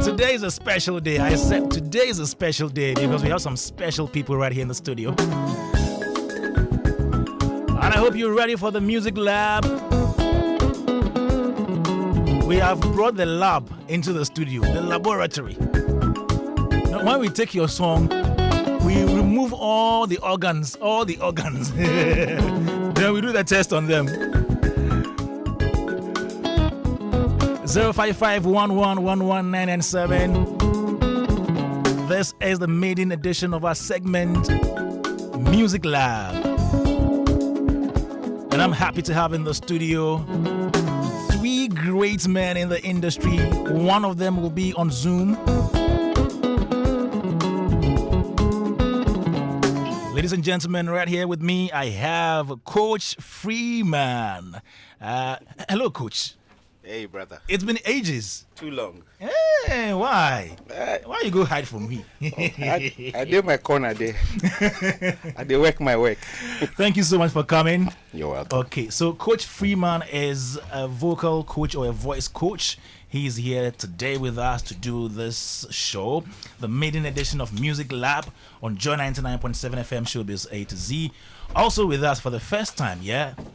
Today is a special day. I said today is a special day because we have some special people right here in the studio. And I hope you're ready for the music lab. We have brought the lab into the studio, the laboratory. Now, when we take your song, we remove all the organs. Then we do the test on them. 055-1111-997. This is the maiden edition of our segment, Music Lab. And I'm happy to have in the studio 3 great men in the industry. One of them will be on Zoom. Ladies and gentlemen, right here with me, I have Coach Freeman. Hello, Coach. Hey, brother. It's been ages. Too long. Hey, why? Why you go hide from me? I did my corner there. I did work my work. Thank you so much for coming. You're welcome. Okay, so Coach Freeman is a vocal coach or a voice coach. He's here today with us to do this show, the maiden edition of Music Lab on Joy 99.7 FM Showbiz A-Z. Also with us for the first time,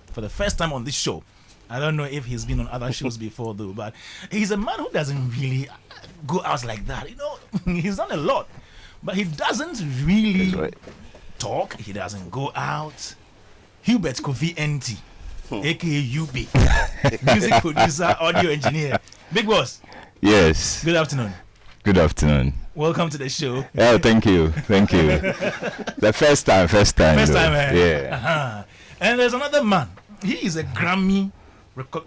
for the first time on this show. I don't know if he's been on other shows before though, but he's a man who doesn't really go out like that. You know, he's done a lot, but he doesn't really talk. He doesn't go out. Hubert Kovt, aka Ube, music producer, audio engineer. Big boss. Yes. Good afternoon. Good afternoon. Welcome to the show. Oh, thank you. Thank you. The first time. First time, man. Yeah. Uh-huh. And there's another man. He is a Grammy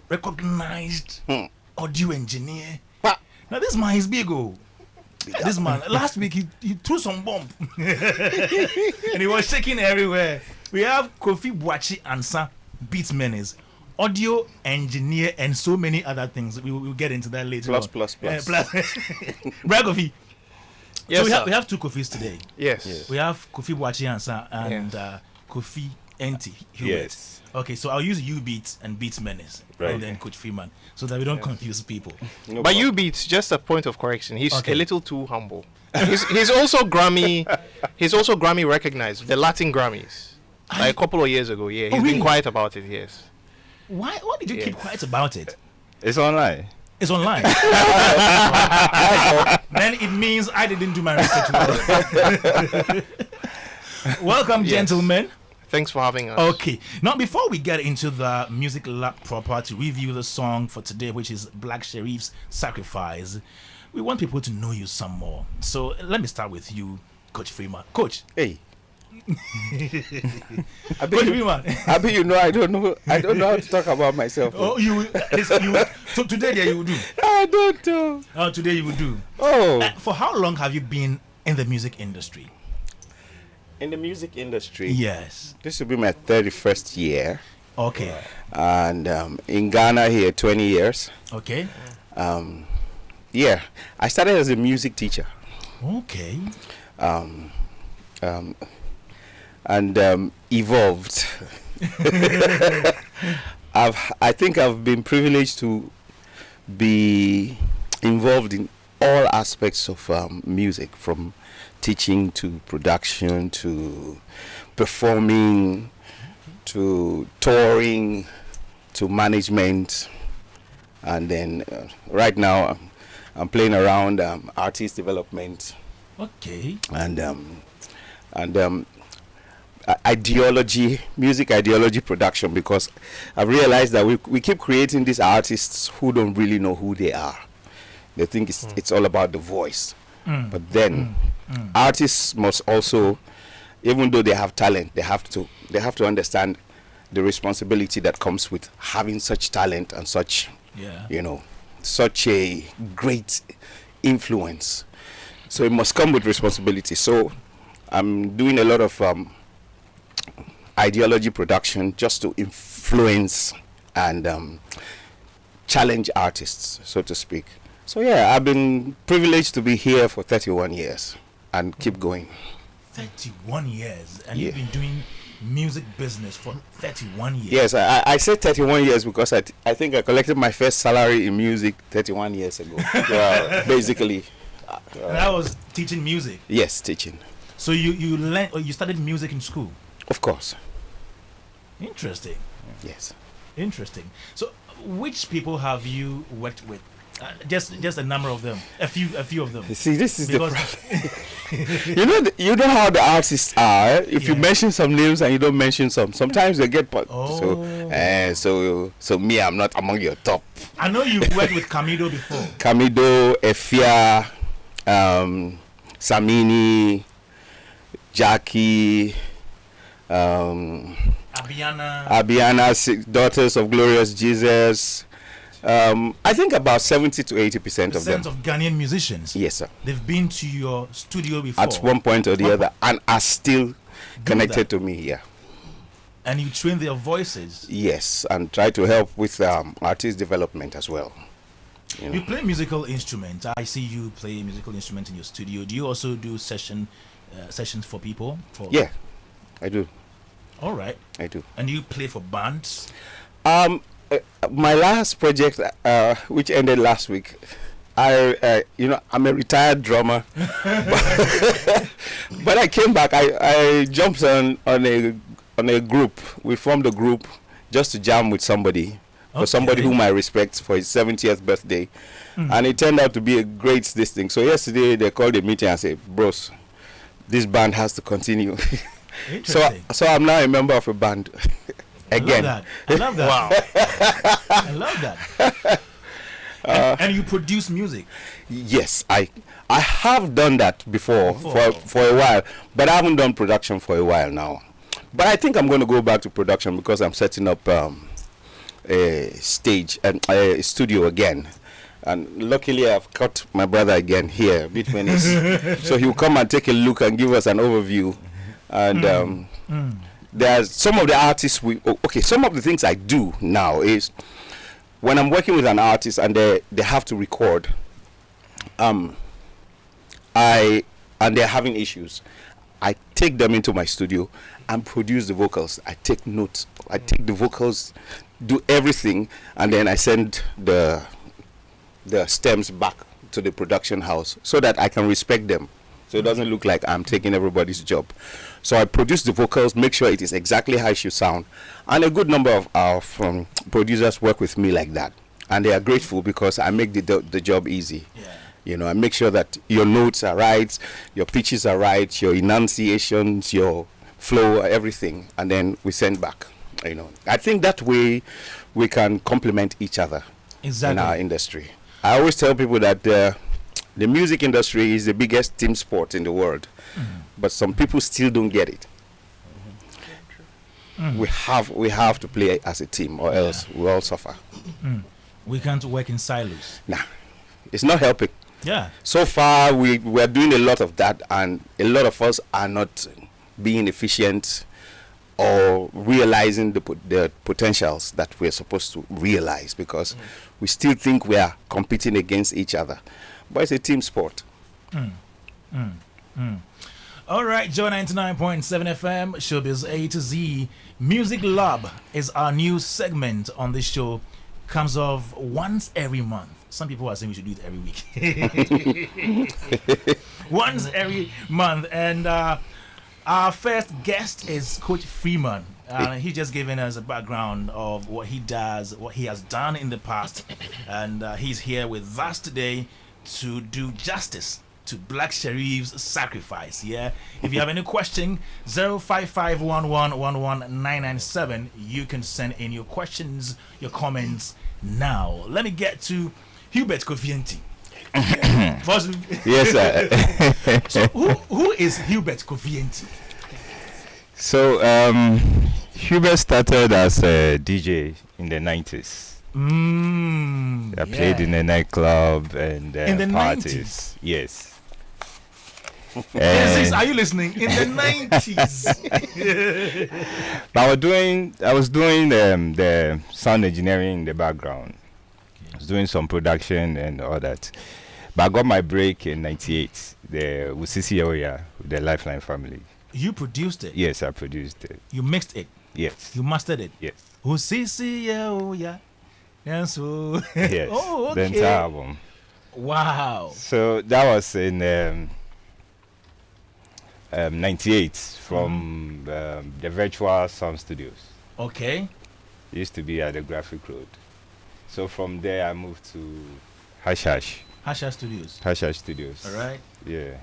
recognized audio engineer. Now this man is big. This man, last week he threw some bomb. And he was shaking everywhere. We have Kofi Boachi Ansa, Beatmenace, audio engineer, and so many other things. We will get into that later. Plus. Black Kofi. Yes, so we have 2 Kofis today. Yes. We have Kofi Boachi Ansa and Kofi Enti. Yes. Okay, so I'll use Ubeatz and Beatmenace, and then Coach Freeman, so that we don't confuse people. No, but Ubeatz, just a point of correction. He's a little too humble. He's also Grammy. He's also Grammy recognized, the Latin Grammys, like a couple of years ago. Yeah, he's been quiet about it. Yes. Why did you keep quiet about it? It's online. It's online. Then it means I didn't do my research well. Welcome, gentlemen. Thanks for having us. Okay. Now, before we get into the music lab proper to review the song for today, which is Black Sherif's Sacrifice, we want people to know you some more. So let me start with you, Coach Freeman. Coach. Hey. Coach Freeman. I bet you know I don't know how to talk about myself. Oh, so today you will do. I don't know. Oh, today you will do. Oh. For how long have you been in the music industry? In the music industry? Yes. This will be my 31st year. Okay. And in Ghana here, 20 years. Okay. Yeah. I started as a music teacher. Okay. And evolved. I think I've been privileged to be involved in all aspects of music, from teaching to production to performing to touring to management, and then right now I'm playing around artist development. Okay. And ideology, music ideology production, because I've realized that we keep creating these artists who don't really know who they are. They think it's all about the voice. But then artists must also, even though they have talent, they have to understand the responsibility that comes with having such talent and such such a great influence. So it must come with responsibility. So I'm doing a lot of ideology production just to influence and challenge artists, so to speak. So yeah, I've been privileged to be here for 31 years and keep going. 31 years, and you've been doing music business for 31 years. Yes, I said 31 years because I think I collected my first salary in music 31 years ago. Basically. And I was teaching music. Yes, teaching. So you learned or you studied music in school? Of course. Interesting. Yes. Interesting. So which people have you worked with? Just a number of them. A few of them. You see, this is Because the problem. You know how the artists are. If you mention some names and you don't mention some, sometimes they get so me, I'm not among your top. I know you've worked with Camido before. Camido, Efia, Samini, Jackie, Abiana, Daughters of Glorious Jesus. I think about 70 to 80% of them. Of Ghanaian musicians. Yes, sir. They've been to your studio before. At one point or the other, and are still connected to me here. And you train their voices. Yes, and try to help with artist development as well. You play musical instruments. I see you play musical instruments in your studio. Do you also do sessions for people? Yeah, I do. All right. I do. And you play for bands? My last project, which ended last week, I'm a retired drummer, but I came back. I jumped on a group. We formed a group just to jam with somebody, for somebody whom I respect, for his 70th birthday, and it turned out to be a great thing. So yesterday they called a meeting and said, "Bros, this band has to continue." So I'm now a member of a band. Again. I love that. Wow. I love that. And you produce music? Yes, I have done that before. For a while, but I haven't done production for a while now. But I think I'm going to go back to production because I'm setting up a stage and a studio again. And luckily I've caught my brother again here, Beatmenace. So he'll come and take a look and give us an overview. And there's some of the artists some of the things I do now is when I'm working with an artist and they have to record and they're having issues, I take them into my studio and produce the vocals. I take notes, I take the vocals, do everything, and then I send the stems back to the production house so that I can respect them. So it doesn't look like I'm taking everybody's job. So I produce the vocals, make sure it is exactly how it should sound. And a good number of our producers work with me like that. And they are grateful because I make the job easy. Yeah. I make sure that your notes are right, your pitches are right, your enunciations, your flow, everything. And then we send back. I think that way we can complement each other in our industry. I always tell people that the music industry is the biggest team sport in the world, but some people still don't get it. We have to play as a team, or else we all suffer. We can't work in silos. Nah, it's not helping. Yeah. So far, we are doing a lot of that, and a lot of us are not being efficient or realizing the potentials that we're supposed to realize because we still think we are competing against each other. But it's a team sport. All right, Joy 99.7 FM, Showbiz A to Z. Music Lab is our new segment on this show. Comes off once every month. Some people are saying we should do it every week. Once every month. And our first guest is Coach Freeman. He's just giving us a background of what he does, what he has done in the past. And he's here with us today to do justice to Black Sherif's sacrifice. Yeah. If you have any question, 05511119997, you can send in your questions, your comments now. Let me get to Hubert Kovt. Yes, sir. So who is Hubert Kovt? So Hubert started as a DJ in the 90s. I played in a nightclub and in the parties. 90s? Yes. Are you listening? In the 90s. But I was doing the sound engineering in the background. I was doing some production and all that. But I got my break in '98, the Wusisi area with the Lifeline family. You produced it. Yes, I produced it. You mixed it. Yes. You mastered it. Yes. Oh, see, yeah, oh, yeah. And so, Yes. oh, okay. The entire album. Wow. So that was in 98 from the Virtual Sound Studios. Okay. It used to be at the Graphic Road. So from there I moved to Hash Hash. Hash Hash Studios. Hash Hash Studios. All right. Yeah.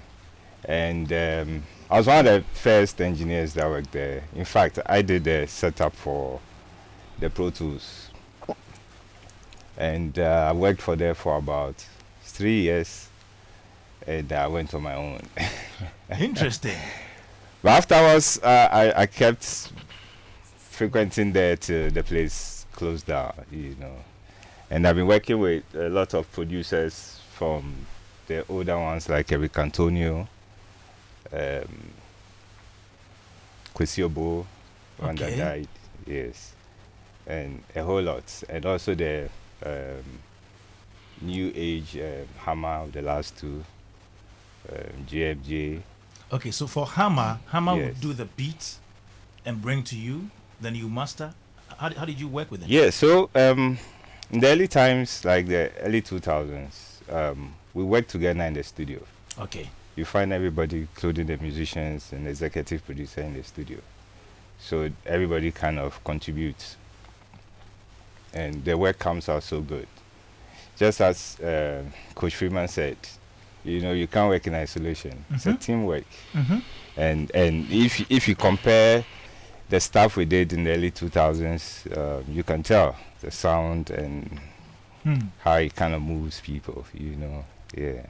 And I was one of the first engineers that worked there. In fact, I did the setup for the Pro Tools. And I worked for there for about 3 years. And I went on my own. Interesting. But afterwards, I kept frequenting there till the place closed down, you know. And I've been working with a lot of producers from the older ones like Eric Antonio, Kwesi Obo, one that Okay. died, yes, and a whole lot. And also the new age Hammer, the last two, JFJ. Okay, so for Hammer Yes. would do the beat and bring to you, then you master. How did you work with it? Yeah, so in the early times, like the early 2000s, we worked together in the studio. Okay. You find everybody, including the musicians and the executive producer in the studio. So everybody kind of contributes. And the work comes out so good. Just as Coach Freeman said, you know, you can't work in isolation. It's a teamwork. And if you compare the stuff we did in the early 2000s, you can tell the sound and how it kind of moves people, you know. Yeah.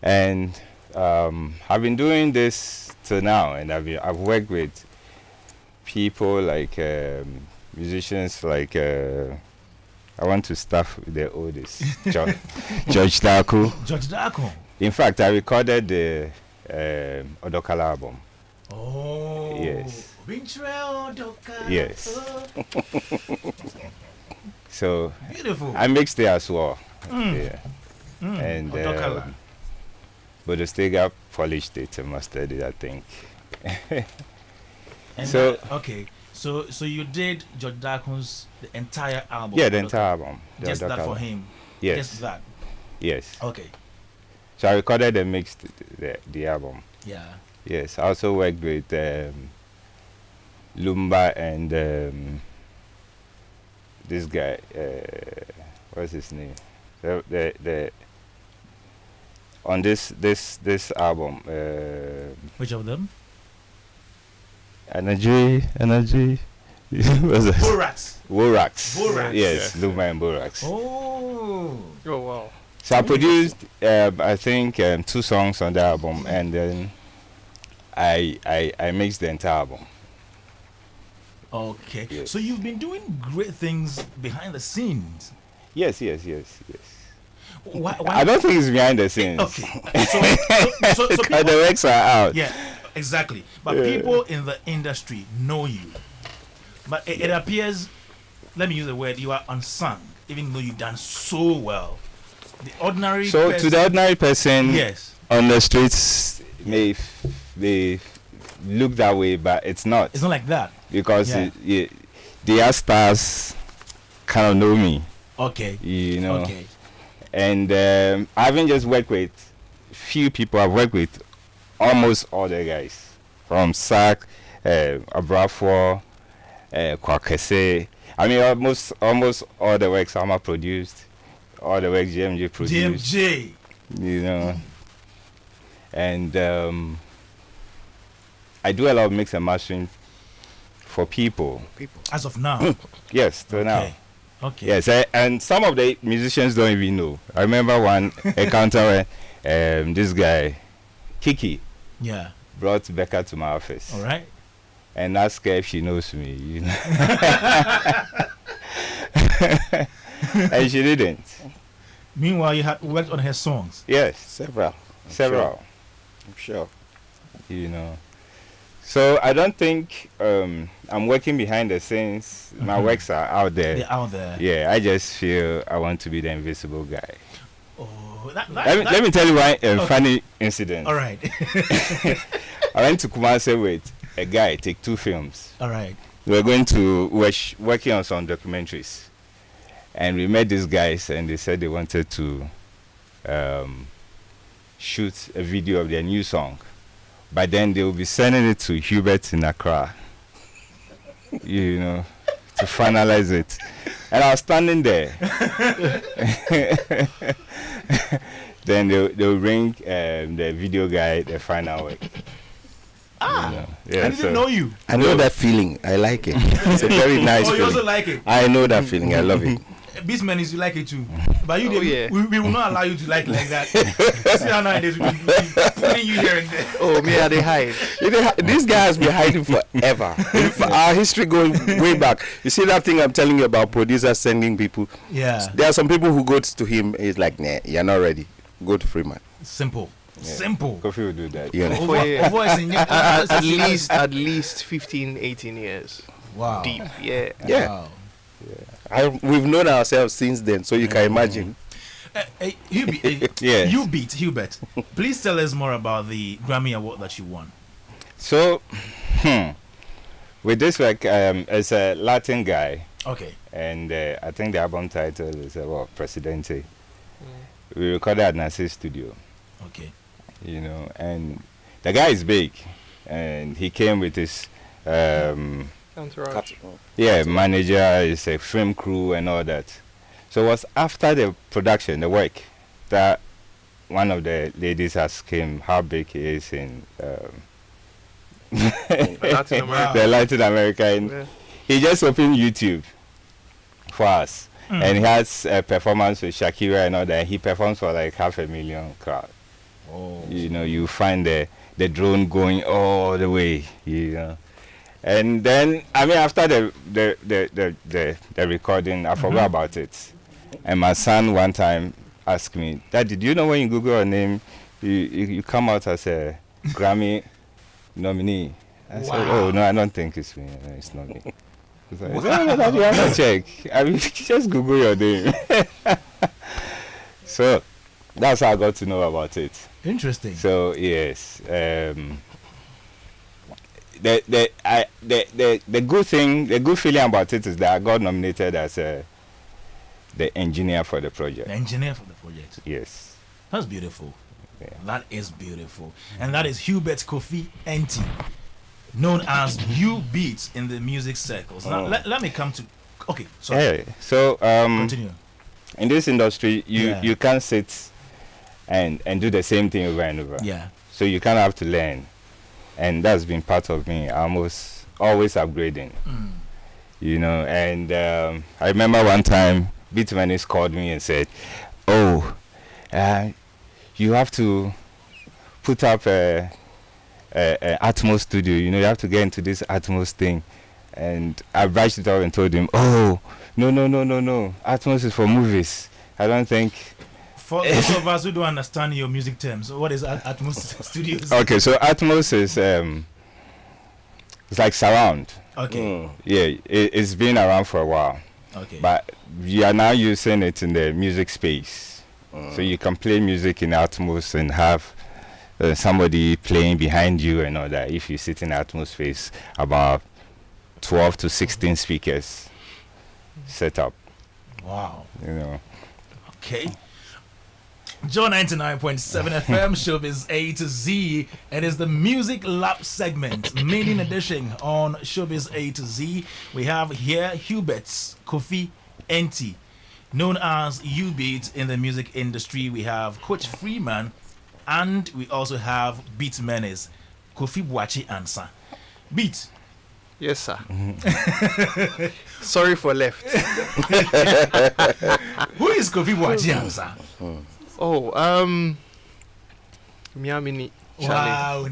And I've been doing this till now, and I've worked with people like musicians like I want to start with the oldest, George Darko. George Darko. In fact, I recorded the Odokala album. Oh. Yes. Odokala. Yes. So Beautiful. I mixed it as well. Yeah. And Odokala. but the Stega polished it and mastered it, I think. And So- okay. So you did George Darko's the entire album. Yeah, the Odokala. entire album. the Just that Odokala. for him. Yes. Just that. Yes. Okay. So I recorded and mixed the album. Yeah. Yes. I also worked with Lumba and this guy. What's his name? The on this album. Which of them? Energy. What's that? Borax. Borax. Borax. Yes, Lumba and Borax. Oh. Oh wow. So I produced, I think, 2 songs on the album, and then I mixed the entire album. Okay. Yes. So you've been doing great things behind the scenes. Yes. Why? I don't think it's behind the scenes. Okay. So Because people, the works are out. yeah, exactly. But Yeah. people in the industry know you. But it appears, let me use the word, you are unsung, even though you've done so well. The ordinary So person, to the ordinary person yes, on the streets may look that way, but it's not. it's not like that. Because Yeah. the art stars kind of know me, Okay. you know. Okay. And I haven't just worked with few people. I've worked with almost all the guys from SAC, Abrafo, Kwakese. I mean, almost all the works Amma produced, all the works GMG produced. DMJ. You know. And I do a lot of mix and mastering for people. As of now. Yes, till now. Okay. Okay. Yes, and some of the musicians don't even know. I remember one encounter where this guy, Kiki, Yeah. brought Becca to my office. All right. And asked her if she knows me, you know. And she didn't. Meanwhile, you had worked on her songs. Yes, Several. several, I'm sure. you know. So I don't think I'm working behind the scenes. My works are out there. They're out there. Yeah, I just feel I want to be the invisible guy. Oh, Let me tell you one funny incident. All right. I went to Kumasi with a guy, take 2 films. All right. We were working on some documentaries. And we met these guys and they said they wanted to shoot a video of their new song. But then they will be sending it to Hubert in Accra, you know, to finalize it. And I was standing there. Then they'll bring the video guy, the final work. Ah, You know? Yeah, I didn't know you. I know that feeling. I like it. It's a very nice Oh, you feeling. also like it. I know that feeling. I love it. Beatmenace, you like it too. But you Oh, didn't. yeah. We will not allow you to like that. See how nowadays we putting you here and there. Oh, me, are they hide? This guy has been hiding forever. Our history going way back. You see that thing I'm telling you about producers sending people? Yeah. There are some people who go to him. He's like, nah, you're not ready. Go to Freeman. Simple. Yeah. Simple. Kofi will do that. You know. At least 15, 18 years. Wow. Deep, yeah. Yeah. Wow. We've known ourselves since then, so you can imagine. Yes. Hubert. Please tell us more about the Grammy Award that you won. So, with this work, it's a Latin guy. Okay. And I think the album title is Presidente. We recorded at Menace studio, Okay. you know, and the guy is big, and he came with his Entourage. manager, his film crew and all that. So it was after the production, the work, that one of the ladies asked him how big he is in Latin America. the Latin America, and Yeah. he just opened YouTube for us. And he has a performance with Shakira and all that. He performs for like 500,000 crowd. Oh. You know, you find the drone going all the way, you know. And then, I mean, after the recording, I forgot about it. And my son one time asked me, Daddy, do you know when you Google your name, you come out as a Grammy nominee? I said, oh, no, I don't think it's me. No, it's not me. He's like, oh, Daddy, I'm not check. I mean, just Google your name. So, that's how I got to know about it. Interesting. So yes, the good thing, the good feeling about it is that I got nominated as the engineer for the project. The engineer for the project. Yes. That's beautiful. Yeah. That is beautiful. And that is Hubert Kovt, known as Ubeatz in the music circles. Now, let me come to... Okay, sorry. Yeah. So Continue. in this industry, Yeah. you can't sit and do the same thing over and over. Yeah. So you kind of have to learn, and that's been part of me. Almost always upgrading. You know, and I remember one time Beatmenace called me and said, "Oh, you have to put up a Atmos studio. You know, you have to get into this Atmos thing." And I brushed it off and told him, "Oh, no. Atmos is for movies. I don't think." For those of us who don't understand your music terms, what is Atmos Studios? Okay, so Atmos is it's like surround. Okay. Yeah, it's been around for a while, Okay. but we are now using it in the music space. So you can play music in Atmos and have somebody playing behind you and all that. If you sit in Atmos space, about 12 to 16 speakers set up. Wow. You know. Okay. Joe 99.7 FM, Showbiz A-Z. It is the Music Lab segment, maiden edition on Showbiz A-Z. We have here Hubert Kovt, known as Ubeatz in the music industry. We have Coach Freeman, and we also have Beatmenace, Kofi Boakye Ansa. Beat. Yes, sir. Sorry for left. Who is Kofi Boakye Ansa? Oh, Miamini. Wow.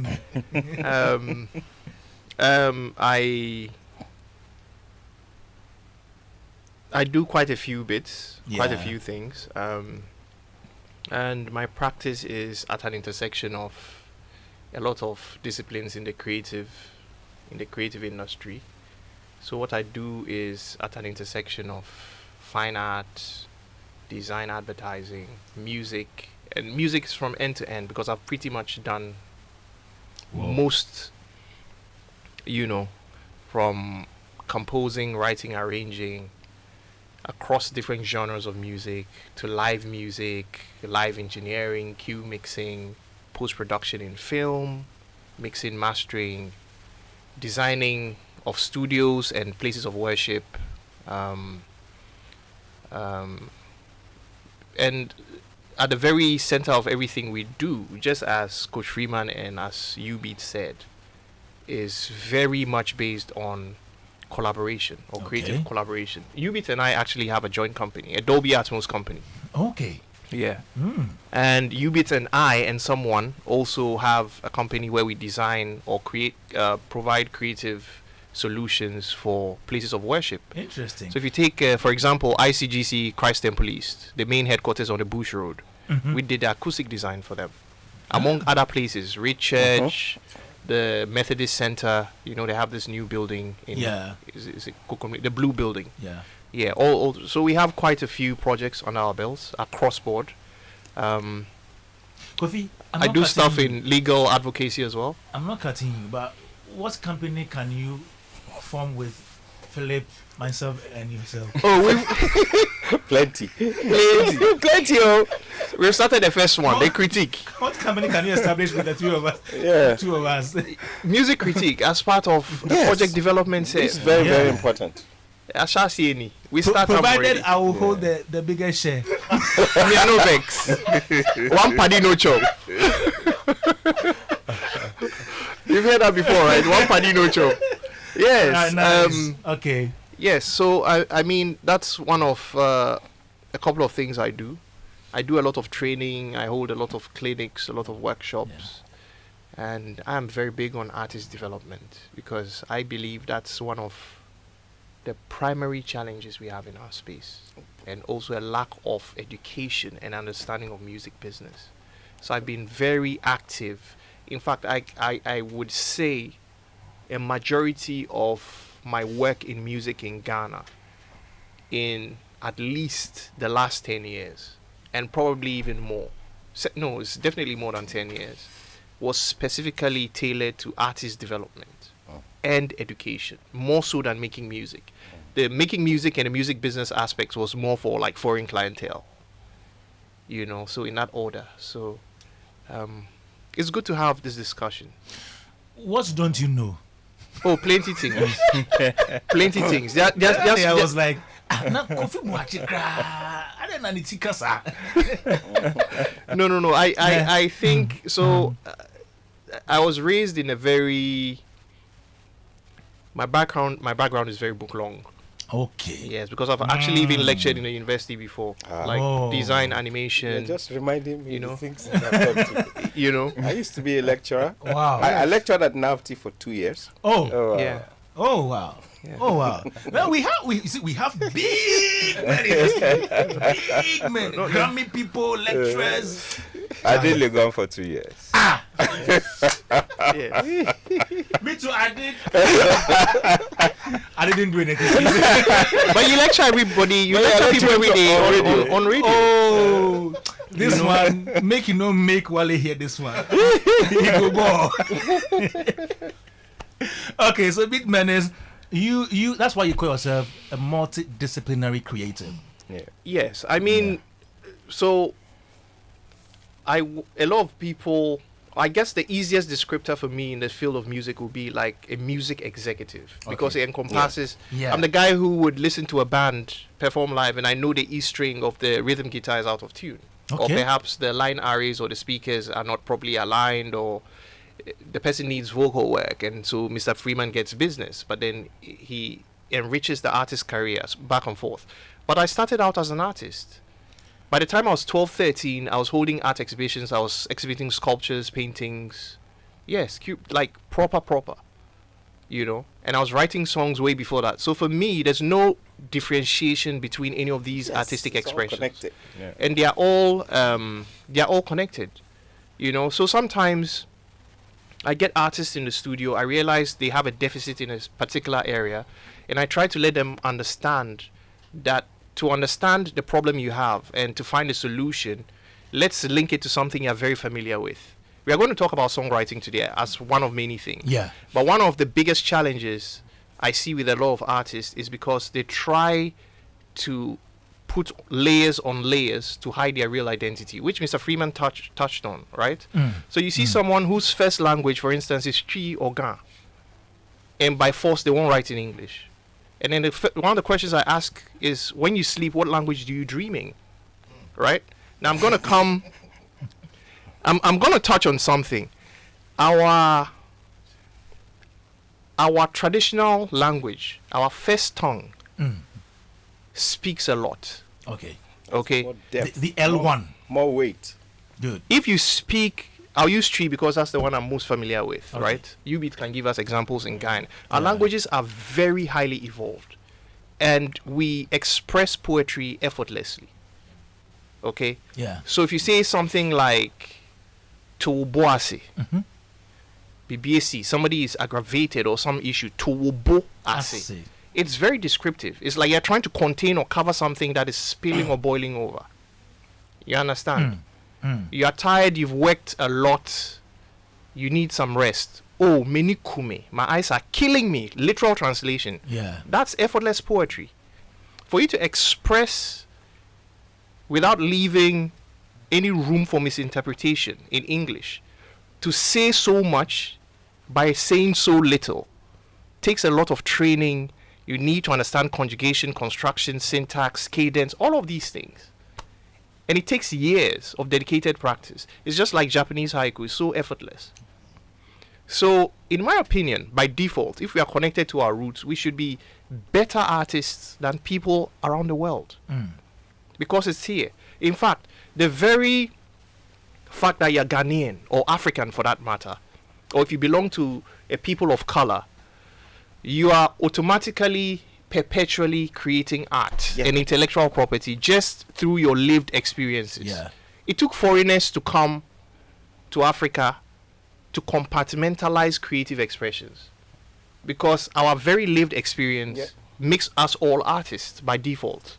I do quite a few bits, quite a Yeah. few things, and my practice is at an intersection of a lot of disciplines in the creative industry. So what I do is at an intersection of fine art, design, advertising, music, and music is from end to end because I've pretty much done most, from composing, writing, arranging, across different genres of music, to live music, live engineering, cue mixing, post-production in film, mixing, mastering, designing of studios and places of worship, and at the very center of everything we do, just as Coach Freeman and as Ubeatz said, is very much based on collaboration or creative collaboration. Ubeatz and I actually have a joint company, a Dolby Atmos company. Okay. Yeah. And Ubeatz and I and someone also have a company where we design or provide creative solutions for places of worship. Interesting. So if you take, for example, ICGC Christ Temple East, the main headquarters on the Bush Road, we did the acoustic design for them. Among other places, Reed Church, the Methodist Center, they have this new building in is it the blue building. Yeah, so we have quite a few projects on our belts across board. Kofi, I do stuff in legal advocacy as well. I'm not cutting you, but what company can you form with Philip, myself, and yourself? Oh, Plenty. We've started the first one, the critique. What company can you establish with the two of us? Yeah. Two of us. Music critique as part of the project development. It's very, very important. We start provided I will hold the biggest share. Me are no vex. One paddy no chop. You've heard that before, right? One paddy no chop. Yes. Nice. Okay. Yes. So I mean that's one of a couple of things I do. I do a lot of training. I hold a lot of clinics, a lot of workshops, and I'm very big on artist development because I believe that's one of the primary challenges we have in our space, and also a lack of education and understanding of music business. So I've been very active. In fact, I would say a majority of my work in music in Ghana in at least the last 10 years, and probably even more. No, it's definitely more than 10 years, was specifically tailored to artist development and education, more so than making music. The making music and the music business aspects was more for like foreign clientele, so in that order. So it's good to have this discussion. What don't you know? Oh, plenty things. Plenty things. I was like, no. I think so. I was raised in a very. My background is very book long. Okay. Yes, because I've actually even lectured in a university before, design, animation. Just reminding me the things that I've done. I used to be a lecturer. Wow. I lectured at NAVT for 2 years. Oh. Yeah. Oh wow. Yeah. Oh wow. Well, we have big men, Grammy people, lecturers. I did Legon for 2 years. Yeah. Me too. I did. I didn't do anything. But you lecture everybody. You lecture people every day on radio. Oh, this one make Wale hear this one. He go. Okay, so Beatmenace, you that's why you call yourself a multidisciplinary creative. Yeah. Yes, I mean, so a lot of people. I guess the easiest descriptor for me in the field of music would be like a music executive, because it encompasses. Yeah. I'm the guy who would listen to a band perform live, and I know the E string of the rhythm guitar is out of tune, or perhaps the line arrays or the speakers are not properly aligned, or the person needs vocal work, and so Mr. Freeman gets business, but then he enriches the artist's careers back and forth. But I started out as an artist. By the time I was 12, 13, I was holding art exhibitions. I was exhibiting sculptures, paintings. Yes, like proper. And I was writing songs way before that. So for me, there's no differentiation between any of these artistic expressions. All connected. Yeah. And they are all connected. So sometimes I get artists in the studio. I realize they have a deficit in a particular area, and I try to let them understand that to understand the problem you have and to find a solution, let's link it to something you're very familiar with. We are going to talk about songwriting today as one of many things. Yeah. But one of the biggest challenges I see with a lot of artists is because they try to put layers on layers to hide their real identity, which Mr. Freeman touched on, right? So you see someone whose first language, for instance, is Twi or Ga, and by force they won't write in English. And then one of the questions I ask is, when you sleep, what language do you dreaming? Right? Now I'm going to come... I'm going to touch on something. Our traditional language, our first tongue, speaks a lot. Okay. Okay. More depth, The L1. more weight. Good. If you speak, I'll use Twi because that's the one I'm most familiar with, Okay. right? Ubeatz can give us examples in Ghana. Our languages are very highly evolved, and we express poetry effortlessly. Okay? Yeah. So if you say something like Toboase, BBAC, somebody is aggravated or some issue, Toboase. Ase. It's very descriptive. It's like you're trying to contain or cover something that is spilling or boiling over. You understand? You are tired, you've worked a lot, you need some rest. Oh, menikume, my eyes are killing me. Literal translation. Yeah. That's effortless poetry. For you to express without leaving any room for misinterpretation in English, to say so much by saying so little, takes a lot of training. You need to understand conjugation, construction, syntax, cadence, all of these things. And it takes years of dedicated practice. It's just like Japanese haiku, it's so effortless. So, in my opinion, by default, if we are connected to our roots, we should be better artists than people around the world. Because it's here. In fact, the very fact that you're Ghanaian, or African for that matter, or if you belong to a people of color, you are automatically, perpetually creating art and intellectual property just through your lived experiences. Yeah. It took foreigners to come to Africa to compartmentalize creative expressions, because our very lived experience makes us all artists by default.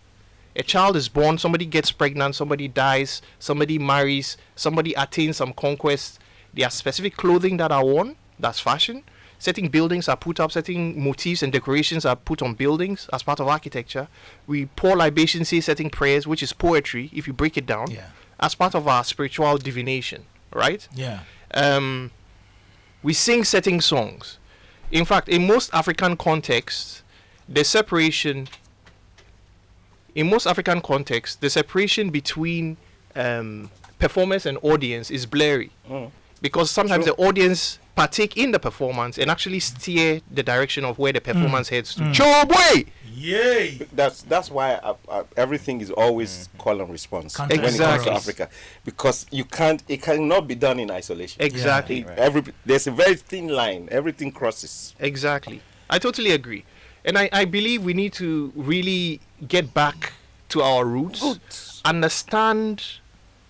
A child is born, somebody gets pregnant, somebody dies, somebody marries, somebody attains some conquest. There are specific clothing that are worn, that's fashion. Certain buildings are put up, certain motifs and decorations are put on buildings as part of architecture. We pour libations, say certain prayers, which is poetry, if you break it down, as part of our spiritual divination, right? Yeah. We sing certain songs. In fact, in most African contexts, the separation between performers and audience is blurry. Because sometimes the audience partake in the performance and actually steer the direction of where the performance heads to. Chobwe! Yay! That's why everything is always call and response when it comes Exactly. to Africa, because it cannot be done in isolation. Exactly. There's a very thin line. Everything crosses. Exactly. I totally agree. And I believe we need to really get back to our roots, understand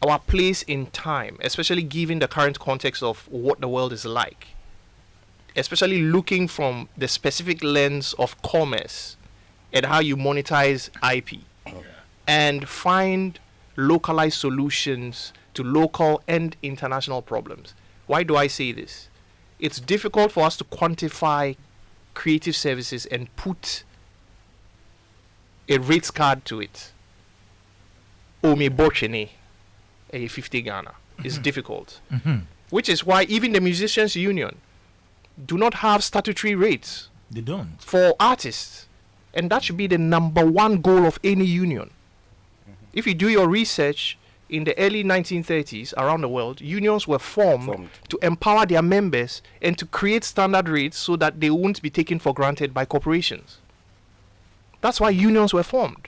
our place in time, especially given the current context of what the world is like, especially looking from the specific lens of commerce and how you monetize IP, and find localized solutions to local and international problems. Why do I say this? It's difficult for us to quantify creative services and put a rates card to it. Ome bochene, a 50 Ghana. It's difficult. Which is why even the Musicians Union do not have statutory rates They don't. for artists. And that should be the number one goal of any union. If you do your research, in the early 1930s around the world, unions were formed to empower their members and to create standard rates so that they won't be taken for granted by corporations. That's why unions were formed.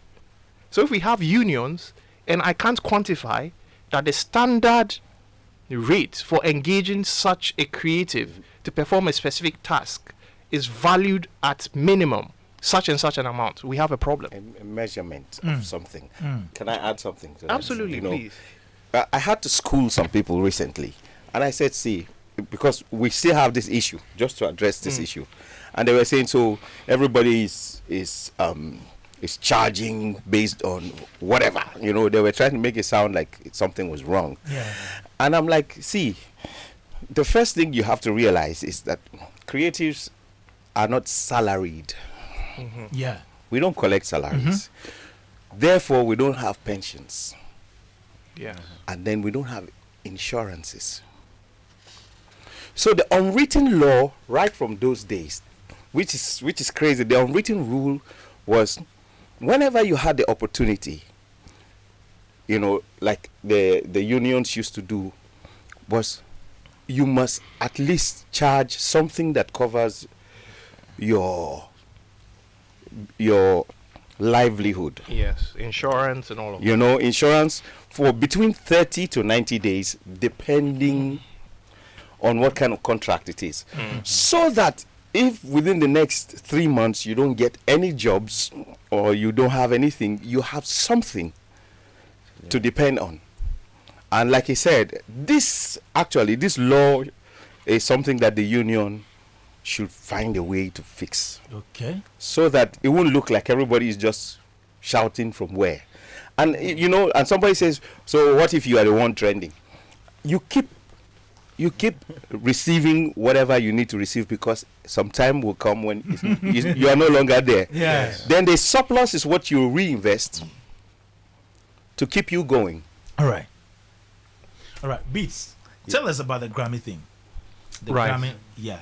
So if we have unions, and I can't quantify that the standard rate for engaging such a creative to perform a specific task is valued at minimum such and such an amount, we have a problem. A measurement of something. Can I add something to that? Absolutely, please. I had to school some people recently, and I said, see, because we still have this issue, just to address this issue, and they were saying, so everybody is charging based on whatever, they were trying to make it sound like something was wrong. Yeah. And I'm like, see, the first thing you have to realize is that creatives are not salaried. Yeah. We don't collect salaries. Therefore, we don't have pensions. Yes. And then we don't have insurances. So the unwritten law, right from those days, which is crazy, the unwritten rule was whenever you had the opportunity, you know, like the unions used to do, was you must at least charge something that covers your livelihood. Yes, insurance and all of that. You know, insurance for between 30 to 90 days, depending on what kind of contract it is. So that if within the next 3 months you don't get any jobs or you don't have anything, you have something to depend on. And like he said, this law is something that the union should find a way to fix. Okay. So that it won't look like everybody is just shouting from where. And you know, and somebody says, so what if you are the one trending? You keep receiving whatever you need to receive, because some time will come when you are no longer there. Yes. Then the surplus is what you reinvest to keep you going. All right. Beats. Tell us about the Grammy thing. The Right. Grammy. Yeah.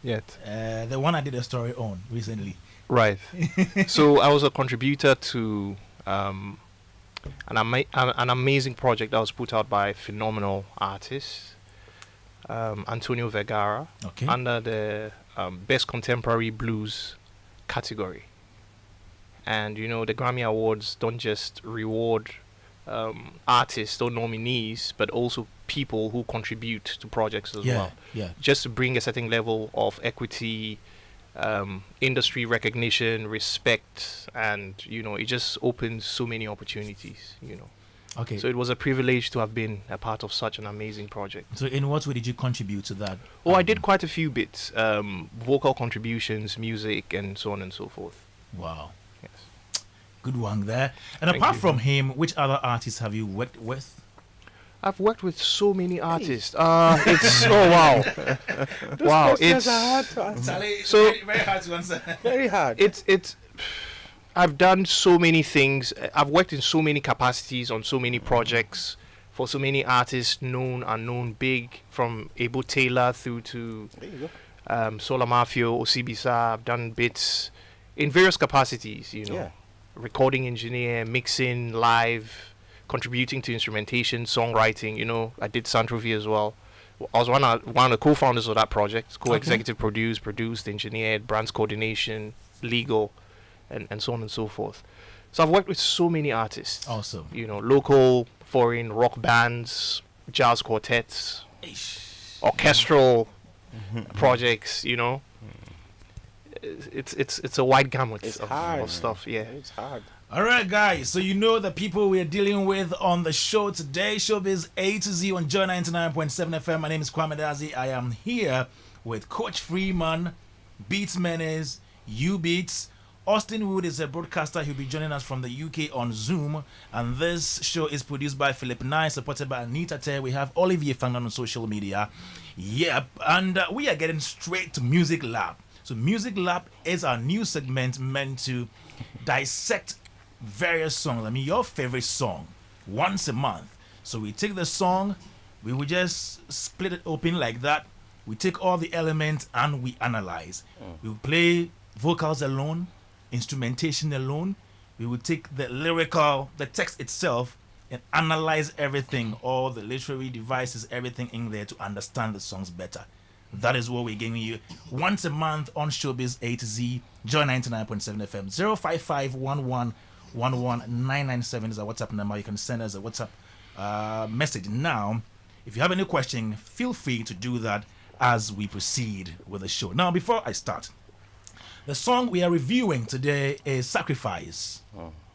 Yet. The one I did a story on recently. Right. So I was a contributor to an amazing project that was put out by phenomenal artists, Antonio Vergara, Okay. under the Best Contemporary Blues category. And you know, the Grammy Awards don't just reward artists or nominees, but also people who contribute to projects as well. Yeah. Just to bring a certain level of equity, industry recognition, respect, and you know, it just opens so many opportunities, you know. Okay. So it was a privilege to have been a part of such an amazing project. So in what way did you contribute to that? Oh, I did quite a few bits, vocal contributions, music, and so on and so forth. Wow. Yes. Good one there. And Thank apart you. from him, which other artists have you worked with? I've worked with so many artists. It's wow, wow. It's So- very hard to answer. Very hard. it's. I've done so many things. I've worked in so many capacities on so many projects for so many artists, known, unknown, big, from Ebo Taylor through to There you go. Sola Mafio, Osibisa. I've done bits in various capacities, you know. Yeah. Recording engineer, mixing, live, contributing to instrumentation, songwriting, you know. I did Santrovi as well. I was one of the co-founders of that project, co-executive produced, engineered, brands coordination, legal, and so on and so forth. So I've worked with so many artists. Awesome. You know, local, foreign, rock bands, jazz quartets, orchestral projects, you know. It's a wide gamut It's of hard, stuff, yeah. It's hard. All right, guys. So you know the people we're dealing with on the show today. Showbiz A-Z on Joy 99.7 FM. My name is Kwame Dadzie. I am here with Coach Freeman, Beatmenace, Ubeatz. Austine Woode is a broadcaster. He'll be joining us from the UK on Zoom. And this show is produced by Philip Nye, supported by Anita Tay. We have Olivier Fangman on social media. Yep. And we are getting straight to Music Lab. So Music Lab is our new segment meant to dissect various songs. I mean, your favorite song once a month. So we take the song, we will just split it open like that. We take all the elements and we analyze. We will play vocals alone, instrumentation alone. We will take the lyrical, the text itself, and analyze everything, all the literary devices, everything in there to understand the songs better. That is what we're giving you once a month on Showbiz A-Z, Joy 99.7 FM. 05511119997 is our WhatsApp number. You can send us a WhatsApp message now. If you have any question, feel free to do that as we proceed with the show. Now, before I start, the song we are reviewing today is Sacrifice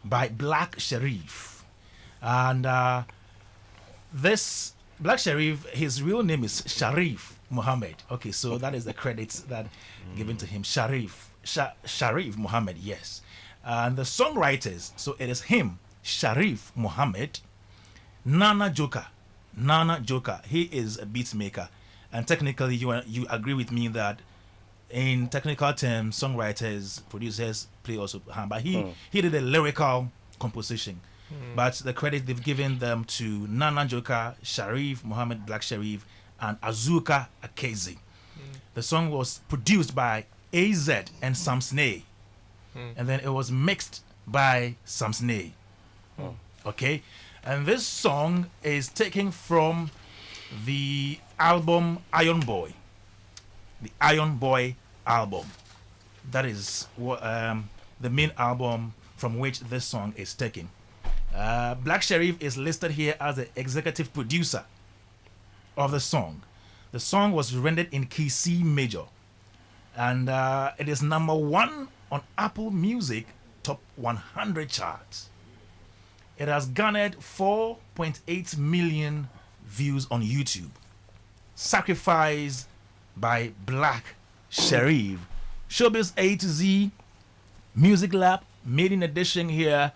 by Black Sherif. And this Black Sherif, his real name is Sharif Muhammad. Okay, so that is the credits that given to him. Sharif Muhammad, yes. And the songwriters, so it is him, Sharif Muhammad, Nana Joker. He is a beat maker. And technically, you agree with me that in technical terms, songwriters, producers play also hand, but he did a lyrical composition. But the credit they've given them to Nana Joka, Sharif, Muhammad Black Sherif, and Azuka Akezi. The song was produced by AZ and Samsnay, and then it was mixed by Samsnay. Okay, and this song is taken from the album Iron Boy, the Iron Boy album. That is what the main album from which this song is taken. Black Sherif is listed here as the executive producer of the song. The song was rendered in key C major, and it is #1 on Apple Music Top 100 charts. It has garnered 4.8 million views on YouTube. Sacrifice by Black Sherif. Showbiz A-Z Music Lab, maiden edition here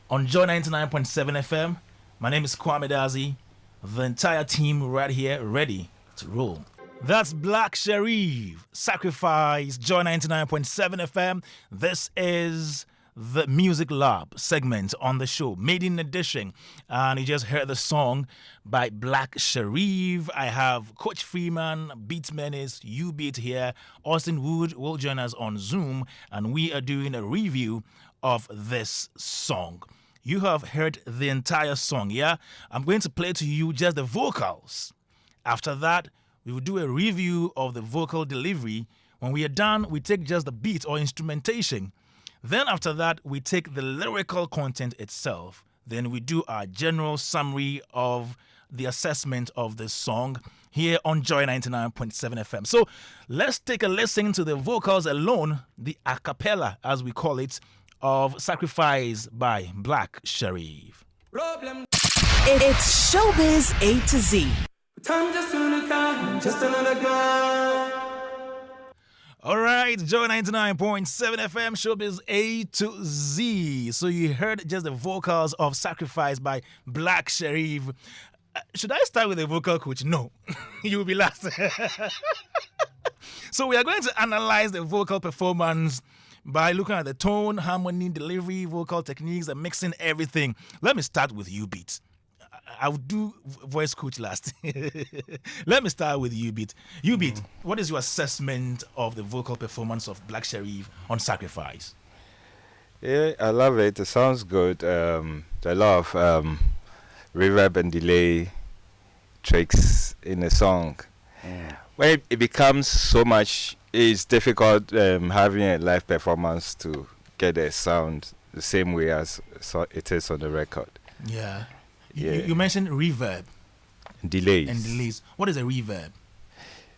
on Joy 99.7 FM. My name is Kwame Dadzie. The entire team right here ready to roll. That's Black Sherif, Sacrifice, Joy 99.7 FM. This is the Music Lab segment on the show, maiden edition. And you just heard the song by Black Sherif. I have Coach Freeman, Beatmenace, Ubeatz here. Austine Woode will join us on Zoom, and we are doing a review of this song. You have heard the entire song, yeah? I'm going to play to you just the vocals. After that, we will do a review of the vocal delivery. When we are done, we take just the beat or instrumentation. Then after that, we take the lyrical content itself. Then we do our general summary of the assessment of the song here on Joy 99.7 FM. So let's take a listen to the vocals alone, the a cappella, as we call it, of Sacrifice by Black Sherif. It's Showbiz A-Z. All right, Joy 99.7 FM, Showbiz A-Z. So you heard just the vocals of Sacrifice by Black Sherif. Should I start with the vocal coach? No, you will be last. So we are going to analyze the vocal performance by looking at the tone, harmony, delivery, vocal techniques, and mixing everything. Let me start with Ubeatz. I'll do voice coach last. Let me start with Ubeatz. Ubeatz, what is your assessment of the vocal performance of Black Sherif on Sacrifice? Yeah, I love it. It sounds good. A lot of reverb and delay tricks in the song. When it becomes so much, it's difficult having a live performance to get a sound the same way as it is on the record. Yeah. Yeah. You mentioned reverb. Delays. And delays. What is a reverb?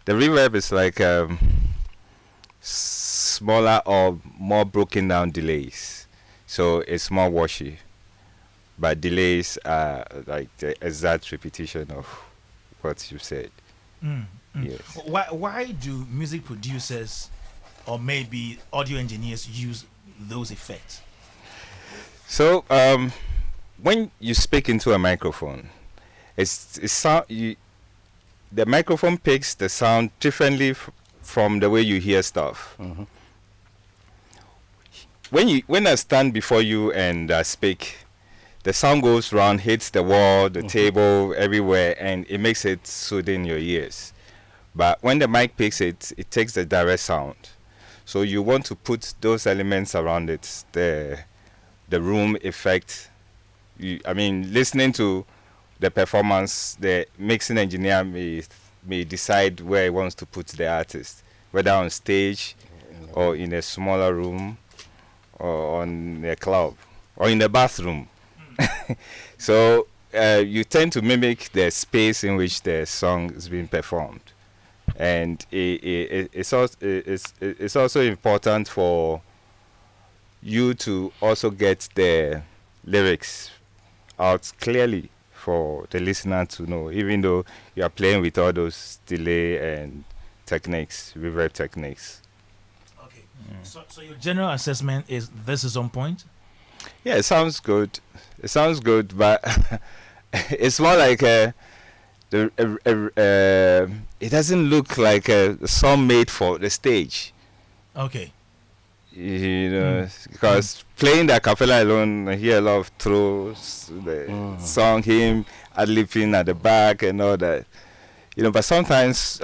The reverb is like smaller or more broken down delays. So it's more washy. But delays are like the exact repetition of what you said. Yes. Why do music producers or maybe audio engineers use those effects? So when you speak into a microphone, the microphone picks the sound differently from the way you hear stuff. When I stand before you and speak, the sound goes round, hits the wall, the table, everywhere, and it makes it soothing your ears. But when the mic picks it, it takes the direct sound. So you want to put those elements around it, the room effect. Listening to the performance, the mixing engineer may decide where he wants to put the artist, whether on stage or in a smaller room or on a club or in the bathroom. So you tend to mimic the space in which the song is being performed. And it's also important for you to also get the lyrics out clearly for the listener to know, even though you are playing with all those delay and techniques, reverb techniques. Okay. So your general assessment is this is on point? Yeah, it sounds good. It sounds good, but it's more like it doesn't look like a song made for the stage. Okay. You know, because playing the a cappella alone, I hear a lot of throws, the song, him ad-libbing at the back and all that. You know, but sometimes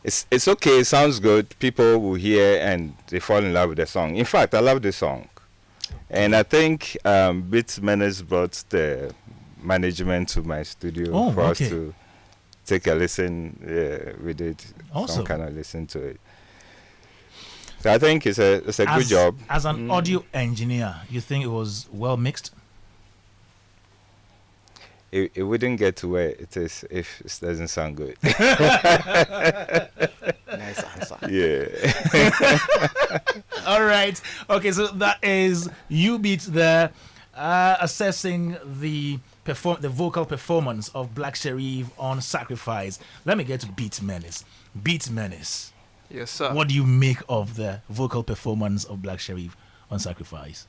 it's okay, it sounds good. People will hear and they fall in love with the song. In fact, I love the song. And I think Menace brought the management to my studio for us to take a listen. Yeah, we did some kind of listen to it. So I think it's a good job. As an audio engineer, you think it was well mixed? It wouldn't get to where it is if it doesn't sound good. Nice answer. Yeah. All right. Okay, so that is Ubeatz there, assessing the vocal performance of Black Sherif on Sacrifice. Let me get to Beatmenace. Beatmenace. Yes, sir. What do you make of the vocal performance of Black Sherif on Sacrifice?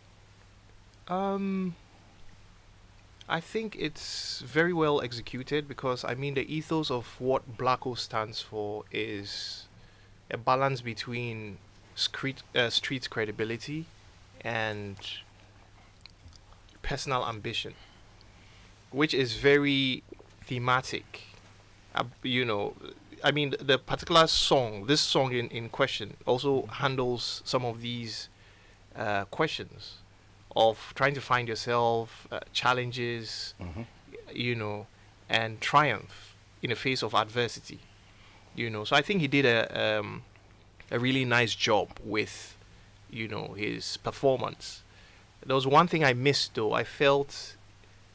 I think it's very well executed because, I mean, the ethos of what Blacko stands for is a balance between street credibility and personal ambition, which is very thematic. You know, I mean, the particular song, this song in question, also handles some of these questions of trying to find yourself, challenges, you know, and triumph in the face of adversity, you know. So I think he did a really nice job with, you know, his performance. There was one thing I missed though. I felt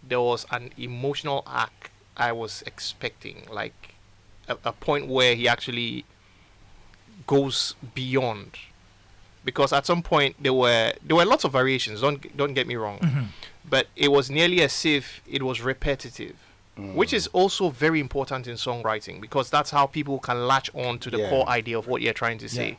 there was an emotional arc I was expecting, like a point where he actually goes beyond. Because at some point there were lots of variations. Don't get me wrong, but it was nearly as if it was repetitive, which is also very important in songwriting because that's how people can latch on to the core idea of what you're trying to say.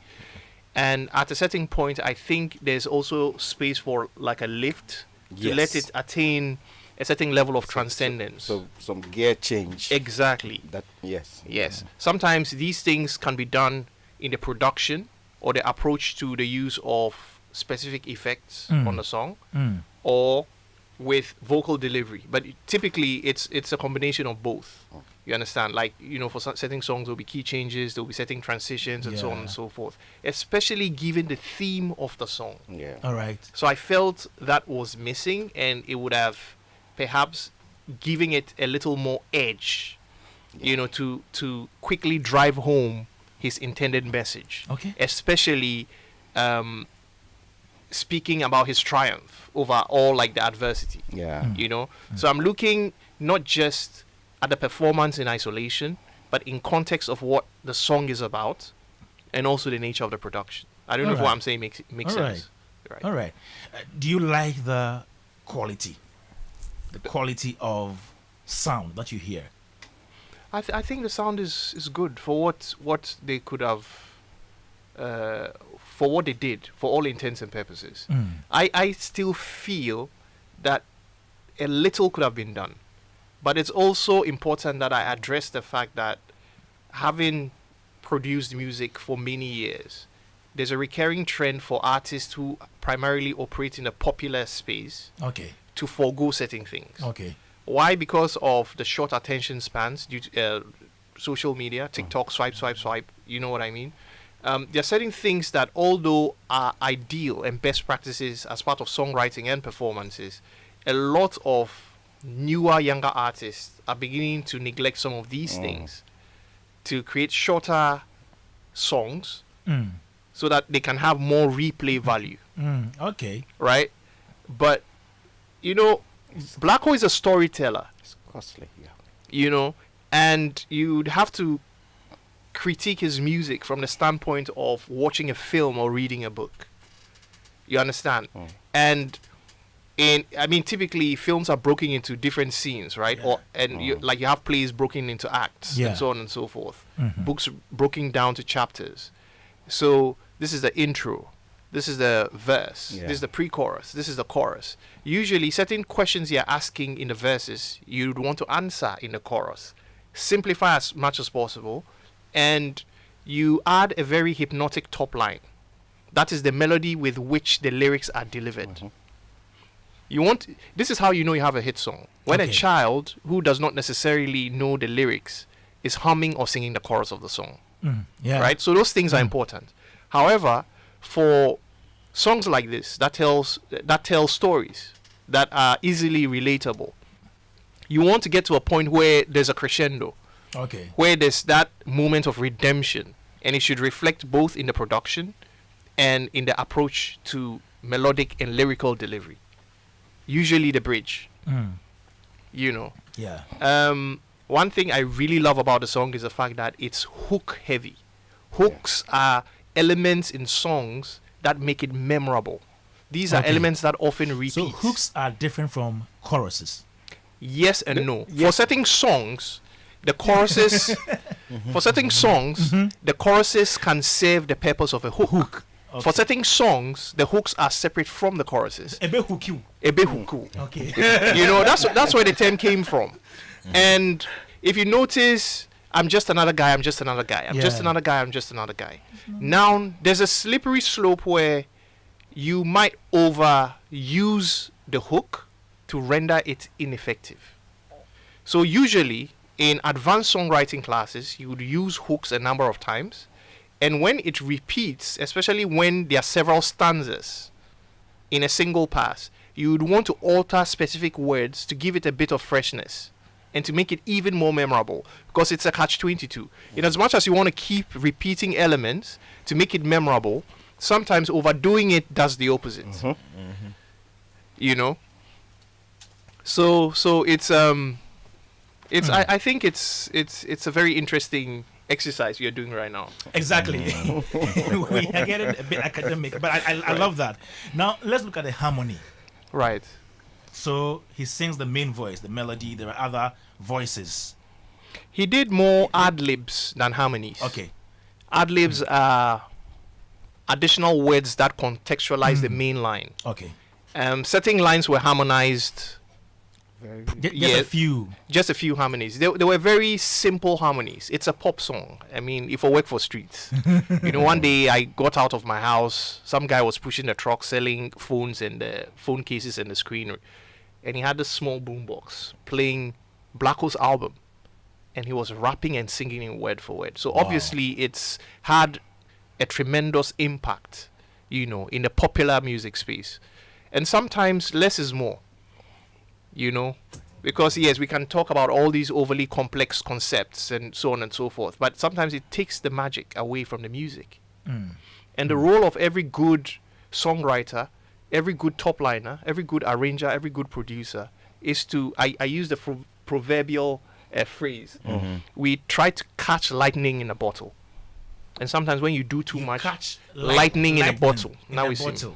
And at a certain point, I think there's also space for like a lift to let it attain a certain level of transcendence. So some gear change. Exactly. That yes. Sometimes these things can be done in the production or the approach to the use of specific effects on the song, or with vocal delivery. But typically, it's a combination of both. You understand? Like, you know, for certain songs, there'll be key changes, there'll be setting transitions, and so on and so forth. Especially given the theme of the song. Yeah. All right. So I felt that was missing, and it would have perhaps giving it a little more edge, you know, to quickly drive home his intended message. Okay. Especially speaking about his triumph over all like the adversity. Yeah. You know? So I'm looking not just at the performance in isolation, but in context of what the song is about and also the nature of the production. I don't know if what I'm saying makes sense. Right. All right. Do you like the quality of sound that you hear? I think the sound is good for what they could have, for what they did, for all intents and purposes. I still feel that a little could have been done. But it's also important that I address the fact that having produced music for many years, there's a recurring trend for artists who primarily operate in the popular space to forego certain things. Why? Because of the short attention spans due to social media, TikTok, swipe, you know what I mean? There are certain things that, although are ideal and best practices as part of songwriting and performances, a lot of newer, younger artists are beginning to neglect some of these things to create shorter songs so that they can have more replay value. Right? But, you know, Blacko is a storyteller. It's costly, you know, and you'd have to critique his music from the standpoint of watching a film or reading a book. You understand? And typically films are broken into different scenes, right? You have plays broken into acts and so on and so forth. Books broken down to chapters. So this is the intro. This is the verse. This is the pre-chorus. This is the chorus. Usually, certain questions you're asking in the verses, you'd want to answer in the chorus. simplify as much as possible, and you add a very hypnotic top line. That is the melody with which the lyrics are delivered. This is how you know you have a hit song. When a child who does not necessarily know the lyrics is humming or singing the chorus of the song. Right? So those things are important. However, for songs like this that tell stories that are easily relatable, you want to get to a point where there's a crescendo. Where there's that moment of redemption, and it should reflect both in the production and in the approach to melodic and lyrical delivery. Usually the bridge. You know. One thing I really love about the song is the fact that it's hook heavy. Hooks are elements in songs that make it memorable. These are elements that often repeat. So hooks are different from choruses. Yes and no. For certain songs, the choruses the choruses can serve the purpose of a hook. For certain songs, the hooks are separate from the choruses. Ebe hooku. You know, that's where the term came from. And if you notice, I'm just another guy, I'm just another guy, I'm just another guy, I'm just another guy. Now, there's a slippery slope where you might overuse the hook to render it ineffective. So usually, in advanced songwriting classes, you would use hooks a number of times. And when it repeats, especially when there are several stanzas in a single pass, you would want to alter specific words to give it a bit of freshness and to make it even more memorable, because it's a catch-22. In as much as you want to keep repeating elements to make it memorable, sometimes overdoing it does the opposite. You know? So it's I think it's a very interesting exercise you're doing right now. Exactly. We are getting a bit academic, but I love that. Now let's look at the harmony. Right. So he sings the main voice, the melody. There are other voices. He did more ad-libs than harmonies. Ad-libs are additional words that contextualize the main line. Certain lines were harmonized. Just a few harmonies. They were very simple harmonies. It's a pop song. I mean, if I work for streets, you know, one day I got out of my house. Some guy was pushing a truck selling phones and the phone cases and the screen, and he had a small boombox playing Blacko's album, and he was rapping and singing it word for word. So obviously, it's had a tremendous impact, you know, in the popular music space. And sometimes less is more. You know, because yes, we can talk about all these overly complex concepts and so on and so forth, but sometimes it takes the magic away from the music. And the role of every good songwriter, every good top liner, every good arranger, every good producer is to, I use the proverbial phrase, we try to catch lightning in a bottle. And sometimes when you do too much, catch lightning in a bottle. Now we see.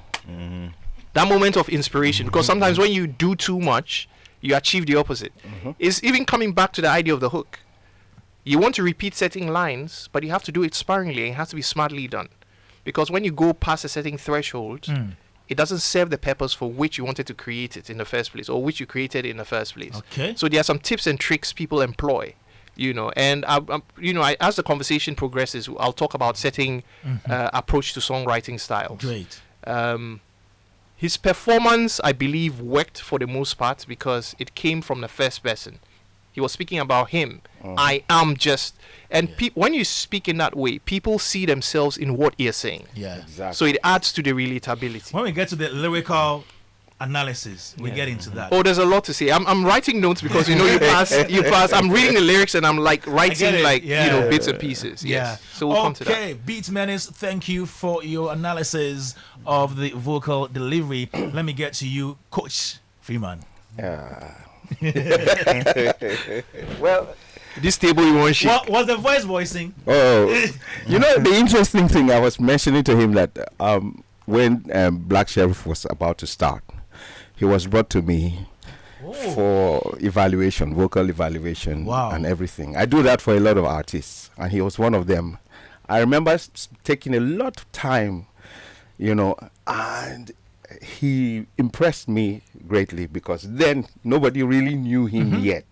That moment of inspiration, because sometimes when you do too much, you achieve the opposite. It's even coming back to the idea of the hook. You want to repeat certain lines, but you have to do it sparingly, and it has to be smartly done. Because when you go past a certain threshold, it doesn't serve the purpose for which you wanted to create it in the first place, or which you created in the first place. So there are some tips and tricks people employ, you know, and as the conversation progresses, I'll talk about setting approach to songwriting styles. Great. His performance, I believe, worked for the most part because it came from the first person. He was speaking about him. I am just... And when you speak in that way, people see themselves in what you're saying. So it adds to the relatability. When we get to the lyrical analysis, we get into that. Oh, there's a lot to say. I'm writing notes because, you know, you pass. I'm reading the lyrics and I'm like writing you know, bits and pieces. Yes. So we'll come to that. Okay, Beatmenace, thank you for your analysis of the vocal delivery. Let me get to you, Coach Freeman. Well, this table you want shit. What was the voice voicing? Oh, you know, the interesting thing I was mentioning to him that when Black Sherif was about to start, he was brought to me for evaluation, vocal evaluation, and everything. I do that for a lot of artists, and he was one of them. I remember taking a lot of time, you know, and he impressed me greatly because then nobody really knew him yet.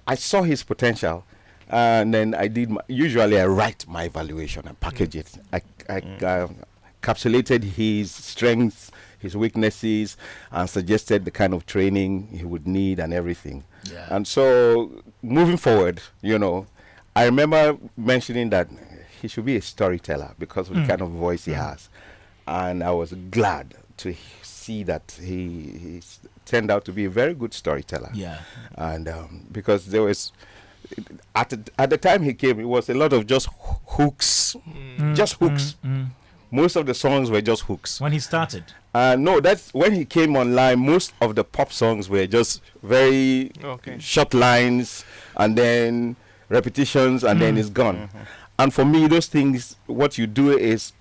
I saw his potential, and then usually I write my evaluation and package it. I encapsulated his strengths, his weaknesses, and suggested the kind of training he would need and everything. Yeah. And so moving forward, I remember mentioning that he should be a storyteller because of the kind of voice he has. And I was glad to see that he turned out to be a very good storyteller. Yeah. And because there was, at the time he came, it was a lot of just hooks, just hooks. Most of the songs were just hooks. When he started? No, that's when he came online. Most of the pop songs were just very short lines and then repetitions and then it's gone. And for me, those things, what you do is,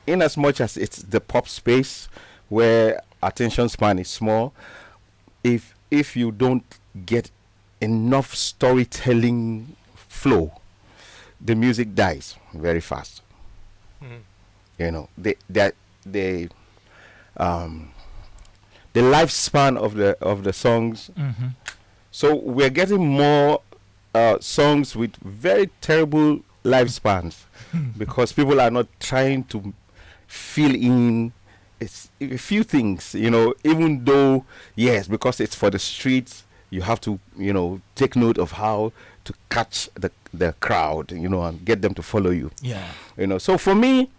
in as much as it's the pop space where attention span is small, if you don't get enough storytelling flow, the music dies very fast. The lifespan of the songs. So we're getting more songs with very terrible lifespans because people are not trying to fill in a few things, even though, yes, because it's for the streets, you have to, take note of how to catch the crowd, and get them to follow you. Yeah. So for me,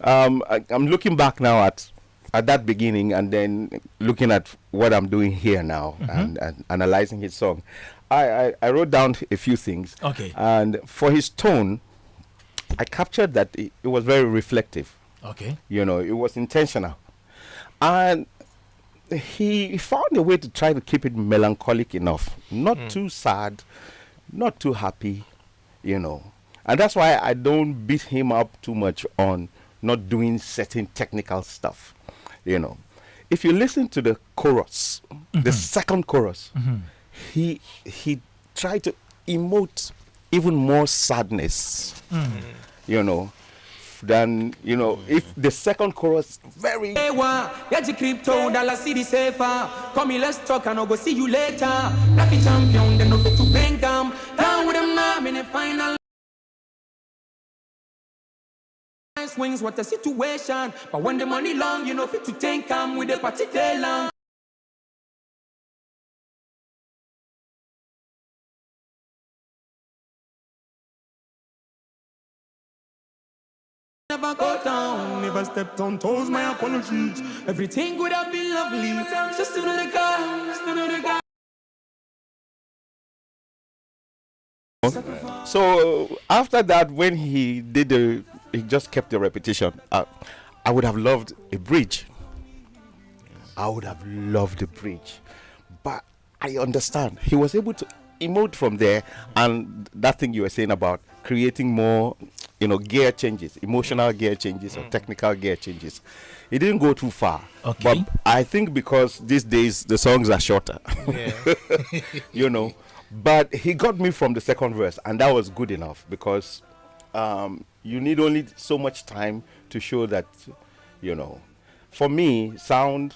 I'm looking back now at that beginning and then looking at what I'm doing here now and analyzing his song. I wrote down a few things. Okay. And for his tone, I captured that it was very reflective. Okay. It was intentional. And he found a way to try to keep it melancholic enough. Not too sad, not too happy, And that's why I don't beat him up too much on not doing certain technical stuff. If you listen to the chorus, the second chorus, he tried to emote even more sadness, than, if the second chorus very... Get your crypto, dollar city safer. Come here, let's talk and I'll go see you later. Lucky champion, then no fit to bang down. Down with them now in the final. Swings, what a situation. But when the money long, fit to take them with the party day long. Never go down, never stepped on toes, my apologies. Everything would have been lovely. Just to know the guy, just to know the guy. So after that, when he just kept the repetition. I would have loved a bridge. But I understand. He was able to emote from there, and that thing you were saying about creating more, gear changes, emotional gear changes or technical gear changes. It didn't go too far. Okay. But I think because these days the songs are shorter. Yeah. But he got me from the second verse, and that was good enough because you need only so much time to show that, For me, sound,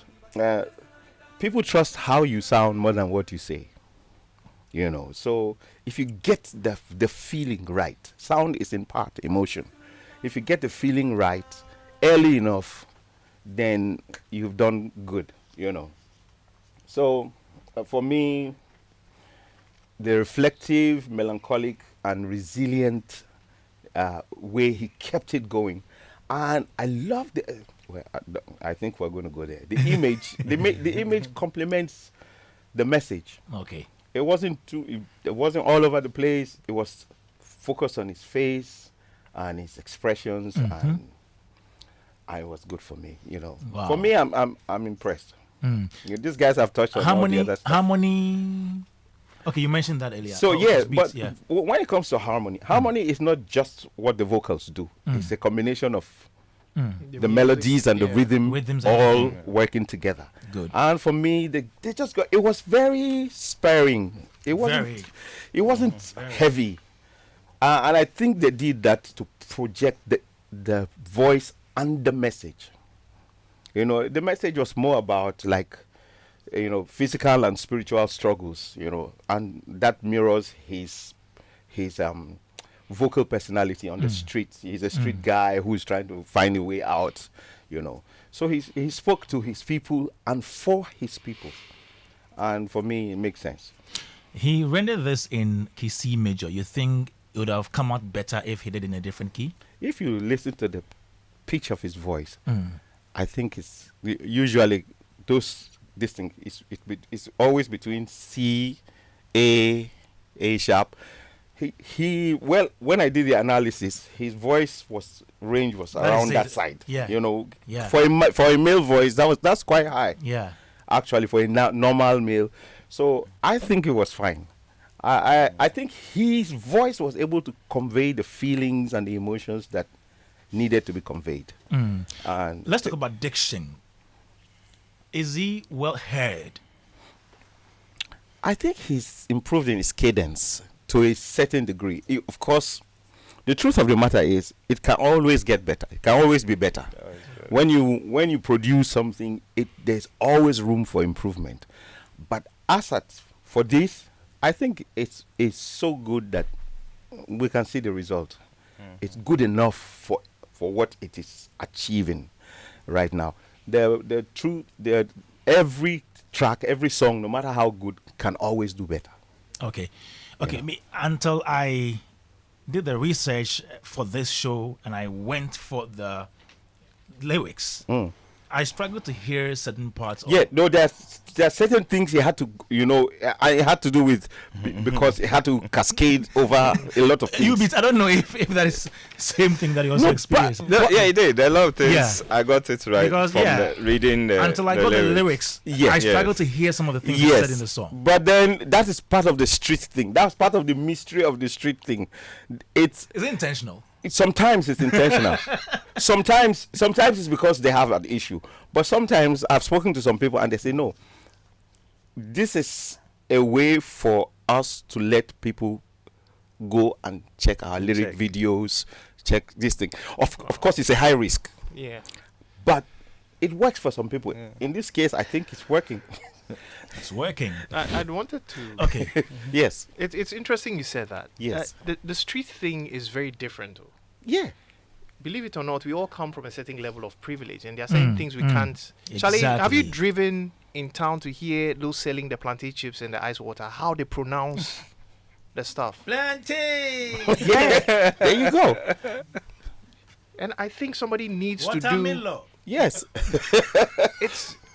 people trust how you sound more than what you say. So if you get the feeling right, sound is in part emotion. If you get the feeling right early enough, then you've done good, So for me, the reflective, melancholic, and resilient way he kept it going, and I love the. I think we're going to go there. The image, the image complements the message. Okay. It wasn't all over the place. It was focused on his face and his expressions, and it was good for me. Wow. For me, I'm impressed. These guys have touched on all the other stuff. Harmony. Okay, you mentioned that earlier. So beats, when it comes to harmony is not just what the vocals do. It's a combination of the melodies and the Rhythms all working together. Good. And for me, they just got. It was very sparing. It wasn't heavy, and I think they did that to project the voice and the message. The message was more about like physical and spiritual struggles, and that mirrors his vocal personality on the street. He's a street guy who's trying to find a way out, So he spoke to his people and for his people. And for me, it makes sense. He rendered this in key C major. You think it would have come out better if he did in a different key? If you listen to the pitch of his voice, I think it's usually this thing is always between C, A sharp. When I did the analysis, his voice range was around that side. Yeah. Yeah. For a male voice, that's quite high. Yeah. Actually, for a normal male, so I think it was fine. I think his voice was able to convey the feelings and the emotions that needed to be conveyed. And let's talk about diction. Is he well heard? I think he's improved in his cadence to a certain degree. Of course, the truth of the matter is it can always get better. It can always be better. When you produce something, there's always room for improvement. But for this, I think it's so good that we can see the result. It's good enough for what it is achieving right now. Every track, every song, no matter how good, can always do better. Okay. Until I did the research for this show and I went for the lyrics, I struggled to hear certain parts. There are certain things he had to, I had to do with because it had to cascade over a lot of things. Ubeatz, I don't know if that is the same thing that you also experienced. Yeah, he did. A lot of things. Yeah. I got it right because, from reading the until I got the lyrics. I struggled to hear some of the things he said in the song. But then that is part of the street thing. That's part of the mystery of the street thing. Is it intentional? Sometimes it's intentional. sometimes it's because they have an issue. But sometimes I've spoken to some people and they say, no, this is a way for us to let people go and check our lyric videos, check this thing. Of course, it's a high risk. Yeah. But it works for some people. Yeah. In this case, I think it's working. It's working. I'd wanted to. Okay. Yes. It's interesting you said that. Yes. The street thing is very different, though. Yeah. Believe it or not, we all come from a certain level of privilege, and there are certain things we can't. Exactly. Charlie, have you driven in town to hear those selling the plantain chips and the ice water, how they pronounce the stuff? Plantain! Yeah. There you go. And I think somebody needs to do. Watermelon. Yes.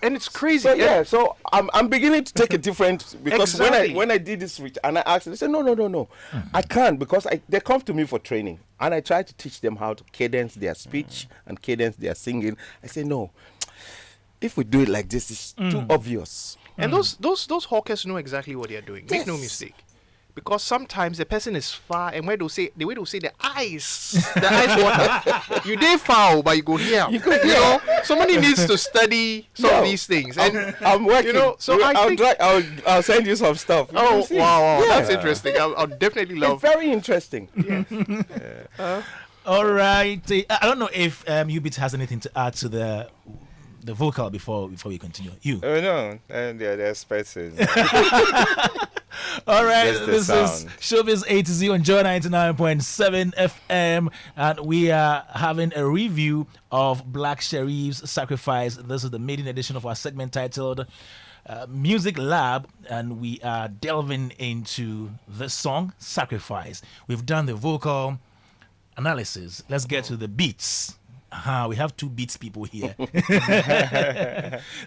It's crazy. So I'm beginning to take a different because Exactly. when I did this research and I asked them, they said no, I can't because they come to me for training and I try to teach them how to cadence their speech and cadence their singing. I say no, if we do it like this, it's too obvious. And those hawkers know exactly what they are doing. Make no mistake. Because sometimes the person is far, and the way they'll say the ice water, you did foul, but you go here. You know, somebody needs to study some of these things. And I'm working. So I'll send you some stuff. Oh wow, that's interesting. I'll definitely love. It's very interesting. Yes. All right. I don't know if Ubeatz has anything to add to the vocal before we continue. You. Oh no, and they're expressing. All right, This is Showbiz A-Z on Joy 99.7 FM, and we are having a review of Black Sherif's Sacrifice. This is the maiden edition of our segment titled Music Lab, and we are delving into the song Sacrifice. We've done the vocal analysis. Let's get to the beats. We have two beats people here.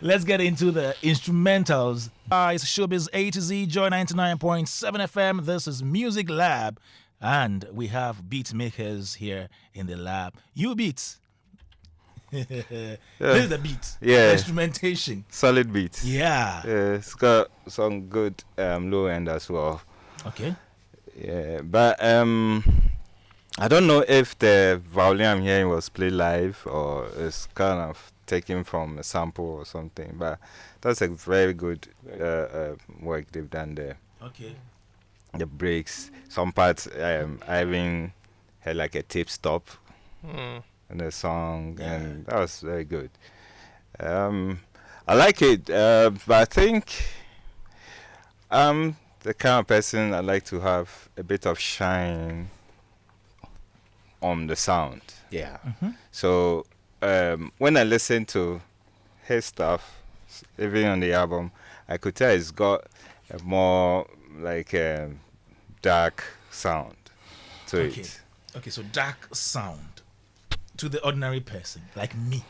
Let's get into the instrumentals. It's Showbiz A-Z, Joy 99.7 FM. This is Music Lab, and we have beat makers here in the lab. Ubeatz. This is the beat. Yeah. The instrumentation. Solid beats. Yeah. It's got some good low end as well. Okay. Yeah, but I don't know if the violin I'm hearing was played live or it's kind of taken from a sample or something. But that's a very good work they've done there. Okay. The breaks, some parts I even had like a tape stop in the song, and that was very good. I I like it, but I think I'm the kind of person I like to have a bit of shine on the sound. Yeah. So when I listen to his stuff, even on the album, I could tell it's got a more like dark sound to Okay. it. Okay, so dark sound to the ordinary person like me.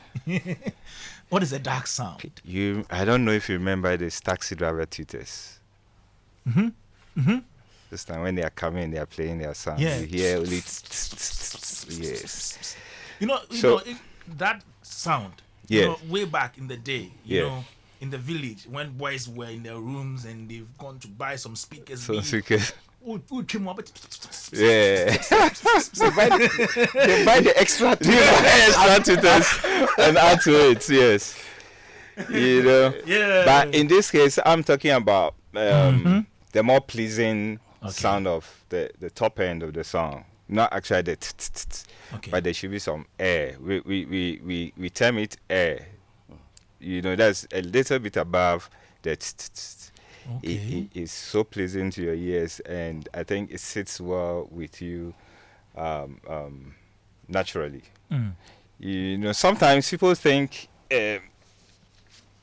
What is a dark sound? I don't know if you remember these taxi driver tutors. This time when they are coming, they are playing their sound. Yeah. You hear only yes. That sound. Yeah. You know, way back in the day, you Yeah. know, in the village when boys were in their rooms and they've gone to buy some speakers. So speakers. Who came up? Yeah. They buy the extra Extra tutors and add to it, yes. You know. Yeah. But in this case, I'm talking about the more pleasing sound of the top end of the song. Not actually the Okay. but there should be some air. We term it air. You know, that's a little bit above the it's so pleasing to your ears, and I think it sits well with you naturally. You know, sometimes people think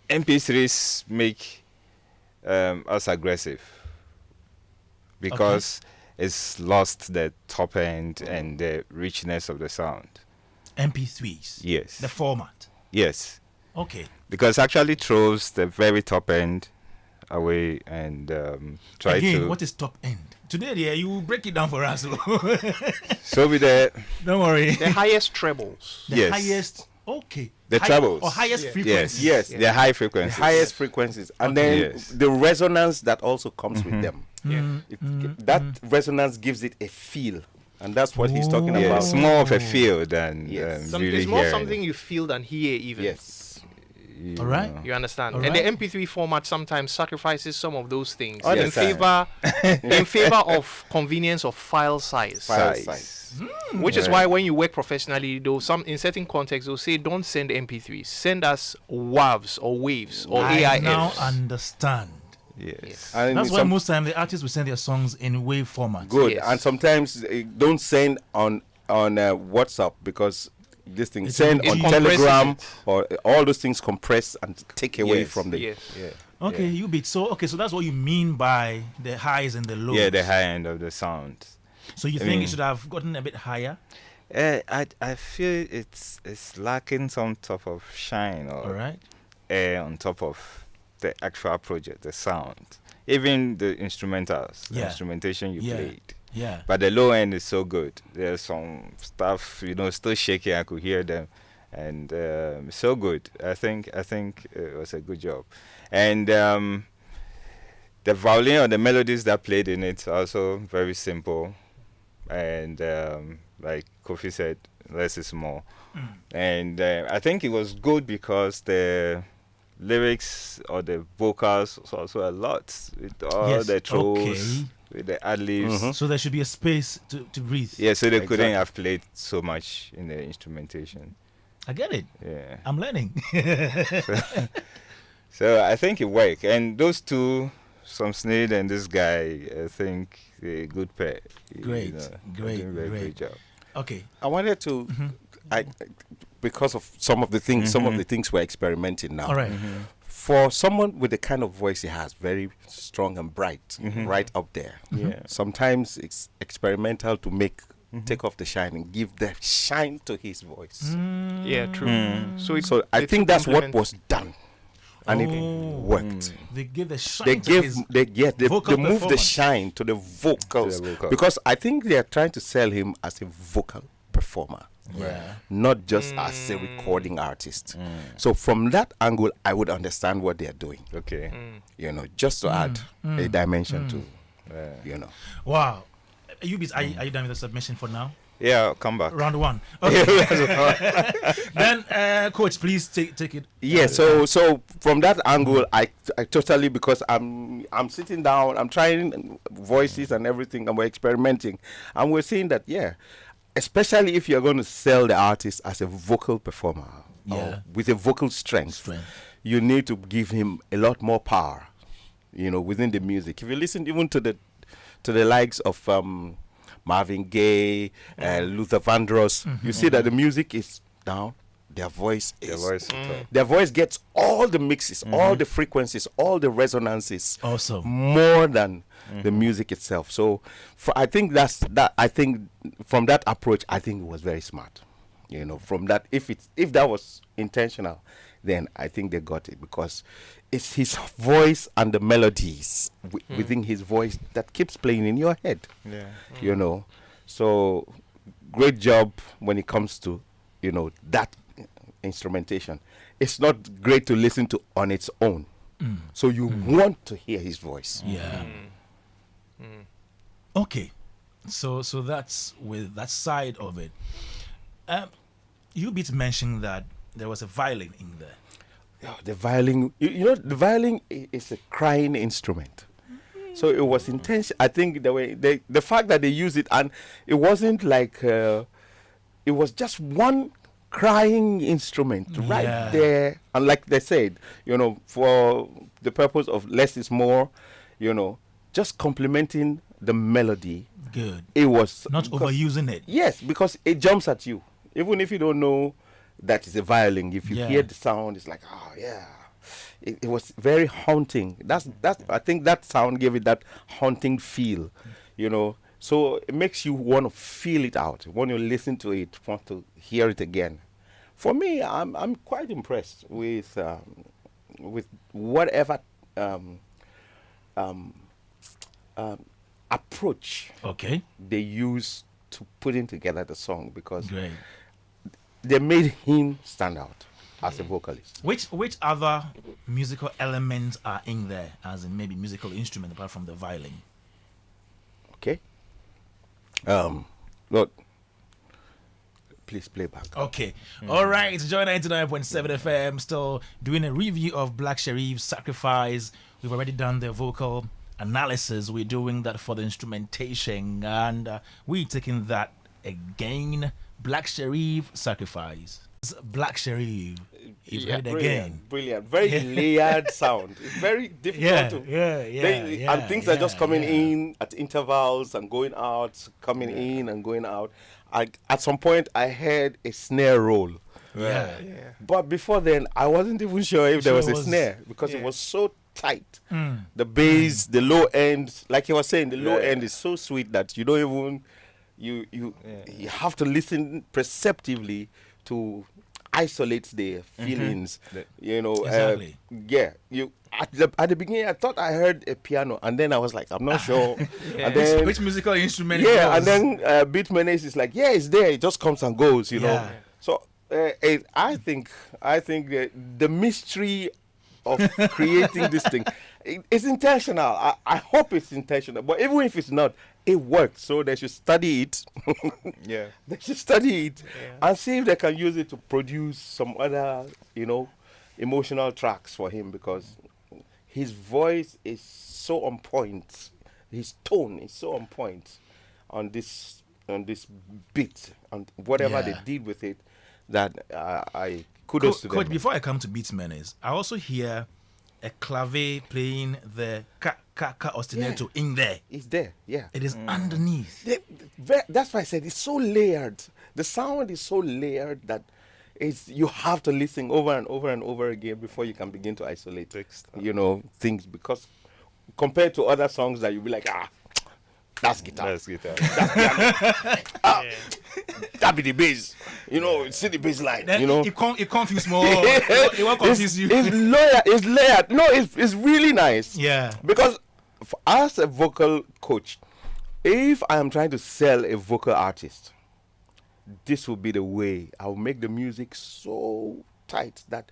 MP3s make us aggressive because it's lost the top end and the richness of the sound. MP3s. Yes. The format. Yes. Okay. Because actually throws the very top end away and try Again, to. what is top end? Today, yeah, you break it down for us. So with the Don't worry. The highest trebles. The yes. highest. Okay. The trebles. Or highest Yeah. frequency. Yes. the high frequencies. highest frequencies, and then Yes. the resonance that also comes with them. Yeah. That resonance gives it a feel, and that's what he's talking Yeah, about. it's more of a feel than Yes. really It's more hearing. something you feel than hear even. Yes. You All right. know. You understand? All And right. the MP3 format sometimes sacrifices some of those things All the in time. favor of convenience of file size. File Size. size. Which is why when you work professionally, though some in certain contexts they'll say don't send MP3s, send us WAVs or waves or I AIFs. now understand. Yes. And That's why some- most time the artists will send their songs in wave format. good. Yes. And sometimes don't send on WhatsApp because this thing It's send a- on it compresses Telegram it. or all those things compress and take away Yes. from the Yes. Yeah. Okay, you beat. So that's what you mean by the highs and the lows. Yeah, the high end of the sound. So you I think mean- it should have gotten a bit higher? I feel it's lacking some type of shine All or right. air on top of the actual project, the sound. Even the instrumentals, the Yeah. instrumentation you Yeah. played. Yeah. But the low end is so good. There's some stuff, still shaky. I could hear them, and so good. I think it was a good job, and the violin or the melodies that played in it also very simple, and like Kofi said, less is more. And I think it was good because the lyrics or the vocals was also a lot with all Yes, the trolls, okay. with the ad libs. So there should be a space to breathe. Yeah, so they couldn't Exactly. have played so much in the instrumentation. I get it. Yeah. I'm learning. So I think it worked. And those two, Sam Snead and this guy, I think they're a good pair. Great, great, doing very great. good job. Okay. I wanted to, because of some of the things we're experimenting now. All right. For someone with the kind of voice he has, very strong and bright, right up there. Yeah. Sometimes it's experimental to take off the shine and give the shine to his voice. Yeah, true. So So I they think took that's what implement- was done, and it Oh. worked. They give the shine They to give his they vocal move the performance. shine to the vocals, To the vocals. because I think they are trying to sell him as a vocal performer, Yeah. not just as a recording artist. So from that angle, I would understand what they are doing. Okay. Just to add a dimension to, Wow. Ubeatz, are you done with the submission for now? Yeah, I'll come back. Round one. Okay. Then, coach, please take it. Yeah, so from that angle, I totally, because I'm sitting down, I'm trying voices and everything, and we're experimenting, and we're seeing that especially if you're going to sell the artist as a vocal performer, with a vocal strength, you need to give him a lot more power, within the music. If you listen even to the likes of Marvin Gaye, Luther Vandross, you see that the music is down. Their voice gets all the mixes, all the frequencies, all the resonances, also more than the music itself. So, I think I think from that approach, I think it was very smart. From that, if that was intentional, then I think they got it, because it's his voice and the melodies within his voice that keeps playing in your head. Yeah. So great job when it comes to that instrumentation. It's not great to listen to on its own. So you want to hear his voice. Yeah. Okay. So that's with that side of it. Ubeatz mentioned that there was a violin in there. The violin, the violin is a crying instrument. So it was intense. I think the fact that they used it, and it wasn't like it was just one crying instrument right there, and like they said, for the purpose of less is more, just complementing the melody. Good. It was not overusing it. Yes, because it jumps at you, even if you don't know that it's a violin. If you hear the sound, it's like, oh yeah. It was very haunting. That's I think that sound gave it that haunting feel, So it makes you want to feel it out. When you listen to it, want to hear it again. For me, I'm quite impressed with whatever approach they use to putting together the song, because they made him stand out as a vocalist. Which other musical elements are in there, as in maybe musical instrument apart from the violin? Okay. Look, please play back. Okay. All right. It's Joy 99.7 FM. Still doing a review of Black Sherif's Sacrifice. We've already done the vocal analysis. We're doing that for the instrumentation, and we're taking that again. Black Sherif Sacrifice. Black Sherif. You've heard it again. Brilliant. Very layered sound. It's very difficult to. And things are just coming in at intervals and going out, coming in and going out. At some point, I heard a snare roll. But before then, I wasn't even sure if there was a snare, because it was so tight. The bass, the low end, like you were saying, the low end is so sweet that you don't even. You have to listen perceptively to isolate the feelings. Exactly. At the beginning I thought I heard a piano, and then I was like, I'm not sure. And then, which musical instrument? And then Beatmenace is like, it's there. It just comes and goes. So I think the mystery of creating this thing, it's intentional. I hope it's intentional, but even if it's not, it works. So they should study it. They should study it and see if they can use it to produce some other, emotional tracks for him, because his voice is so on point. His tone is so on point on this beat, and whatever they did with it, that I kudos to them. Coach, before I come to Beatmenace, I also hear a clave playing the ka ostinato in there. It's there, It is underneath. That's why I said it's so layered. The sound is so layered that you have to listen over and over and over again before you can begin to isolate, things. Because compared to other songs that you'll be like, that's guitar. That's piano. That be the bass. See the bass line. It confuses more. It won't confuse you. It's layered. No, it's really nice. Yeah. Because as a vocal coach, if I am trying to sell a vocal artist, this will be the way. I will make the music so tight that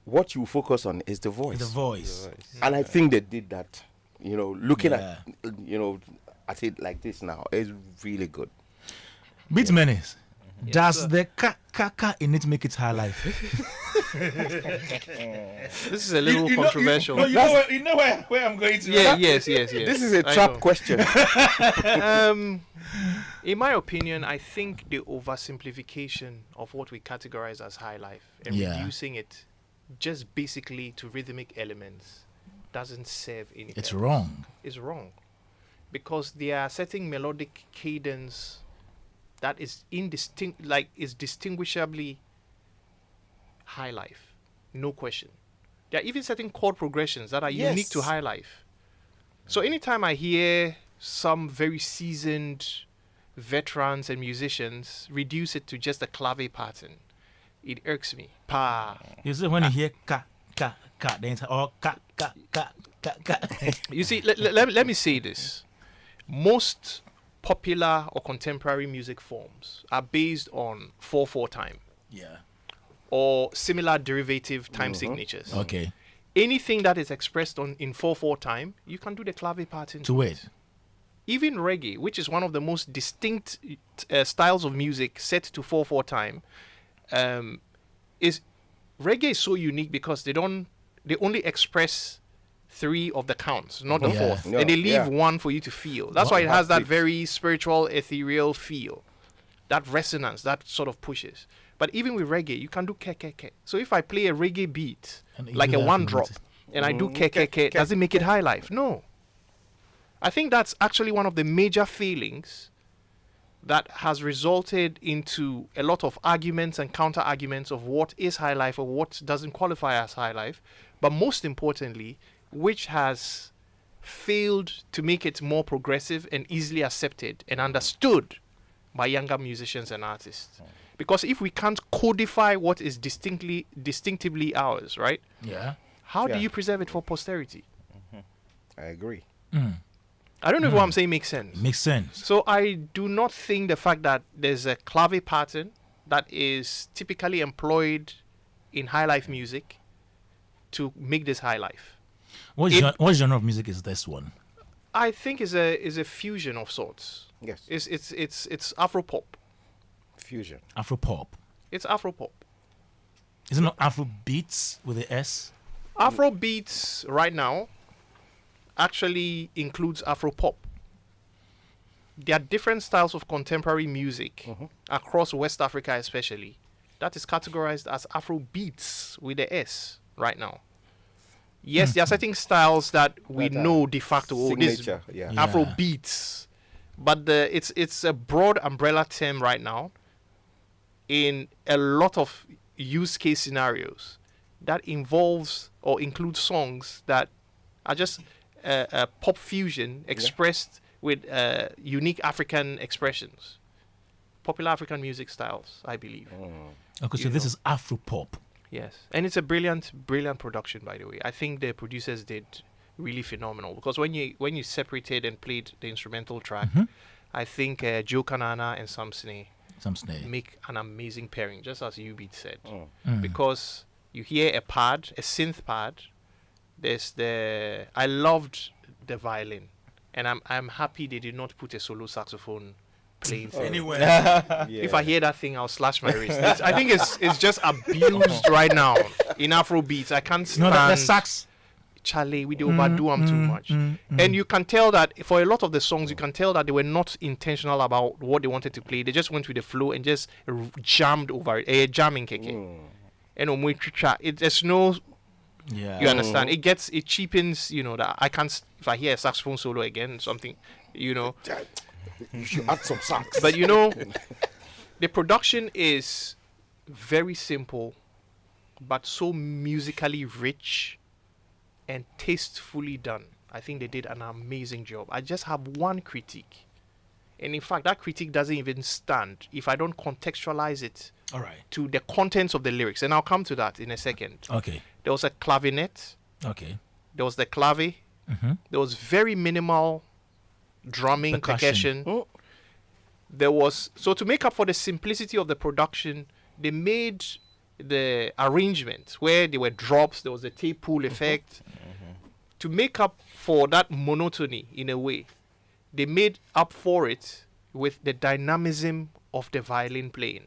what you focus on is the voice. The voice. And I think they did that. Looking at it like this now is really good. Beatmenace, does the ka in it make it high life? This is a little controversial. You know where I'm going to. Yeah, right? yes. This is a I trap know. question. In my opinion, I think the oversimplification of what we categorize as high life and Yeah. reducing it just basically to rhythmic elements doesn't serve any It's purpose. wrong. It's wrong. Because they are setting melodic cadence that is is distinguishably high life. No question. They are even setting chord progressions that are unique to Yes. high life. So anytime I hear some very seasoned veterans and musicians reduce it to just a clave pattern, it irks me. Pa. You see when you hear ka, then it's all ka. You see, let me say this. Most popular or contemporary music forms are based on 4/4 time Yeah. or similar derivative time signatures. Okay. Anything that is expressed in 4/4 time, you can do the clave pattern To it. Even reggae, which is one of the most distinct styles of music set to 4/4 time, reggae is so unique because they only express 3 of the counts, not the Yeah. 4th, No, and they leave yeah. 1 for you to feel. That's why it has that very spiritual, ethereal feel, that resonance, that sort of pushes. But even with reggae, you can do ke. So if I play a reggae beat, And you like do a that 1 for drop, and I do ke, does it make it high life? No. I think that's actually one of the major failings that has resulted into a lot of arguments and counter arguments of what is high life or what doesn't qualify as high life, but most importantly, which has failed to make it more progressive and easily accepted and understood by younger musicians and artists. Because if we can't codify what is distinctively ours, right? Yeah. How do Yeah. you preserve it for posterity? I agree. I don't know if what I'm saying makes sense. Makes sense. So I do not think the fact that there's a clave pattern that is typically employed in high life music to make this high life. What genre of music is this one? I think is a fusion of sorts. Yes. It's Afro pop. Fusion. Afro pop. It's Afro pop. Is it not Afro beats with the S? Afro beats right now actually includes Afro pop. There are different styles of contemporary music across West Africa especially that is categorized as Afro beats with the S right now. Yes, there are certain styles that we That are know de facto this signature, yeah. Yeah. Afro beats, but it's a broad umbrella term right now in a lot of use case scenarios that involves or includes songs that are just pop fusion expressed with unique African expressions, popular African music styles, I believe. Okay, so You this know. is Afro pop. Yes, and it's a brilliant production, by the way. I think the producers did really phenomenal because when you separated and played the instrumental track, I think Joe Kanana and Samsone Some snake. make an amazing pairing, just as Ubeatz said, Mm. because you hear a synth pad. I loved the violin, and I'm happy they did not put a solo saxophone playing thing. Anyway. If I hear that thing, I'll slash my wrist. I think it's just abused right now in Afro beats. I can't No, stand that sax. Charlie. We do overdo them too much, and you can tell that for a lot of the songs, you can tell that they were not intentional about what they wanted to play. They just went with the flow and just jammed over it. Jamming keke. And there's no. Yeah. You understand? It cheapens. You know that I can't. If I hear a saxophone solo again, something, you know. You should add some sax. But you know, the production is very simple, but so musically rich and tastefully done. I think they did an amazing job. I just have one critique. And in fact, that critique doesn't even stand if I don't contextualize it All right. to the contents of the lyrics. And I'll come to that in a second. Okay. There was a clavinet. Okay. There was the clave. There was very minimal drumming, Percussion. percussion. There was, so to make up for the simplicity of the production, they made the arrangement where there were drops, there was a tape pool effect. To make up for that monotony in a way, they made up for it with the dynamism of the violin playing.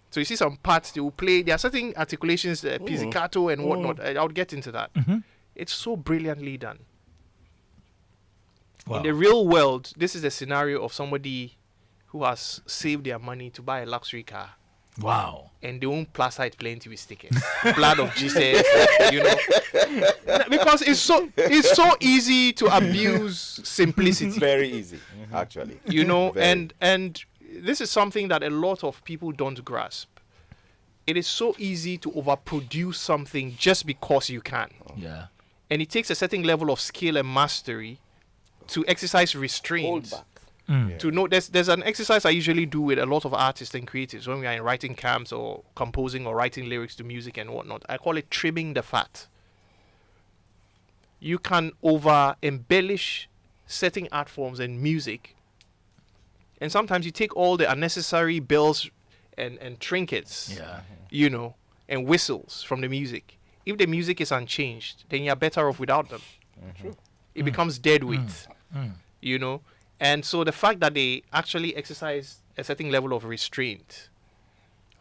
So you see some parts they will play. There are certain articulations, pizzicato and whatnot. I would get into that. It's so brilliantly done. Wow. In the real world, this is a scenario of somebody who has saved their money to buy a luxury car. Wow. And they won't plus it plenty with stickers. Blood of Jesus, you know. Because it's so easy to abuse simplicity. Very easy, actually. You know, Very. and this is something that a lot of people don't grasp. It is so easy to overproduce something just because you can. Yeah. And it takes a certain level of skill and mastery to exercise restraint. Hold back. To know, there's an exercise I usually do with a lot of artists and creatives when we are in writing camps or composing or writing lyrics to music and whatnot. I call it trimming the fat. You can over embellish certain art forms and music, and sometimes you take all the unnecessary bells and trinkets, you know, and whistles from the music. If the music is unchanged, then you're better off without them. It becomes dead weight, you know. And so the fact that they actually exercise a certain level of restraint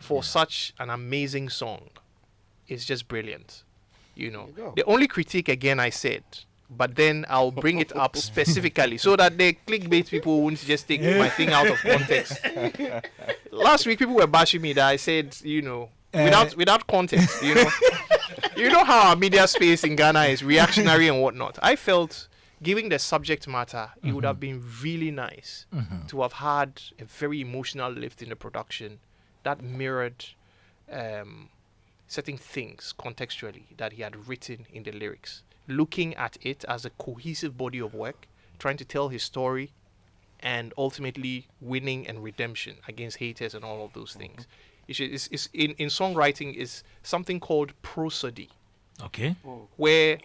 for such an amazing song is just brilliant, you know. The only critique, again, I said, but then I'll bring it up specifically so that the clickbait people won't just take my thing out of context. Last week, people were bashing me that I said, you know, without context, you know. You know how our media space in Ghana is reactionary and whatnot. I felt, given the subject matter, it would have been really nice to have had a very emotional lift in the production that mirrored certain things contextually that he had written in the lyrics. Looking at it as a cohesive body of work, trying to tell his story, and ultimately winning and redemption against haters and all of those things. It's in songwriting is something called prosody. Okay. Where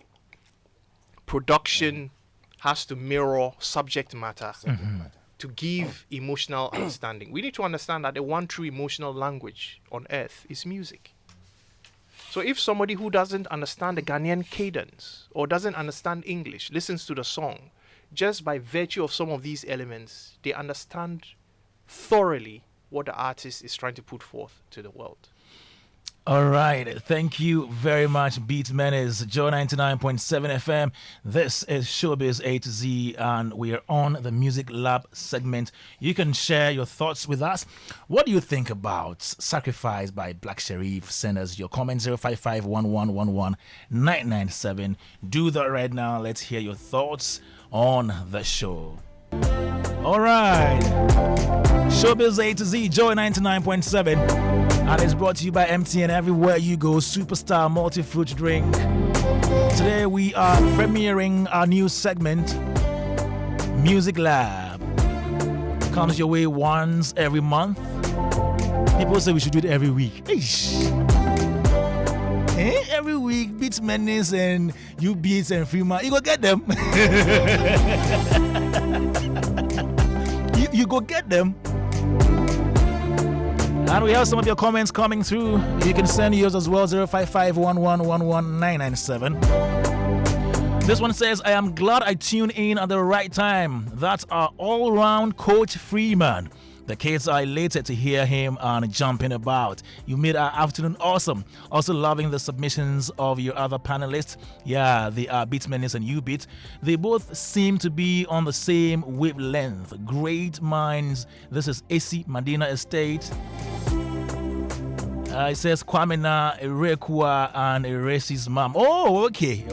production has to mirror subject matter to give emotional understanding. We need to understand that the one true emotional language on earth is music. So if somebody who doesn't understand the Ghanaian cadence or doesn't understand English listens to the song, just by virtue of some of these elements, they understand thoroughly what the artist is trying to put forth to the world. All right. Thank you very much, Beatmenace, Joe 99.7 FM. This is Showbiz A-Z, and we are on the Music Lab segment. You can share your thoughts with us. What do you think about Sacrifice by Black Sherif? Send us your comments, 055-1111-997. Do that right now. Let's hear your thoughts on the show. All right. Showbiz A-Z, Joy 99.7. And it's brought to you by MTN everywhere you go. Superstar multi-fruit drink. Today we are premiering our new segment, Music Lab. Comes your way once every month. People say we should do it every week. Every week, Beatmenace and Ubeatz and Freeman, you go get them. you go get them. And we have some of your comments coming through. You can send yours as well, 055-1111-997. This one says, I am glad I tuned in at the right time. That's our all-round coach Freeman. The kids are elated to hear him and jumping about. You made our afternoon awesome. Also loving the submissions of your other panelists. Yeah, they are Beatmenace and Ubeatz. They both seem to be on the same wavelength. Great minds. This is AC Medina Estate. It says Kwame Erekwa and Eresi's mom. Oh, okay.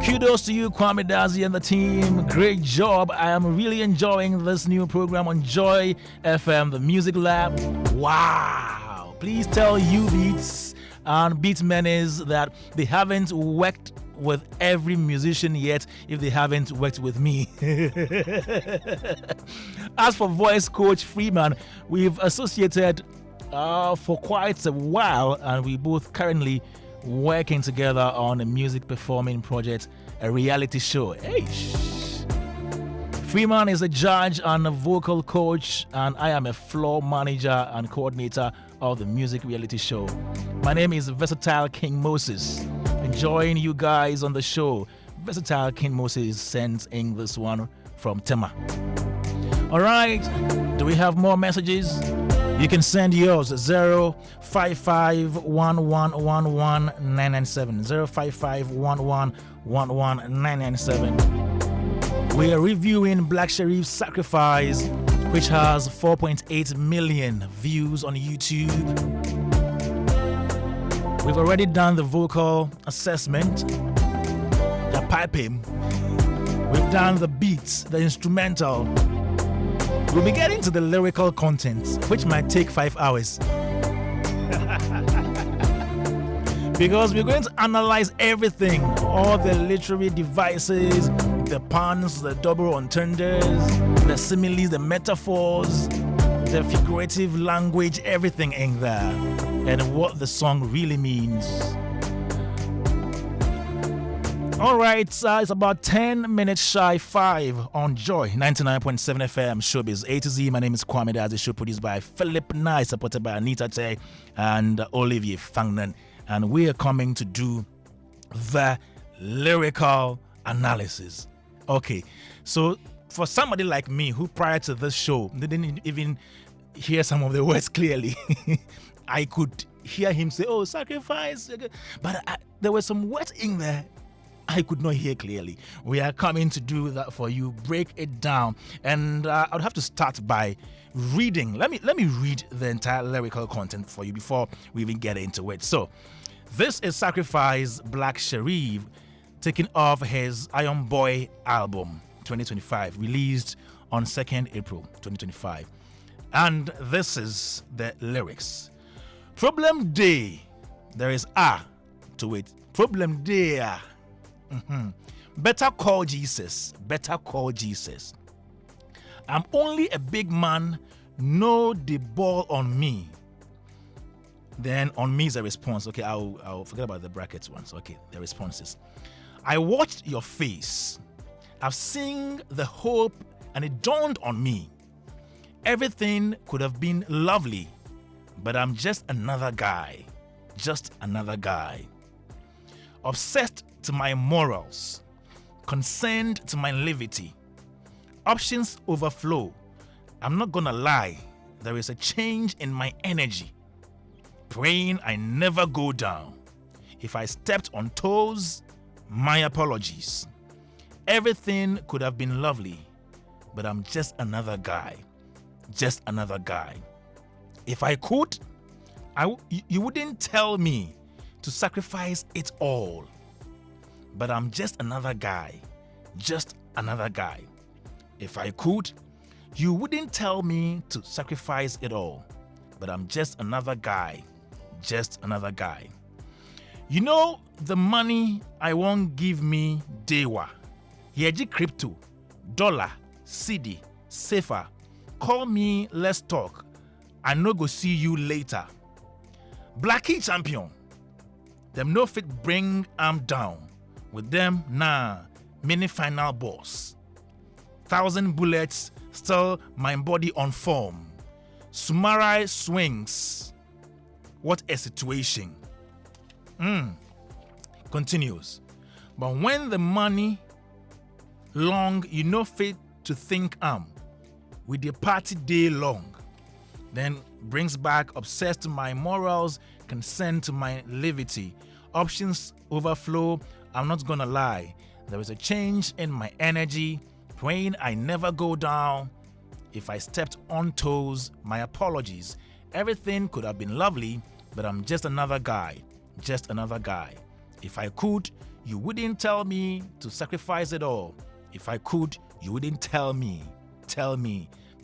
Kudos to you, Kwame Dadzie and the team. Great job. I am really enjoying this new program on Joy FM, the Music Lab. Wow. Please tell Ubeatz and Beatmenace that they haven't worked with every musician yet if they haven't worked with me. As for voice coach Freeman, we've associated for quite a while, and we both currently working together on a music performing project, a reality show. Freeman is a judge and a vocal coach, and I am a floor manager and coordinator of the music reality show. My name is Versatile King Moses. Enjoying you guys on the show. Versatile King Moses sends in this one from Tema. All right, do we have more messages? You can send yours 05511119997. 05511119997. We are reviewing Black Sherif's Sacrifice, which has 4.8 million views on YouTube. We've already done the vocal assessment, the piping. We've done the beats, the instrumental. We'll be getting to the lyrical content, which might take 5 hours. Because we're going to analyze everything, all the literary devices, the puns, the double entendres, the similes, the metaphors, the figurative language, everything in there, and what the song really means. All right, it's about 10 minutes shy 5 on Joy 99.7 FM Showbiz A-Z. My name is Kwame Dadzie, show produced by Philip Nye, supported by Anita Tay and Olivier Fangnan. And we are coming to do the lyrical analysis. Okay, so for somebody like me who prior to this show didn't even hear some of the words clearly, I could hear him say, oh, sacrifice. But there were some words in there I could not hear clearly. We are coming to do that for you, break it down. And I would have to start by reading. Let me read the entire lyrical content for you before we even get into it. So, this is Sacrifice Black Sherif, taken off his Iron Boy album 2025, released on 2nd April 2025. And this is the lyrics. Problem day, there is A to it. Problem day. Better call Jesus. Better call Jesus. I'm only a big man. No the ball on me. Then on me is a response. Okay, I'll forget about the brackets ones. Okay, the responses. I watched your face. I've seen the hope and it dawned on me. Everything could have been lovely, but I'm just another guy. Just another guy. Obsessed to my morals, concerned to my levity. Options overflow. I'm not gonna lie, there is a change in my energy. Praying I never go down. If I stepped on toes, my apologies. Everything could have been lovely, but I'm just another guy. Just another guy. If I could, you wouldn't tell me to sacrifice it all. But I'm just another guy. Just another guy. If I could, you wouldn't tell me to sacrifice it all. But I'm just another guy. Just another guy. You know the money I won't give me dewa. Yeji crypto, dollar, CD, safer. Call me, let's talk. I no go see you later. Blackie champion. Them no fit bring arm down. With them, nah, mini final boss. 1,000 bullets, still my body on form. Sumarai swings. What a situation. Continues. But when the money long, you no fit to think with the party day long. Then brings back obsessed to my morals, consent to my levity. Options overflow. I'm not gonna lie. There is a change in my energy. Praying I never go down. If I stepped on toes, my apologies. Everything could have been lovely, but I'm just another guy. Just another guy. If I could, you wouldn't tell me to sacrifice it all. If I could, you wouldn't tell me.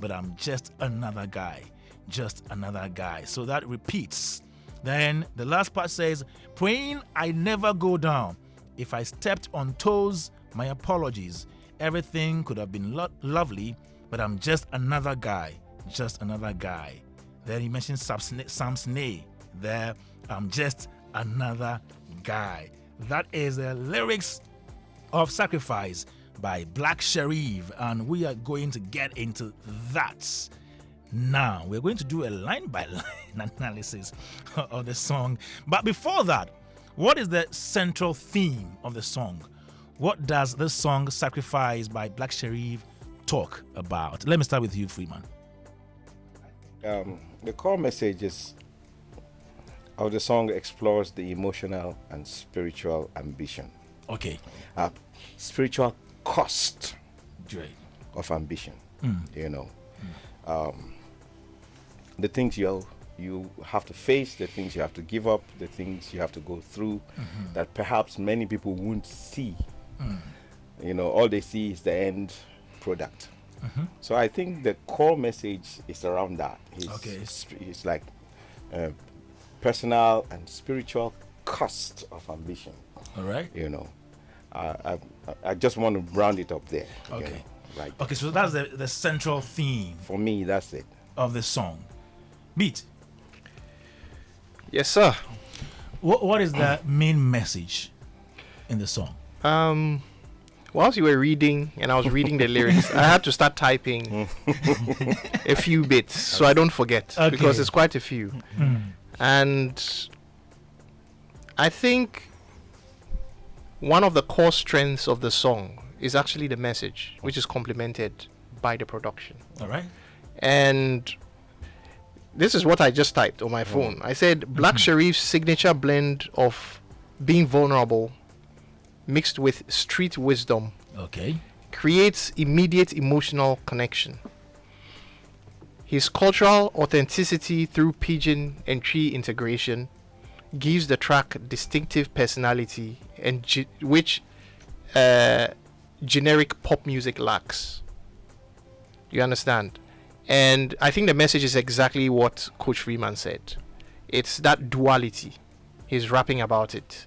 But I'm just another guy. Just another guy. So that repeats. Then the last part says, praying I never go down. If I stepped on toes, my apologies. Everything could have been lovely, but I'm just another guy. Just another guy. Then he mentions Sam Snee. There, I'm just another guy. That is the lyrics of Sacrifice by Black Sherif, and we are going to get into that now. We're going to do a line-by-line analysis of the song. But before that, what is the central theme of the song? What does this song Sacrifice by Black Sherif talk about? Let me start with you, Freeman. The core message is of the song explores the emotional and spiritual ambition, Okay. spiritual cost Great. of ambition. You know, the things you have to face, the things you have to give up, the things you have to go through that perhaps many people won't see. You know, all they see is the end product. So I think the core message is around that. It's like personal and spiritual cost of ambition. All right. You know, I just want to round it up there. you Okay. know, right. Okay, so that's the central theme For me, that's it. of the song. Beat. Yes, sir. What is the main message in the song? Whilst you were reading and I was reading the lyrics, I had to start typing a few bits so I don't forget, Okay. because it's quite a few. And I think one of the core strengths of the song is actually the message, which is complemented by the production. All right. And this is what I just typed on my phone. I said, Black Sherif's signature blend of being vulnerable mixed with street wisdom Okay. creates immediate emotional connection. His cultural authenticity through pidgin and tree integration gives the track distinctive personality and which generic pop music lacks. You understand? And I think the message is exactly what Coach Freeman said. It's that duality. He's rapping about it.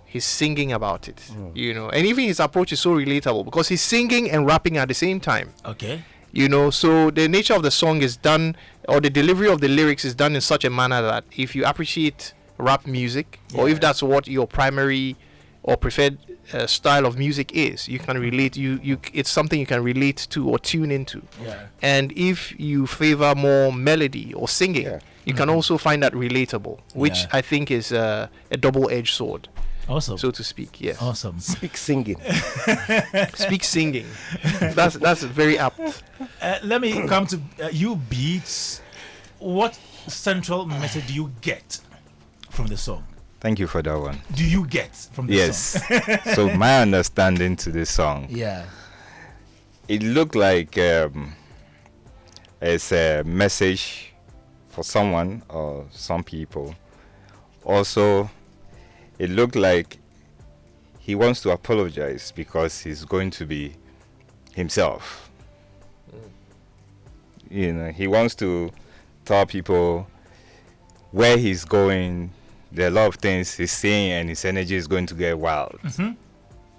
He's singing about it, you know, and even his approach is so relatable because he's singing and rapping at the same time, Okay. you know. So the nature of the song is done, or the delivery of the lyrics is done in such a manner that if you appreciate rap music, or if that's what your primary or preferred style of music is, you can relate. It's something you can relate to or tune into. Yeah. And if you favor more melody or singing, you can also find that relatable, which I think is a double-edged sword. Awesome. So to speak, yes. Awesome. Speak singing. Speak singing. That's very apt. Let me come to you, Beats. What central message do you get from the song? Thank you for that one. Do you get from the song? Yes. So my understanding to this song, Yeah. it looked like it's a message for someone or some people. Also, it looked like he wants to apologize because he's going to be himself. You know, he wants to tell people where he's going. There are a lot of things he's saying, and his energy is going to get wild.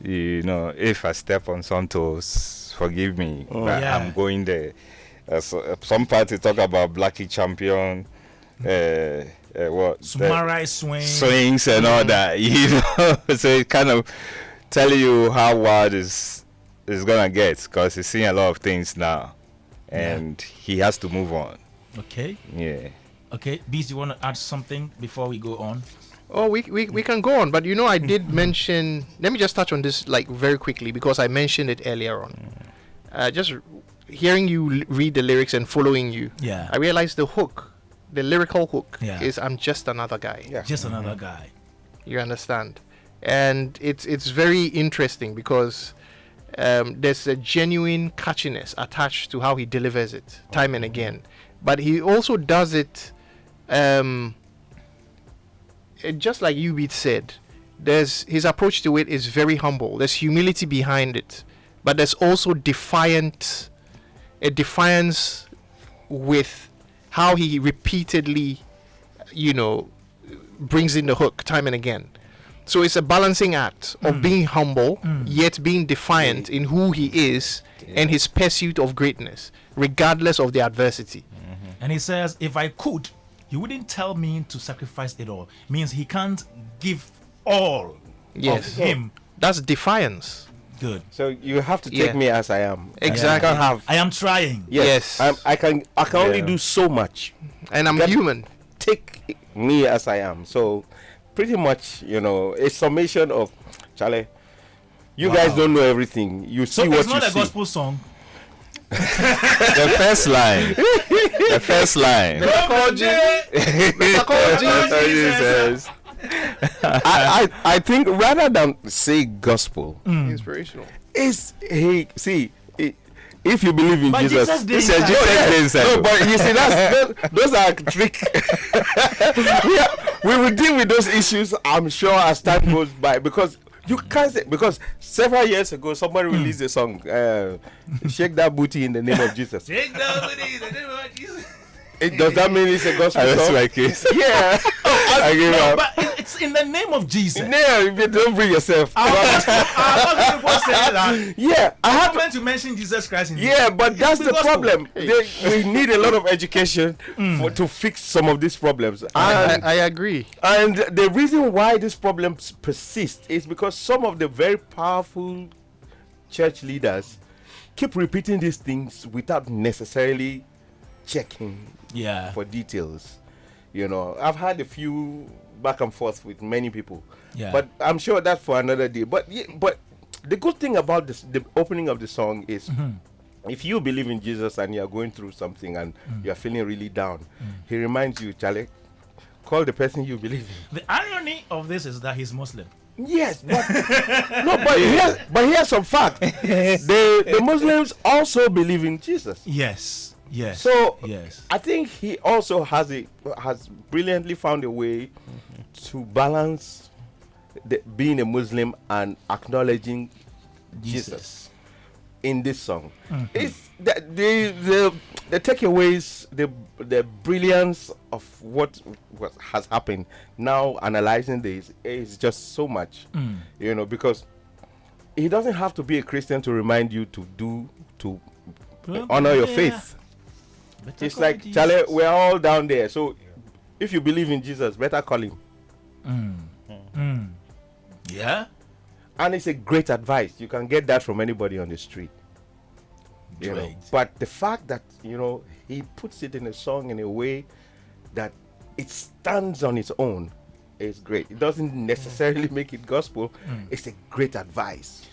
You know, if I step on some toes, forgive me, but Yeah. I'm going there. Some parts talk about Blackie champion, Sumarai swing. swings and all that, you know. So it kind of tell you how wild is gonna get, because he's seeing a lot of things now, and he has to move on. Okay. Yeah. Okay. Beats, you want to add something before we go on? Oh, we can go on, but you know, I did mention. Let me just touch on this like very quickly because I mentioned it earlier on. Just hearing you read the lyrics and following you, Yeah. I realized the hook, the lyrical hook, Yeah. is "I'm just another guy." Yeah. Just another guy. You understand? And it's very interesting because there's a genuine catchiness attached to how he delivers it time and again, but he also does it. Just like Ubeatz said, his approach to it is very humble. There's humility behind it, but there's also defiance with how he repeatedly, you know, brings in the hook time and again. So it's a balancing act of being humble yet being defiant in who he is and his pursuit of greatness, regardless of the adversity. And he says, if I could, you wouldn't tell me to sacrifice it all. Means he can't give all Yes. of him. That's defiance. Good. So you have to take Yeah. me as I am. Exactly. I can't have. I am trying. Yes. Yes. I can only Yeah. do so much. And I'm Get- human. Take me as I am. So pretty much, you know, a summation of Charlie. You guys don't know everything. You So see it's what not you a see. gospel song. The first line. The first line. Jesus. I think rather than say gospel, Inspirational. is if you believe in But Jesus, Jesus didn't no, but you see those are trick. we will deal with those issues, I'm sure, as time goes by, because you can't say, because several years ago somebody released a song, shake that booty in the name of Jesus. Take that booty in the name of Jesus. Does that mean it's a gospel That's song? my case. Yeah. I give No, up. but it's in the name of Jesus. Yeah, if you don't bring yourself. Our people say that. Yeah, I I'm have. meant to mention Jesus Christ in Yeah, but that's the gospel. problem. We need a lot of education to fix some of these problems. And, I agree. and the reason why these problems persist is because some of the very powerful church leaders keep repeating these things without necessarily checking Yeah. for details. You know, I've had a few back and forth with many people, Yeah. but I'm sure that's for another day. But the good thing about this, the opening of the song is, if you believe in Jesus and you are going through something and you are feeling really down, he reminds you, Charlie, call the person you believe in. The irony of this is that he's Muslim. Yes, but no, but here's some fact. The Muslims also believe in Jesus. Yes. Yes. So yes. I think he also has brilliantly found a way to balance being a Muslim and acknowledging Jesus in this song. It's the takeaways, the brilliance of what has happened. Now analyzing this is just so much, you know, because he doesn't have to be a Christian to remind you to honor your faith. Better It's call like, Jesus. Charlie, we're all down there. So if you believe in Jesus, better call him. Yeah. And it's a great advice. You can get that from anybody on the street. You know. Great. But the fact that, you know, he puts it in a song in a way that it stands on its own is great. It doesn't necessarily make it gospel. It's a great advice.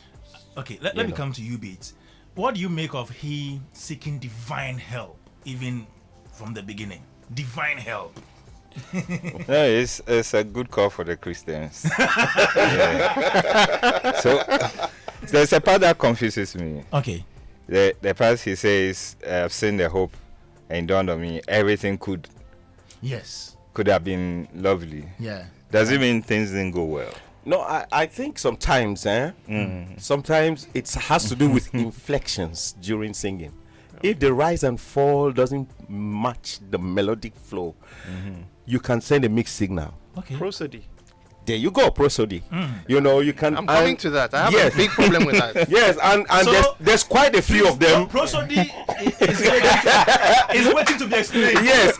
Okay, let me come to you, Beats. What do you make of he seeking divine help, even from the beginning? Divine help. No, it's a good call for the Christians. Yeah. So there's a part that confuses me. Okay. The part he says, I've seen the hope and it dawned on me everything could have been lovely. Yeah. Does it mean things didn't go well? No, I think sometimes, sometimes it has to do with inflections during singing. If the rise and fall doesn't match the melodic flow, you can send a mixed signal. Okay. Prosody. There you go, prosody. You know, you can. I'm coming to that. I have a big problem with that. Yes, and So- there's quite a few of them. Prosody is waiting to be explained. Yes,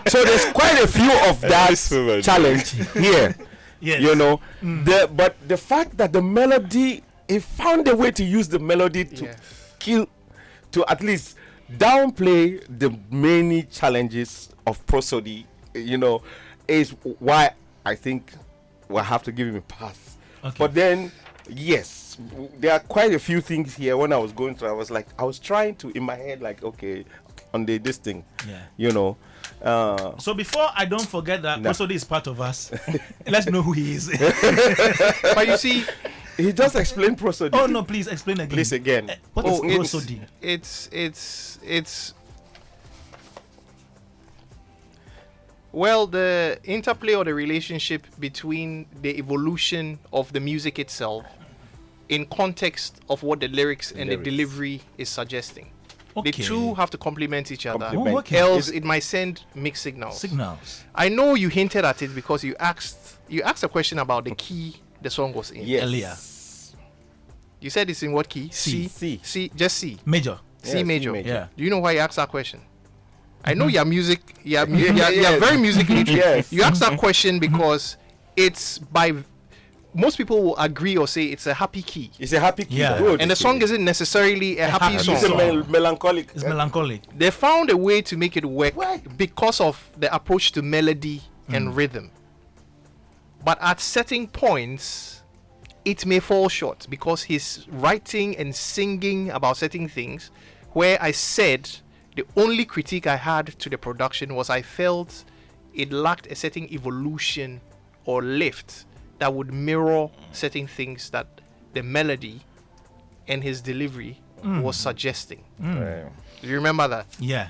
so there's quite a few of that so much. challenge here. Yes. You know, but the fact that the melody, he found a way to use the melody to to at least downplay the many challenges of prosody, you know, is why I think we'll have to give him a pass. Okay. But then, yes, there are quite a few things here. When I was going through, I was trying to, in my head, like, okay, on this thing, you know. So before I don't forget that Prosody is part of us, let's know who he is. But you see, he just explained prosody. Oh no, please explain again. Please again. What is prosody? It's well, the interplay or the relationship between the evolution of the music itself in context of what the lyrics and the delivery is suggesting. Okay. The two have to complement each other. Oh, okay. Else it might send mixed signals. I know you hinted at it because you asked a question about the key the song was in. Yes. Earlier. You said it's in what key? C. C. Just C. Major. C major. Yeah. Do you know why you asked that question? I know you're you're very music literate. Yes. You asked that question because it's most people will agree or say it's a happy key. It's a happy key. Yeah. Good. And the song isn't necessarily a happy happy song. It's a song. melancholic. It's melancholic. They found a way to make it work because of the approach to melody and rhythm. But at certain points, it may fall short because his writing and singing about certain things where I said the only critique I had to the production was I felt it lacked a certain evolution or lift that would mirror certain things that the melody and his delivery was suggesting. Right. Do you remember that? Yeah.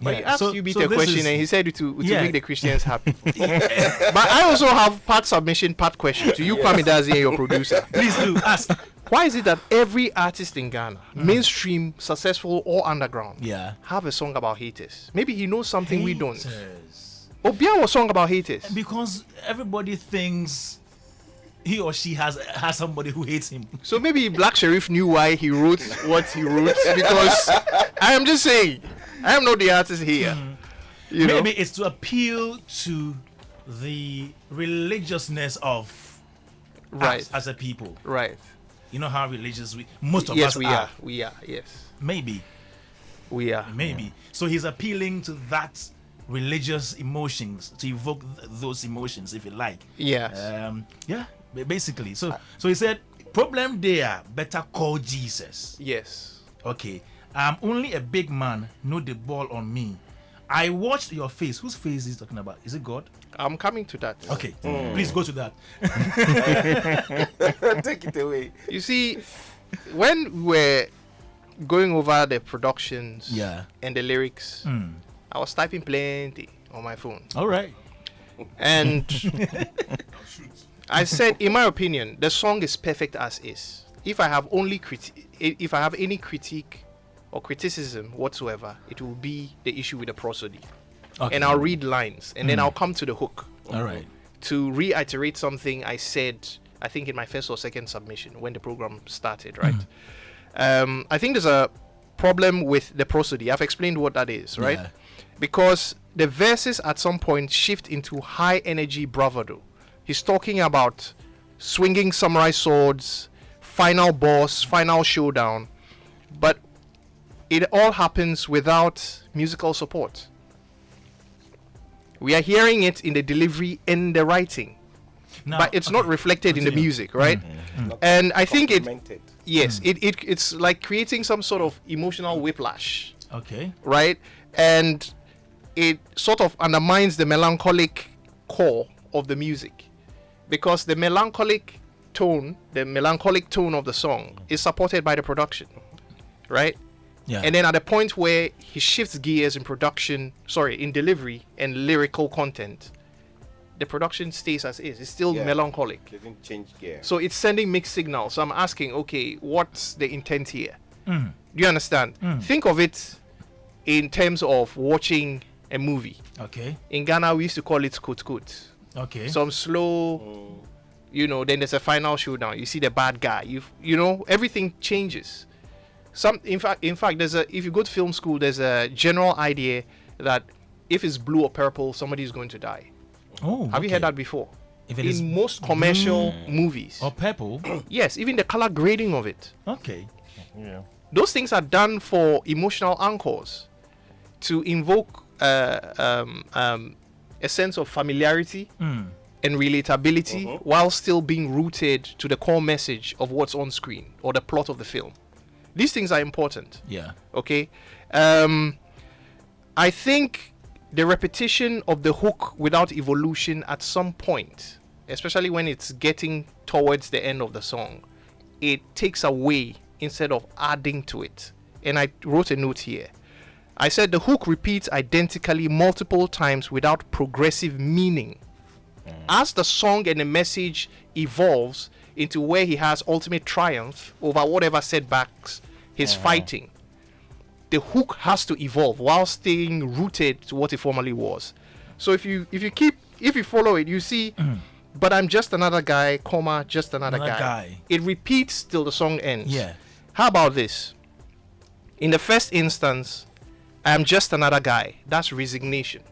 But you asked So Ubeatz this a question is- and he said to Yeah. make the Christians happy. But I also have part submission, part question to you, Kwame Dadzie, and your producer. Please do ask. Why is it that every artist in Ghana, mainstream, successful, or underground, Yeah. have a song about haters? Maybe he knows something we don't. Haters. Obia was song about haters. Because everybody thinks he or she has somebody who hates him. So maybe Black Sherif knew why he wrote what he wrote. Because I am just saying, I am not the artist here. You know? Maybe it's to appeal to the religiousness of Right. us as a people. Right. You know how religious most of Yes, us we are. are. We are. Yes, Maybe. we are. Maybe. So he's appealing to that religious emotions, to evoke those emotions, if you like. Yes. Yeah, basically. So he said, problem there, better call Jesus. Yes. Okay. I'm only a big man, know the ball on me. I watched your face. Whose face is he talking about? Is it God? I'm coming to that. Okay. Please go to that. Take it away. You see, when we're going over the productions Yeah. and the lyrics, I was typing plenty on my phone. All right. And I said, in my opinion, the song is perfect as is. If I have if I have any critique or criticism whatsoever, it will be the issue with the prosody. Okay. And I'll read lines, and then I'll come to the hook All right. to reiterate something I said, I think in my first or second submission when the program started, right? I think there's a problem with the prosody. I've explained what that is, right? Yeah. Because the verses at some point shift into high energy bravado. He's talking about swinging samurai swords, final boss, final showdown, but it all happens without musical support. We are hearing it in the delivery and the writing, Now, but it's not okay. reflected in the Continue. music, right? And I think Complemented. it's like creating some sort of emotional whiplash, Okay. right? And it sort of undermines the melancholic core of the music, because the melancholic tone of the song is supported by the production, right? Yeah. And then at the point where he shifts gears in in delivery and lyrical content, the production stays as is. It's still Yeah. melancholic. They didn't change gear. So it's sending mixed signals. So I'm asking, okay, what's the intent here? Do you understand? Think of it in terms of watching a movie. Okay. In Ghana, we used to call it kut kut. Okay. Some slow, then there's a final showdown. You see the bad guy. Everything changes. In fact, if you go to film school, there's a general idea that if it's blue or purple, somebody is going to die. Oh. Have you heard that before? If it is In most commercial movies, or purple. yes, even the color grading of it. Okay. Yeah. Those things are done for emotional anchors to invoke a sense of familiarity and relatability while still being rooted to the core message of what's on screen or the plot of the film. These things are important. Yeah. Okay. I think the repetition of the hook without evolution at some point, especially when it's getting towards the end of the song, it takes away instead of adding to it. And I wrote a note here. I said the hook repeats identically multiple times without progressive meaning. As the song and the message evolves into where he has ultimate triumph over whatever setbacks he's fighting, the hook has to evolve while staying rooted to what it formerly was. So if you follow it, you see, but I'm just another guy, just another guy. It repeats till the song ends. Yeah. How about this? In the first instance, I'm just another guy. That's resignation.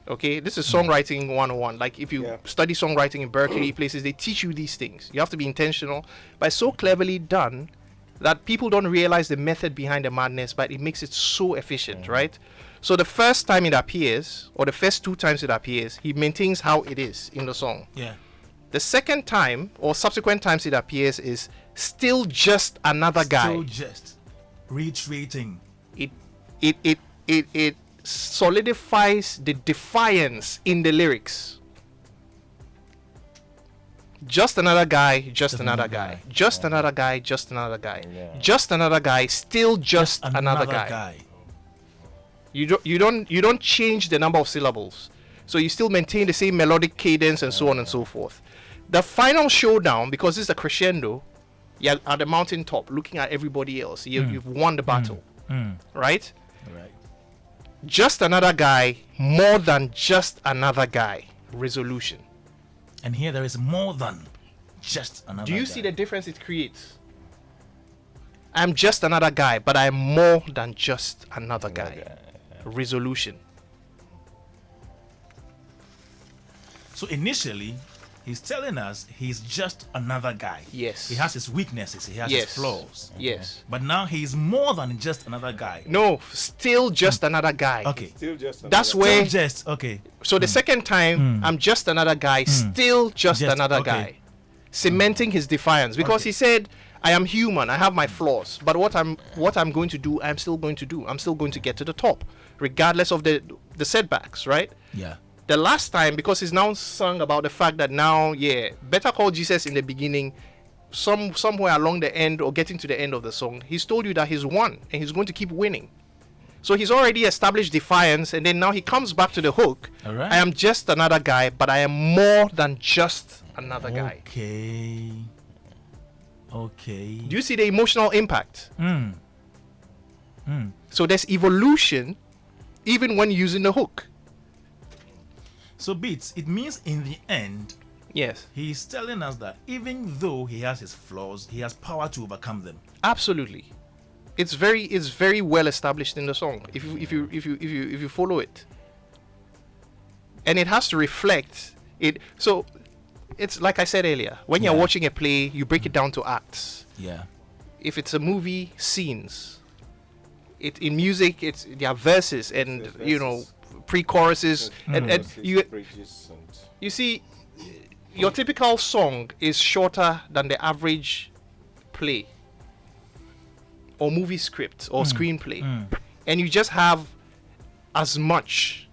Okay, this is songwriting 101. Like if you study songwriting in Berkeley places, they teach you these things. You have to be intentional, but it's so cleverly done that people don't realize the method behind the madness, but it makes it so efficient, right? So the first time it appears, or the first two times it appears, he maintains how it is in the song. Yeah. The second time or subsequent times it appears is still just another guy. Still just. Retreating. It solidifies the defiance in the lyrics. Just another guy, just another guy. Just another guy, just another guy. Just another guy, still just another guy. You don't change the number of syllables. So you still maintain the same melodic cadence and so on and so forth. The final showdown, because it's a crescendo, you're at the mountaintop looking at everybody else. You've won the battle. Right? Right. Just another guy, more than just another guy. Resolution. And here there is more than just another Do you guy. see the difference it creates? I'm just another guy, but I'm more than just another guy. Resolution. So initially, he's telling us he's just another guy. Yes. He has his weaknesses, he has his flaws. Yes. But now he's more than just another guy. No, still just another guy. Okay. Still just That's where. Just, okay. So the second time, I'm just another guy, still just another okay. guy. Cementing his defiance. Because he said, I am human, I have my flaws. But what I'm going to do, I'm still going to do. I'm still going to get to the top. Regardless of the setbacks, right? Yeah. The last time, because he's now sung about the fact that now, Better Call Jesus in the beginning, somewhere along the end or getting to the end of the song, he's told you that he's won and he's going to keep winning. So he's already established defiance, and then now he comes back to the hook. All right. I am just another guy, but I am more than just another guy. Okay. Do you see the emotional impact? So there's evolution even when using the hook. So Beats, it means in the end, Yes, he's telling us that even though he has his flaws, he has power to overcome them. absolutely. It's very well established in the song if you follow it, and it has to reflect it. So it's like I said earlier, when you're watching a play, you break it down to acts. Yeah. If it's a movie, scenes. In music, it's there are verses and pre-choruses and you see, your typical song is shorter than the average play or movie script or screenplay, and you just have as much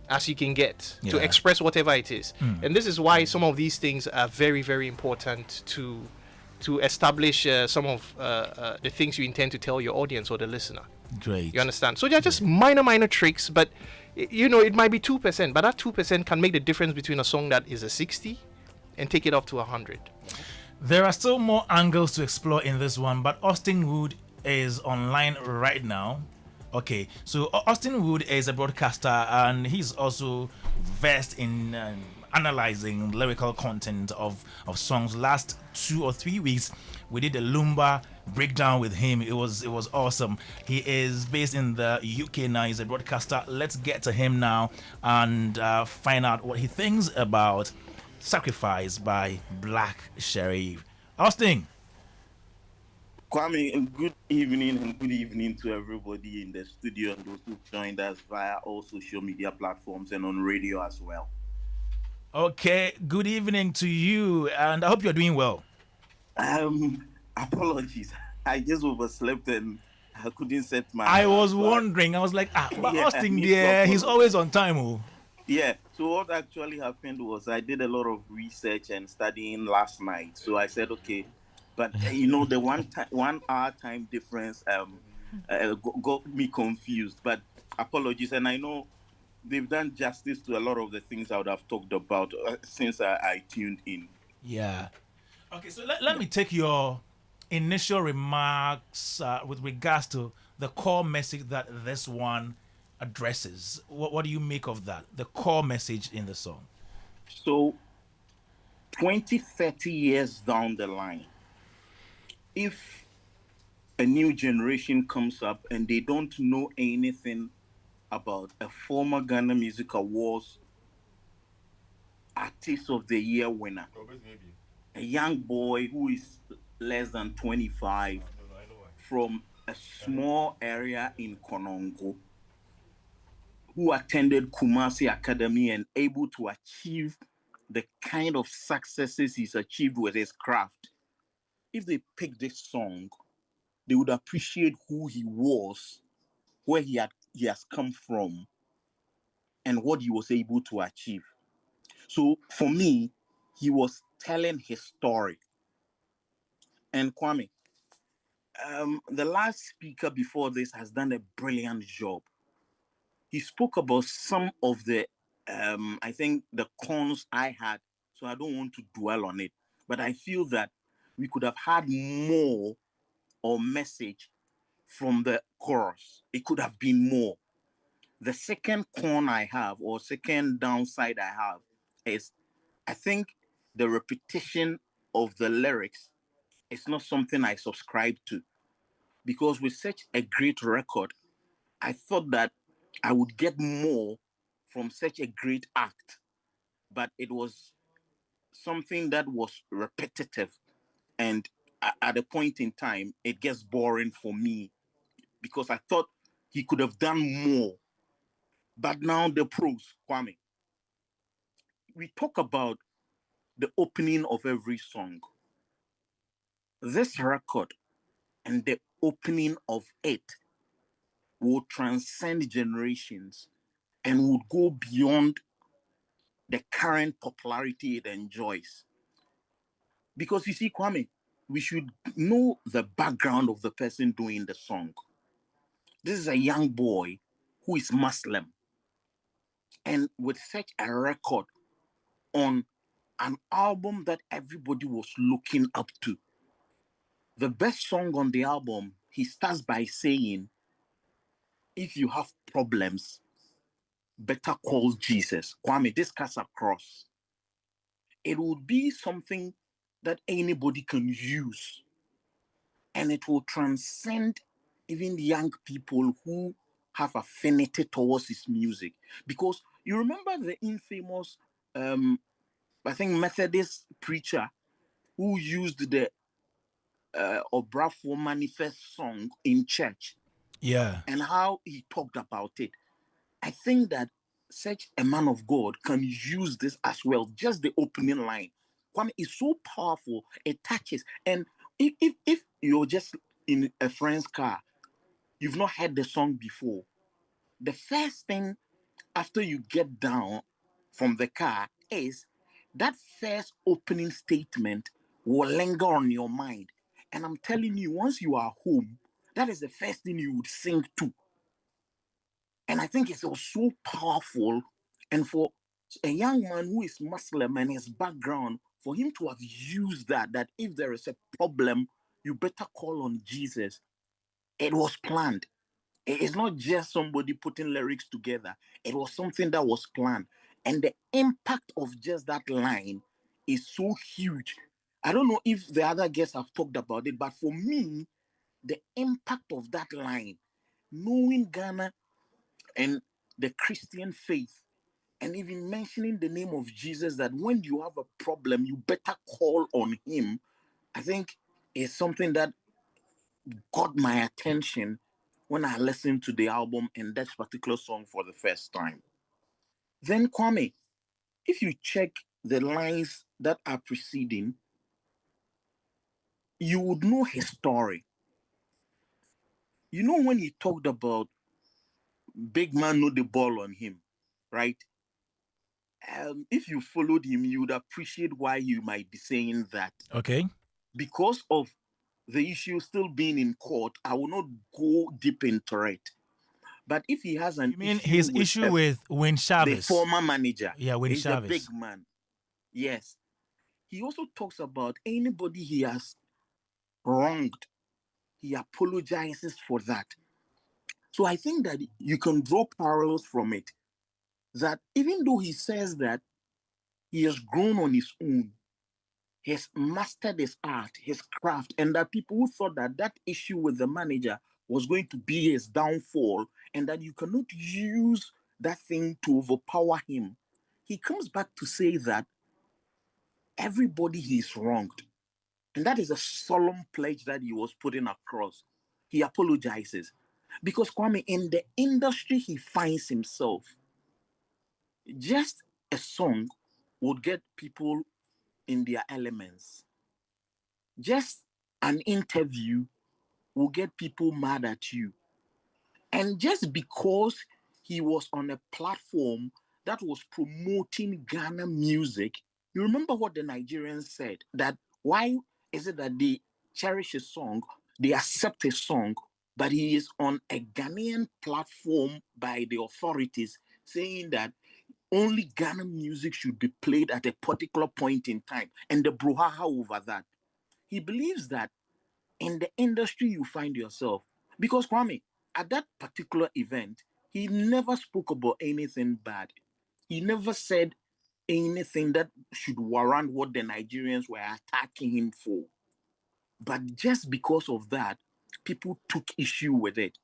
as you can get to express whatever it is. And this is why some of these things are very, very important to establish some of the things you intend to tell your audience or the listener. Great. You understand? So they're just minor tricks, but it might be 2%, but that 2% can make the difference between a song that is a 60 and take it up to 100. There are still more angles to explore in this one, but Austine Woode is online right now. Okay, so Austine Woode is a broadcaster and he's also versed in analyzing lyrical content of songs. Last 2 or 3 weeks, we did a Lumba breakdown with him. It was awesome. He is based in the UK now. He's a broadcaster. Let's get to him now and find out what he thinks about Sacrifice by Black Sherif. Austine. Kwame, good evening and good evening to everybody in the studio and those who joined us via all social media platforms and on radio as well. Okay, good evening to you, and I hope you're doing well. Apologies. I just overslept and I couldn't set my. I was wondering. I was like, but Austine, he's always on time. Oh. Yeah. So what actually happened was I did a lot of research and studying last night. So I said, okay, but the 1 hour time difference got me confused. But apologies, and I know they've done justice to a lot of the things I would have talked about since I tuned in. Yeah. Okay, so let me take your initial remarks with regards to the core message that this one addresses. What do you make of that? The core message in the song. So 20, 30 years down the line, if a new generation comes up and they don't know anything about a former Ghana Music Awards Artist of the Year winner, a young boy who is less than 25 from a small area in Konongo, who attended Kumasi Academy and able to achieve the kind of successes he's achieved with his craft. If they pick this song they would appreciate who he was, where he has come from, and what he was able to achieve. So for me, he was telling his story. And Kwame, the last speaker before this has done a brilliant job. He spoke about some of the, I think, the cons I had. So I don't want to dwell on it. But I feel that we could have had more or message from the chorus. It could have been more. The second con I have, or second downside I have, is I think the repetition of the lyrics is not something I subscribe to. Because with such a great record, I thought that I would get more from such a great act. But it was something that was repetitive. And at a point in time, it gets boring for me because I thought he could have done more. But now the pros, Kwame, we talk about the opening of every song. This record and the opening of it will transcend generations and would go beyond the current popularity it enjoys. Because you see, Kwame, we should know the background of the person doing the song. This is a young boy who is Muslim. And with such a record on an album that everybody was looking up to, the best song on the album, he starts by saying, if you have problems, better call Jesus. Kwame, this cuts across. It would be something that anybody can use, and it will transcend even young people who have affinity towards his music. Because you remember the infamous, I think, Methodist preacher who used the Obrafo Manifest song in church Yeah. and how he talked about it. I think that such a man of God can use this as well. Just the opening line. Kwame is so powerful. It touches. And if you're just in a friend's car, you've not heard the song before, the first thing after you get down from the car is that first opening statement will linger on your mind. And I'm telling you, once you are home, that is the first thing you would sing to. And I think it's so powerful. And for a young man who is Muslim and his background, for him to have used that if there is a problem, you better call on Jesus. It was planned. It's not just somebody putting lyrics together. It was something that was planned. And the impact of just that line is so huge. I don't know if the other guests have talked about it, but for me, the impact of that line, knowing Ghana and the Christian faith, and even mentioning the name of Jesus, that when you have a problem, you better call on him, I think is something that got my attention when I listened to the album and that particular song for the first time. Then, Kwame, if you check the lines that are preceding, you would know his story. You know, when he talked about big man know the ball on him, right? If you followed him, you would appreciate why you might be saying that. Okay. Because of the issue still being in court, I will not go deep into it. But if he has an You mean issue his with issue with Wayne the Chavez? former manager, Yeah, Wayne he's a Chavez. big man. Yes. He also talks about anybody he has wronged, he apologizes for that. So I think that you can draw parallels from it. That even though he says that he has grown on his own, he has mastered his art, his craft, and that people who thought that that issue with the manager was going to be his downfall and that you cannot use that thing to overpower him, he comes back to say that everybody he's wronged. And that is a solemn pledge that he was putting across. He apologizes. Because Kwame, in the industry he finds himself, just a song would get people in their elements. Just an interview will get people mad at you. And just because he was on a platform that was promoting Ghana music, you remember what the Nigerians said, that why is it that they cherish a song, they accept a song, but he is on a Ghanaian platform by the authorities saying that only Ghana music should be played at a particular point in time, and the brouhaha over that. He believes that in the industry you find yourself, because Kwame, at that particular event, he never spoke about anything bad. He never said anything that should warrant what the Nigerians were attacking him for. But just because of that, people took issue with it.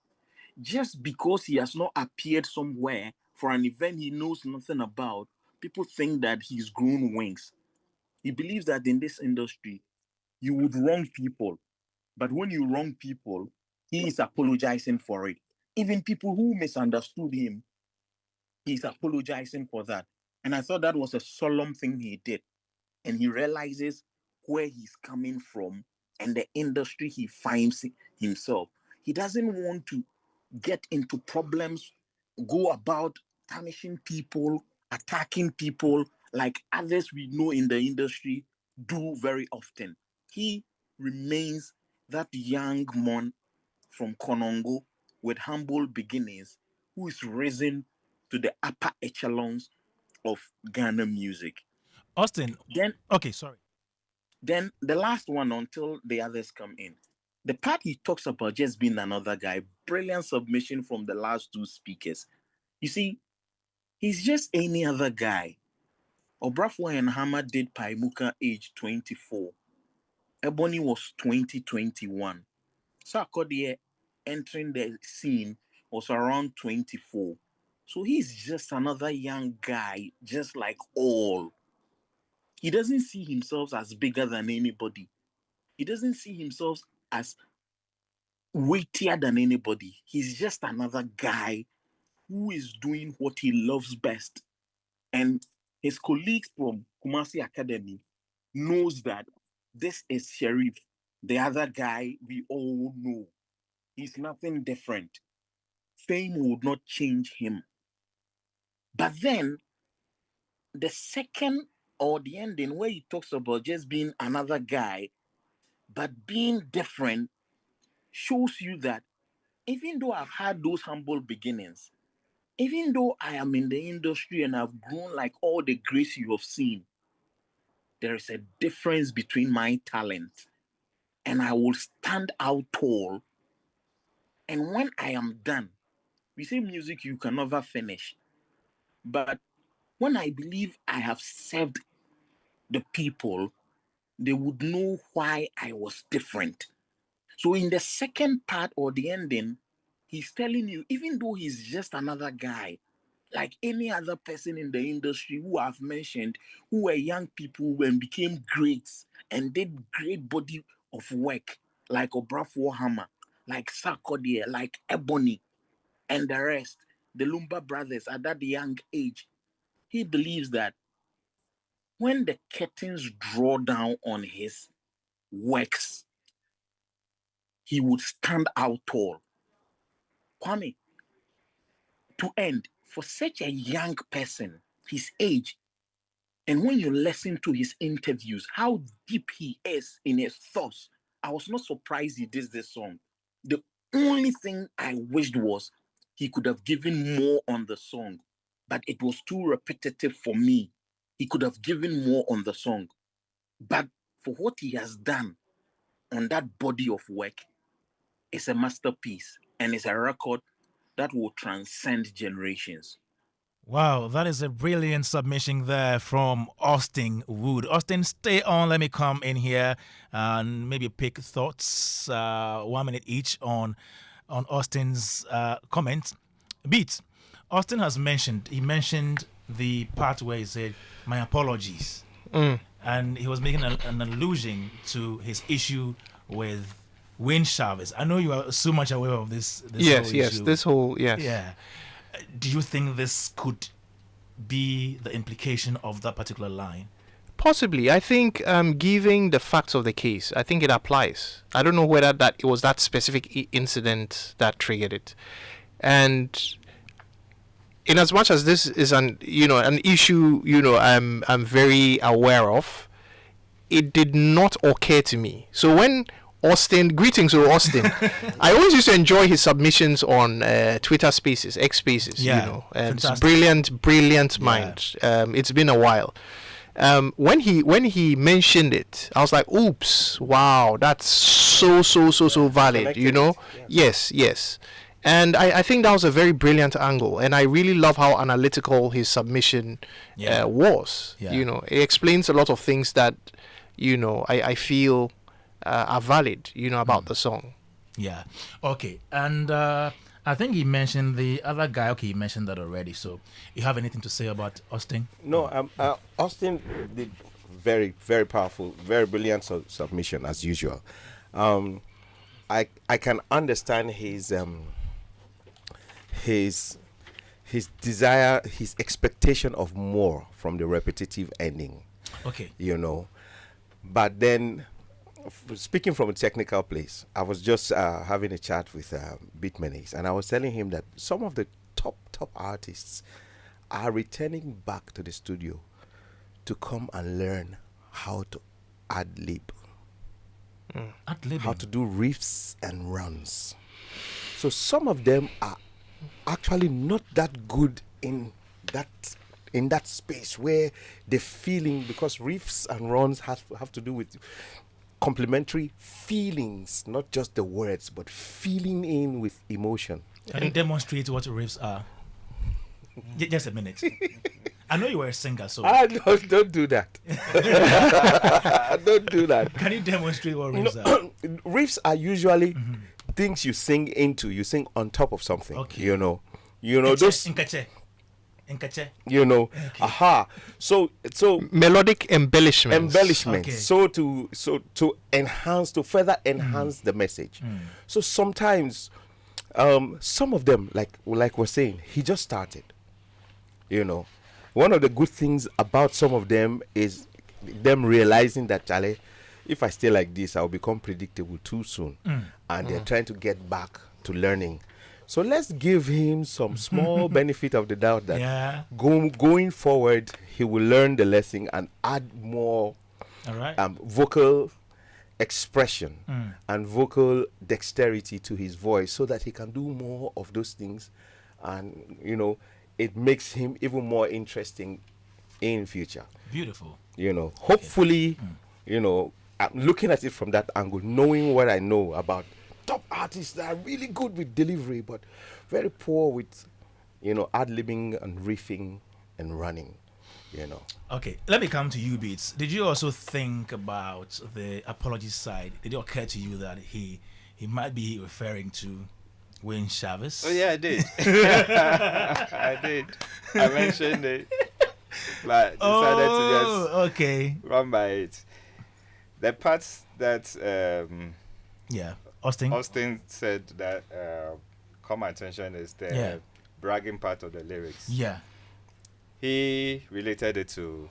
Just because he has not appeared somewhere for an event he knows nothing about, people think that he's grown wings. He believes that in this industry, you would wrong people. But when you wrong people, he is apologizing for it. Even people who misunderstood him, he's apologizing for that. And I thought that was a solemn thing he did. And he realizes where he's coming from and the industry he finds himself. He doesn't want to get into problems, go about tarnishing people, attacking people like others we know in the industry do very often. He remains that young man from Konongo with humble beginnings who is risen to the upper echelons of Ghana music. Austine. Then, Okay, sorry. then the last one until the others come in. The part he talks about just being another guy, brilliant submission from the last two speakers. You see, he's just any other guy. Obrafo and Hammer did Paimuka age 24. Ebony was 2021. So Akodie entering the scene was around 24. So he's just another young guy, just like all. He doesn't see himself as bigger than anybody. He doesn't see himself as weightier than anybody. He's just another guy who is doing what he loves best. And his colleagues from Kumasi Academy knows that this is Sherif, the other guy we all know. He's nothing different. Fame would not change him. But then the second or the ending where he talks about just being another guy, but being different, shows you that even though I've had those humble beginnings, even though I am in the industry and I've grown like all the grace you have seen, there is a difference between my talent and I will stand out tall. And when I am done, we say music you can never finish. But when I believe I have served the people, they would know why I was different. So in the second part or the ending, he's telling you, even though he's just another guy, like any other person in the industry who I've mentioned, who were young people and became greats and did great body of work, like Obrafo Hammer, like Sarkodie, like Ebony, and the rest, the Lumba brothers at that young age, he believes that when the curtains draw down on his works, he would stand out tall. Kwame, to end, for such a young person, his age, and when you listen to his interviews, how deep he is in his thoughts, I was not surprised he did this song. The only thing I wished was he could have given more on the song, but it was too repetitive for me. He could have given more on the song. But for what he has done on that body of work, it's a masterpiece and it's a record that will transcend generations. Wow, that is a brilliant submission there from Austine Woode. Austine, stay on. Let me come in here and maybe pick thoughts, 1 minute each on Austine's comments. Beat, Austine has mentioned the part where he said, "My apologies," and he was making an allusion to his issue with Wayne Chavez. I know you are so much aware of this Yes, whole yes, issue. this whole, yes. Yeah. Do you think this could be the implication of that particular line? Possibly. I think giving the facts of the case, I think it applies. I don't know whether that it was that specific incident that triggered it. And in as much as this is an issue, I'm very aware of, it did not occur to me. So when greetings to Austine. I always used to enjoy his submissions on Twitter Spaces, X Spaces, and it's brilliant mind. It's been a while. When he mentioned it, I was like, oops, wow, that's so valid, Yes. And I think that was a very brilliant angle, and I really love how analytical his submission was. It explains a lot of things that, I feel are valid, about the song. Yeah. Okay. And I think he mentioned the other guy. Okay, he mentioned that already. So you have anything to say about Austine? No, Austine did very, very powerful, very brilliant submission as usual. I can understand his desire, his expectation of more from the repetitive ending. Okay. But then, speaking from a technical place, I was just having a chat with Beatmenace, and I was telling him that some of the top artists are returning back to the studio to come and learn how to ad-lib. How to do riffs and runs. So some of them are actually not that good in that space where the feeling, because riffs and runs have to do with complementary feelings, not just the words, but feeling in with emotion. Can you demonstrate what riffs are? Just a minute. I know you were a singer, so don't do that. Don't do that. Can you demonstrate what riffs are? Riffs are usually things you sing into. You sing on top of something. Okay. Those. Okay. So melodic embellishments. Okay. So to further enhance the message. So sometimes some of them, like we're saying, he just started. One of the good things about some of them is them realizing that, Charlie, if I stay like this, I'll become predictable too soon. And they're trying to get back to learning. So let's give him some small benefit of the doubt that going forward, he will learn the lesson and add more vocal expression and vocal dexterity to his voice so that he can do more of those things. And, it makes him even more interesting in future. Beautiful. Hopefully, I'm looking at it from that angle, knowing what I know about top artists that are really good with delivery, but very poor with, ad-libbing and riffing and running, Okay, let me come to Ubeatz. Did you also think about the apology side? Did it occur to you that he might be referring to Wayne Chavez? Oh yeah, I did. I did. I mentioned it, but decided to just run by it. The parts that Austine said that caught my attention is the bragging part of the lyrics. Yeah. He related it to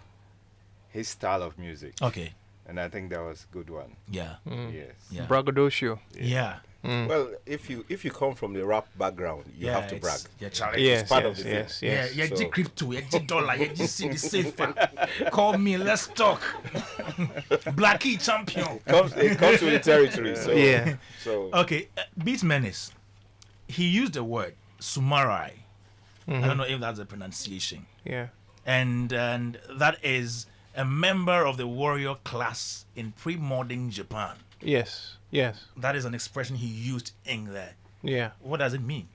his style of music. Okay. And I think that was a good one. Yeah. Yes. Yeah. Braggadocio. Yeah. Well, if you come from the rap background, you have to brag. Yeah, Charlie. It's part of the thing. Yeah, crypto, dollar, see the safer. Call me, let's talk. Blackie champion. It comes with the territory. So So okay, Beatmenace. He used the word sumarai. I don't know if that's a pronunciation. Yeah. And that is a member of the warrior class in pre-modern Japan. Yes. That is an expression he used in there. Yeah. What does it mean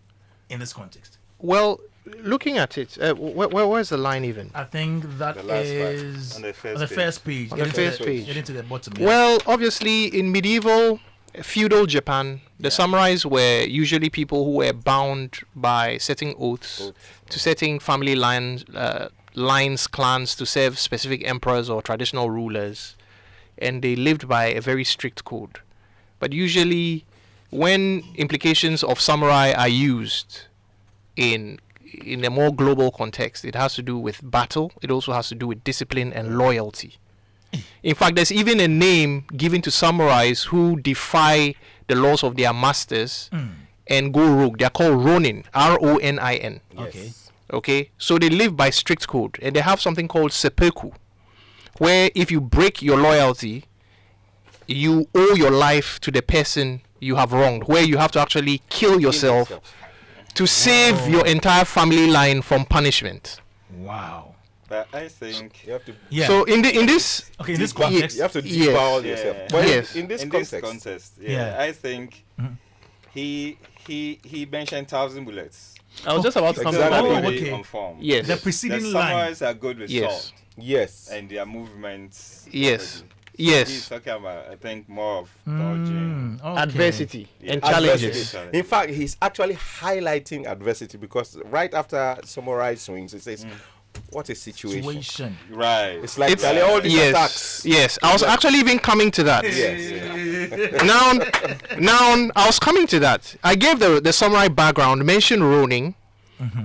in this context? Well, looking at it, where's the line even? I think that is on the first page. On the first page. Getting to the bottom. Well, obviously, in medieval feudal Japan, the samurais were usually people who were bound by certain oaths to certain family lines, clans to serve specific emperors or traditional rulers, and they lived by a very strict code. But usually, when implications of samurai are used in a more global context, it has to do with battle. It also has to do with discipline and loyalty. In fact, there's even a name given to samurais who defy the laws of their masters and go rogue. They're called Ronin, Ronin. Okay. Okay, so they live by strict code, and they have something called seppuku, where if you break your loyalty, you owe your life to the person you have wronged, where you have to actually kill yourself to save your entire family line from punishment. Wow. But I think You have to. Yeah. So in this okay, in this context, You have to Yes. devour yourself. Yeah. But Yes. in this in context, this context, Yeah. I think he mentioned 1,000 bullets. I was just about to come to Exactly. that. Oh, Very okay. on form. Yes. the The preceding line. samurais are good with Yes. salt yes. and their movements. Yes. already. Yes. He's talking about, I think, more of dodging. Okay. Adversity and Yeah. challenges. Adversity. In fact, he's actually highlighting adversity because right after samurai swings, he says, "What a situation!" Situation. Right. It's like It's- all these Yes. attacks. Yes. I was actually even coming to that. Yes. Now I was coming to that. I gave the samurai background, mentioned Ronin,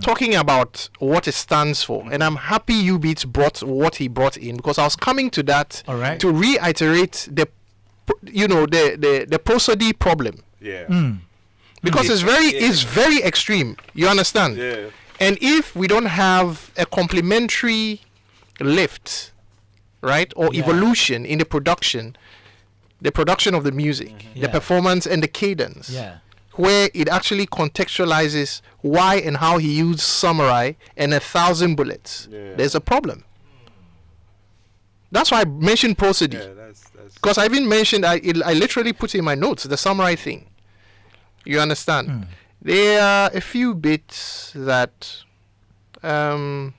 talking about what it stands for, and I'm happy Ubeatz brought what he brought in because I was coming to that All right. to reiterate the prosody problem Yeah. because it's very extreme. You understand? Yeah. And if we don't have a complementary lift, right, or Yeah. evolution in the production of the music, the Yeah. performance and the cadence, Yeah. where it actually contextualizes why and how he used samurai and 1,000 bullets, Yeah. there's a problem. That's why I mentioned prosody. Yeah, that's Because I even mentioned, I literally put in my notes, the samurai thing. You understand? There are a few bits that there's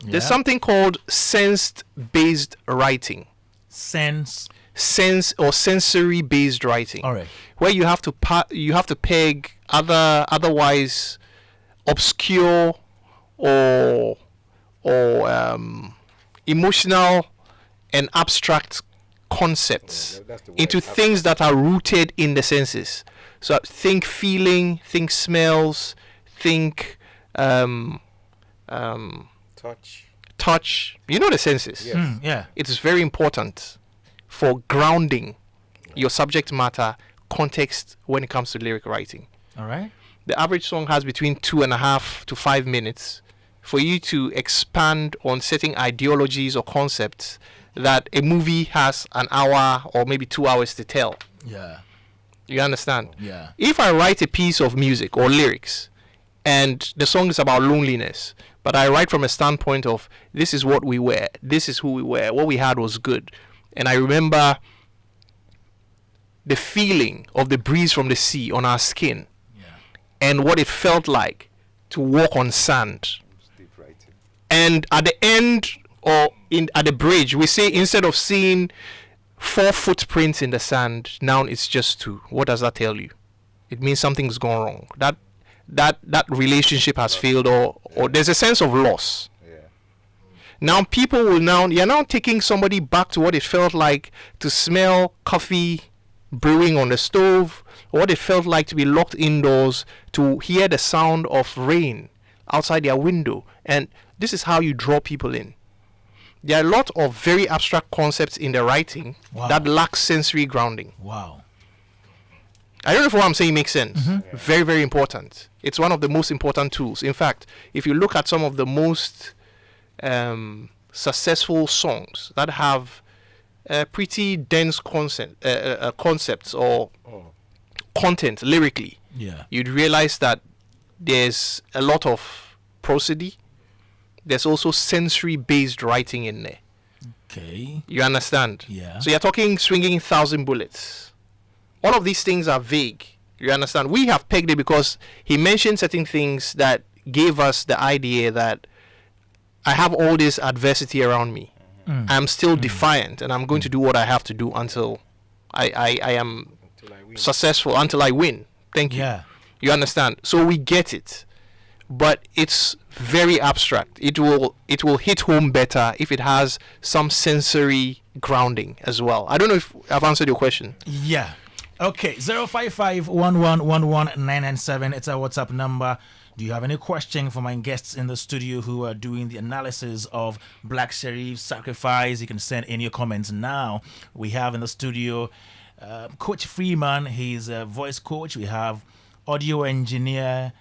Yeah. something called sense-based writing. Sense. Sense or sensory-based writing. All right. Where you have to peg otherwise obscure or emotional and abstract concepts That's the word, into things that are rooted in the senses. So think feeling, think smells, think Touch. touch. You know the senses. Yes. Yeah. It is very important for grounding your subject matter context when it comes to lyric writing. All right. The average song has between 2.5 to 5 minutes for you to expand on certain ideologies or concepts that a movie has an hour or maybe 2 hours to tell. Yeah. You understand? Yeah. If I write a piece of music or lyrics and the song is about loneliness, but I write from a standpoint of this is what we were, this is who we were, what we had was good, and I remember the feeling of the breeze from the sea on our skin Yeah. and what it felt like to walk on sand. deep writing. And at the end or at the bridge, we say instead of seeing 4 footprints in the sand, now it's just 2. What does that tell you? It means something's gone wrong. That relationship has failed, or there's a sense of loss. Yeah. Now you're now taking somebody back to what it felt like to smell coffee brewing on the stove, or what it felt like to be locked indoors, to hear the sound of rain outside their window. And this is how you draw people in. There are a lot of very abstract concepts in the writing Wow. that lack sensory grounding. Wow. I don't know if what I'm saying makes sense. Very, very important. It's one of the most important tools. In fact, if you look at some of the most successful songs that have pretty dense concepts or content lyrically, Yeah. you'd realize that there's a lot of prosody. There's also sensory-based writing in there. Okay. You understand? Yeah. So you're talking swinging 1,000 bullets. All of these things are vague. You understand? We have pegged it because he mentioned certain things that gave us the idea that I have all this adversity around me. I'm still defiant, and I'm going to do what I have to do until I am successful, until I win. Thank you. Yeah. You understand? So we get it, but it's very abstract. It will hit home better if it has some sensory grounding as well. I don't know if I've answered your question. Yeah. Okay, 055-1111-997. It's our WhatsApp number. Do you have any question for my guests in the studio who are doing the analysis of Black Sherif's Sacrifice? You can send in your comments now. We have in the studio Coach Freeman. He's a voice coach. We have audio engineer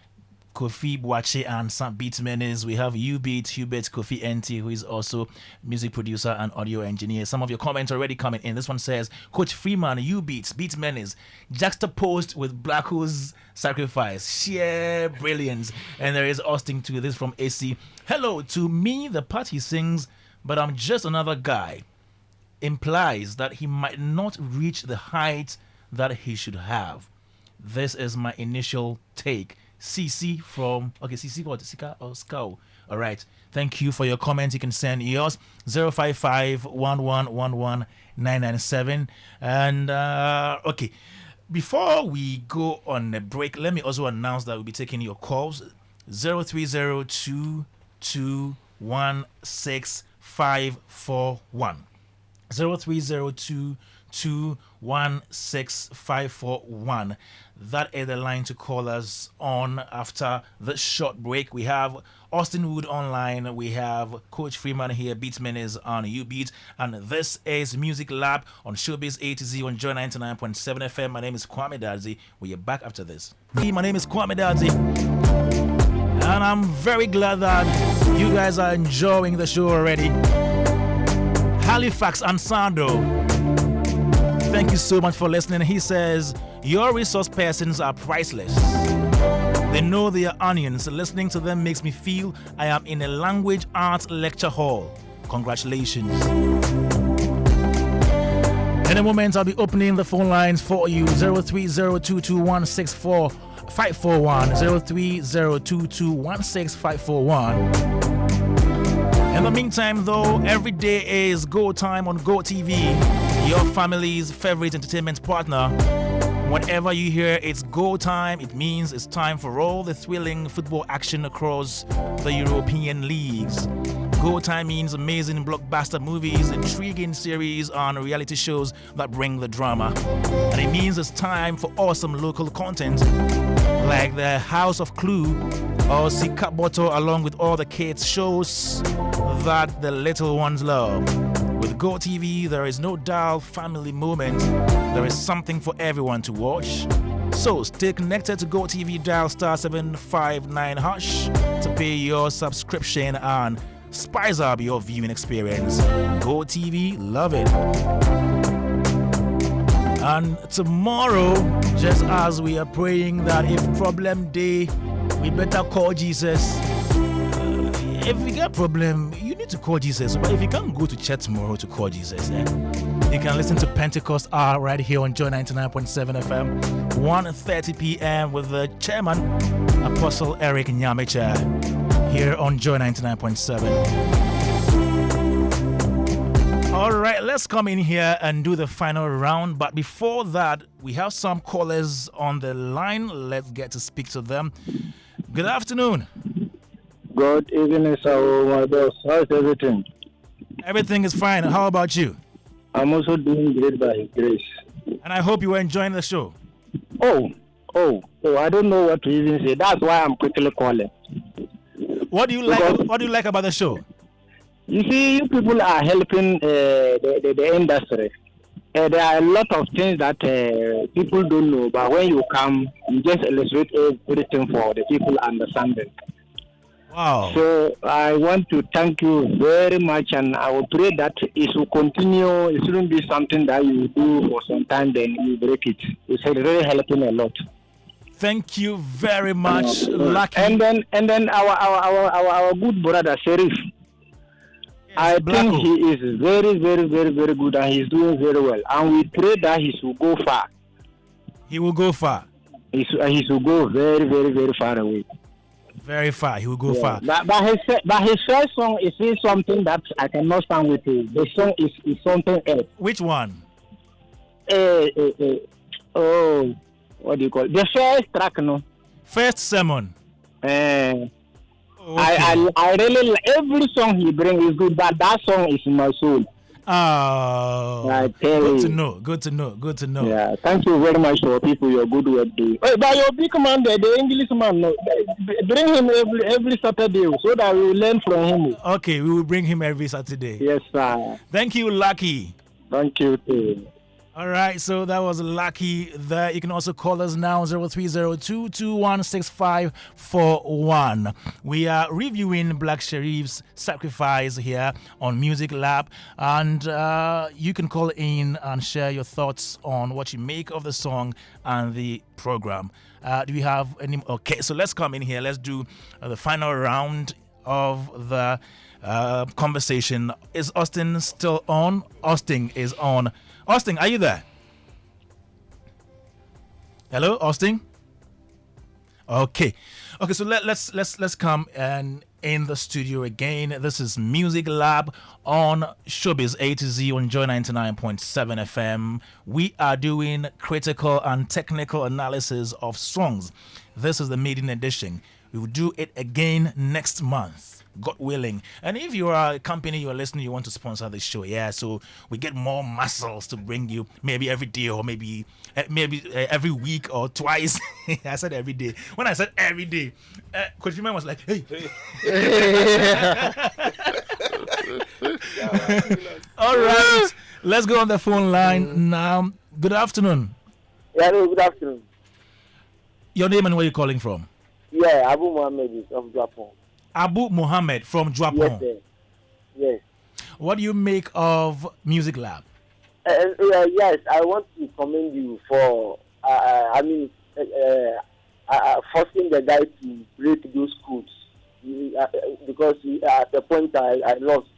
Kofi Boache and some Beatmenace. We have Ubeatz, Hubert Kovt, who is also music producer and audio engineer. Some of your comments are already coming in. This one says, Coach Freeman, Ubeatz, Beatmenace, juxtaposed with Blacko's Sacrifice. Sheer brilliance. And there is Austine Woode. This from AC. Hello, to me, the part he sings, but I'm just another guy, implies that he might not reach the height that he should have. This is my initial take. CC from CC what? Sika or Scow. All right. Thank you for your comments. You can send yours 055-1111-997. And okay. Before we go on a break, let me also announce that we'll be taking your calls 030-221-6541. 030-221-6541. That is the line to call us on after the short break. We have Austine Woode online. We have Coach Freeman here, Beatmenace on Ubeatz. And this is Music Lab on Showbiz A-Z on Joy 99.7 FM. My name is Kwame Dadzie. We are back after this. My name is Kwame Dadzie. And I'm very glad that you guys are enjoying the show already. Halifax and Sando, thank you so much for listening. He says, your resource persons are priceless. They know they are onions. Listening to them makes me feel I am in a language arts lecture hall. Congratulations. In a moment, I'll be opening the phone lines for you. 030-221-6541. 030-221-6541. In the meantime, though, every day is Go Time on Go TV, your family's favorite entertainment partner. Whenever you hear it's Go Time, it means it's time for all the thrilling football action across the European leagues. Go Time means amazing blockbuster movies, intriguing series, and reality shows that bring the drama. And it means it's time for awesome local content like the House of Clue or Sika Bottle, along with all the kids' shows that the little ones love. With Go TV, there is no dull family moment. There is something for everyone to watch. So stay connected to Go TV, dial *759# to pay your subscription and spice up your viewing experience. Go TV, love it. And tomorrow, just as we are praying that if problem day, we better call Jesus. If you get a problem, you need to call Jesus. But if you can't go to church tomorrow to call Jesus, you can listen to Pentecost Hour right here on Joy 99.7 FM, 1:30 p.m. with the chairman, Apostle Eric Nyamecha, here on Joy 99.7. All right, let's come in here and do the final round. But before that, we have some callers on the line. Let's get to speak to them. Good afternoon. Good evening, sir. My boss. How's everything? Everything is fine. How about you? I'm also doing great by His grace. And I hope you are enjoying the show. Oh, I don't know what to even say. That's why I'm quickly calling. What do you like? What do you like about the show? You see, you people are helping the industry. There are a lot of things that people don't know, but when you come, you just illustrate everything for the people understanding. Wow. So I want to thank you very much, and I will pray that it will continue. It shouldn't be something that you do for some time, then you break it. It's really helping a lot. Thank you very much, Lucky. And then our good brother Sherif. Yes, I Blacko. think he is very, very, very, very good, and he's doing very well. And we pray that he should go far. He will go far. He should go very, very, very far away. Very far. He will go far. But his first song is something that I cannot stand with you. The song is something else. Which one? Oh, what do you call it? The first track, no? First Sermon. Okay. I really every song he brings is good, but that song is in my soul. Oh, I tell good to you. know. Good to know. Good to know. Yeah, thank you very much for people your good work do. Hey, but your big man, the English man, no, bring him every Saturday so that we will learn from him. Okay, we will bring him every Saturday. Yes, sir. Thank you, Lucky. Thank you too. All right, so that was Lucky there. You can also call us now 0302216541. We are reviewing Black Sherif's Sacrifice here on Music Lab, and you can call in and share your thoughts on what you make of the song and the program. Do we have any? Okay, so let's come in here. Let's do the final round of the conversation. Is Austine still on? Austine is on. Austine, are you there? Hello, Austine. Okay, so let's come and in the studio again. This is Music Lab on Showbiz A-Z on Joy 99.7 FM. We are doing critical and technical analysis of songs. This is the maiden edition. We will do it again next month, God willing. And if you are a company, you're listening, you want to sponsor the show, yeah, so we get more muscles to bring you maybe every day or maybe every week or twice. I said every day. When I said every day, Coach Freeman was like, hey. All right, let's go on the phone line now. Good afternoon. Yeah, good afternoon. Your name and where you're calling from? Yeah, Abu Mohammed is of Japan. Abu Mohammed from Japan. Yes, sir. Yes. What do you make of Music Lab? Yes, I want to commend you for, forcing the guy to break those codes because at the point I lost.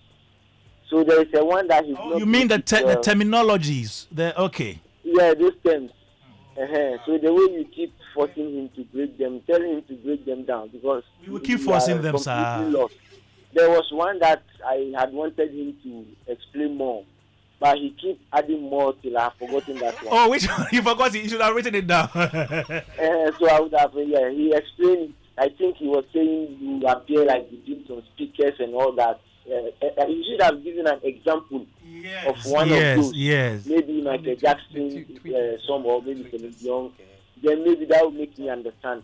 So there is a one that he's not. You mean the terminologies? Okay. Yeah, those terms. So the way you keep forcing him to break them, telling him to break them down because we will keep forcing them, sir. Lost. There was one that I had wanted him to explain more, but he keep adding more till I have forgotten that one. Oh, which one? You forgot it. You should have written it down. So I would have, he explained. I think he was saying you appear like you did some speakers and all that. He should have given an example of one of those. Yes. Maybe Michael Jackson, some or maybe Celine Dion. Then maybe that will make me understand.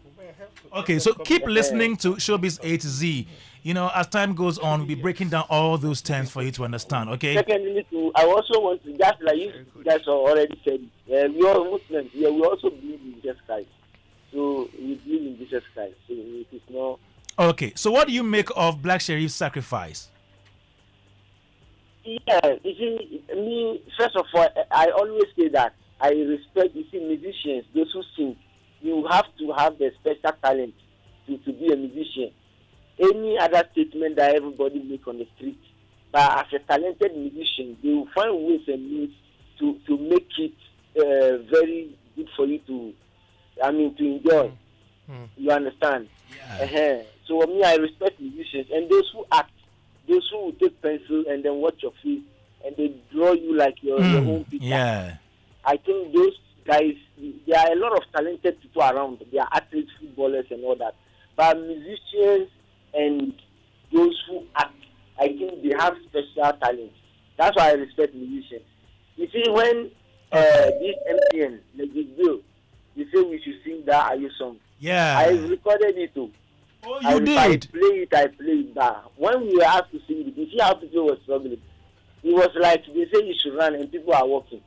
Okay, so keep listening to Showbiz A-Z. You know, as time goes on, we'll be breaking down all those terms for you to understand, okay? Secondly, I also want to, just like you guys already said, we are Muslims. Yeah, we also believe in Jesus Christ. So we believe in Jesus Christ. So it is not. Okay, so what do you make of Black Sherif's Sacrifice? Yeah, you see, me, first of all, I always say that I respect, you see, musicians, those who sing. You have to have the special talent to be a musician. Any other statement that everybody make on the street, but as a talented musician, they will find ways and means to make it very good for you to enjoy. You understand? Yeah. So me, I respect musicians and those who act, those who will take pencil and then watch your face and they draw you like your own picture. Yeah. I think those guys, there are a lot of talented people around. They are athletes, footballers, and all that. But musicians and those who act, I think they have special talent. That's why I respect musicians. You see, when this MTN, like this bill, you say we should sing that Ayu song. Yeah. I recorded it too. Oh, you did? I play it back. When we were asked to sing it, you see how people were struggling. It was like they say you should run and people are walking.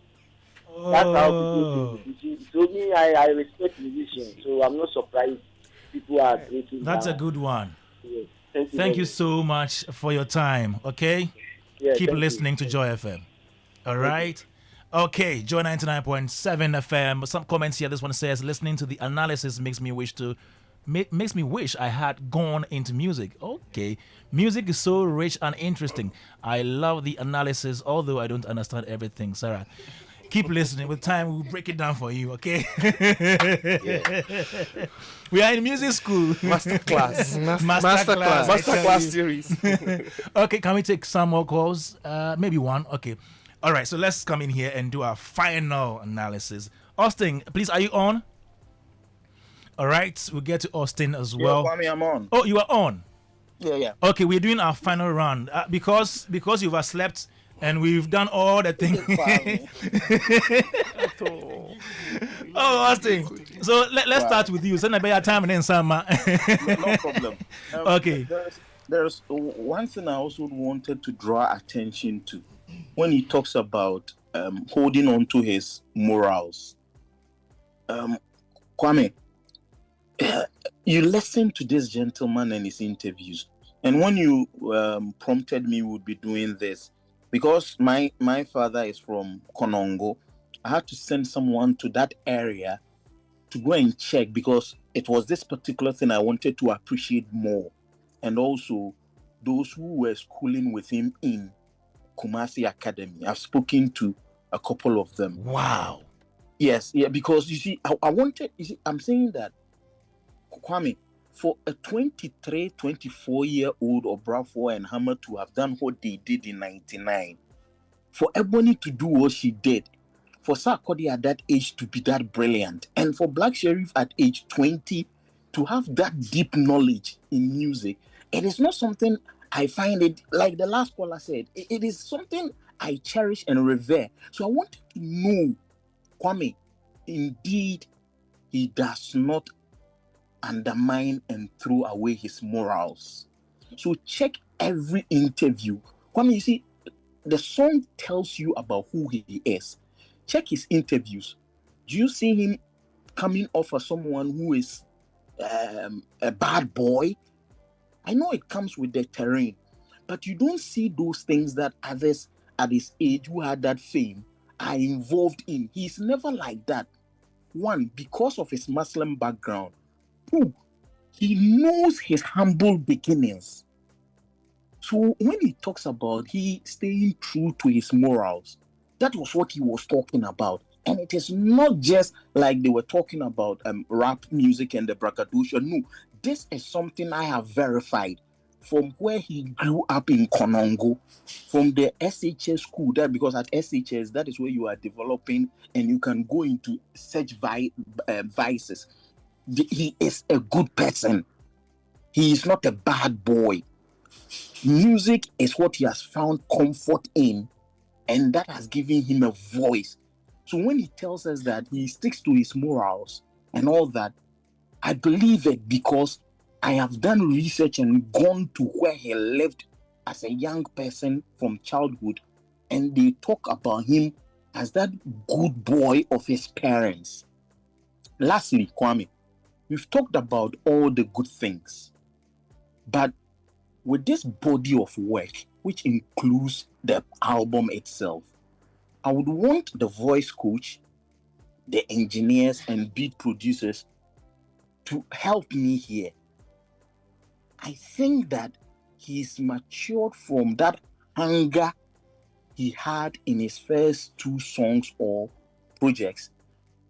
That's how people think. You see, so me, I respect musicians, so I'm not surprised people are breaking. That's down. a good one. Yes. Thank you so much for your time, okay? Yeah, Keep thank listening you. to Joy FM. All right? Okay, Joy 99.7 FM. Some comments here. This one says, listening to the analysis makes me wish I had gone into music. Okay. Music is so rich and interesting. I love the analysis, although I don't understand everything, Sarah. Keep listening. With time, we'll break it down for you, okay? We are in music school. Masterclass. Masterclass series. Okay, can we take some more calls? Maybe one. Okay. All right, so let's come in here and do our final analysis. Austine, please, are you on? All right, we'll get to Austine as well. Yeah, Kwame, I'm on. Oh, you are on? Yeah. Okay, we're doing our final round. Because you've slept, And we've done all the things. Oh, Austine. So let's start with you. Send a better time and then some. No problem. Okay. There's one thing I also wanted to draw attention to when he talks about holding on to his morals. Kwame, you listen to this gentleman and his interviews, and when you prompted me, we would be doing this because my father is from Konongo. I had to send someone to that area to go and check because it was this particular thing I wanted to appreciate more. And also those who were schooling with him in Kumasi Academy. I've spoken to a couple of them. Wow. Yes, yeah, because you see, I'm saying that, Kwame, for a 23, 24-year-old Obrafo and Hammer to have done what they did in 99, for Ebony to do what she did, for Sarkodie at that age to be that brilliant, and for Black Sherif at age 20 to have that deep knowledge in music, it is not something I find it, like the last caller said, it is something I cherish and revere. So I wanted to know, Kwame, indeed, he does not undermine and throw away his morals. So check every interview. Kwame, you see, the song tells you about who he is. Check his interviews. Do you see him coming off as someone who is a bad boy? I know it comes with the terrain, but you don't see those things that others at his age who had that fame are involved in. He's never like that. One, because of his Muslim background. Two, he knows his humble beginnings. So when he talks about he staying true to his morals, that was what he was talking about. And it is not just like they were talking about rap music and the braggadocio. No, this is something I have verified from where he grew up in Konongo, from the SHS school. That because at SHS, that is where you are developing and you can go into such vices. He is a good person. He is not a bad boy. Music is what he has found comfort in, and that has given him a voice. So when he tells us that he sticks to his morals and all that, I believe it because I have done research and gone to where he lived as a young person from childhood, and they talk about him as that good boy of his parents. Lastly, Kwame, we've talked about all the good things, but with this body of work, which includes the album itself, I would want the voice coach, the engineers and beat producers to help me here. I think that he's matured from that anger he had in his first two songs or projects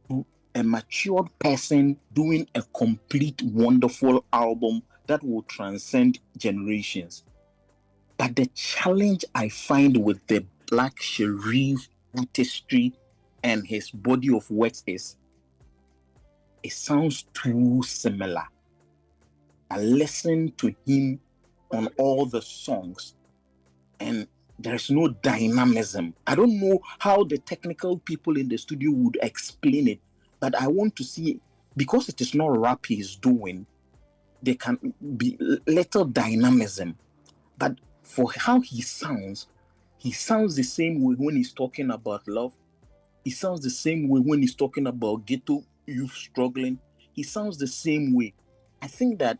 to a matured person doing a complete, wonderful album that will transcend generations. But the challenge I find with the Black Sherif artistry and his body of works is it sounds too similar. I listen to him on all the songs and there's no dynamism. I don't know how the technical people in the studio would explain it, but I want to see, because it is not rap he's doing, there can be little dynamism. But for how he sounds the same way when he's talking about love. He sounds the same way when he's talking about ghetto youth struggling. He sounds the same way. I think that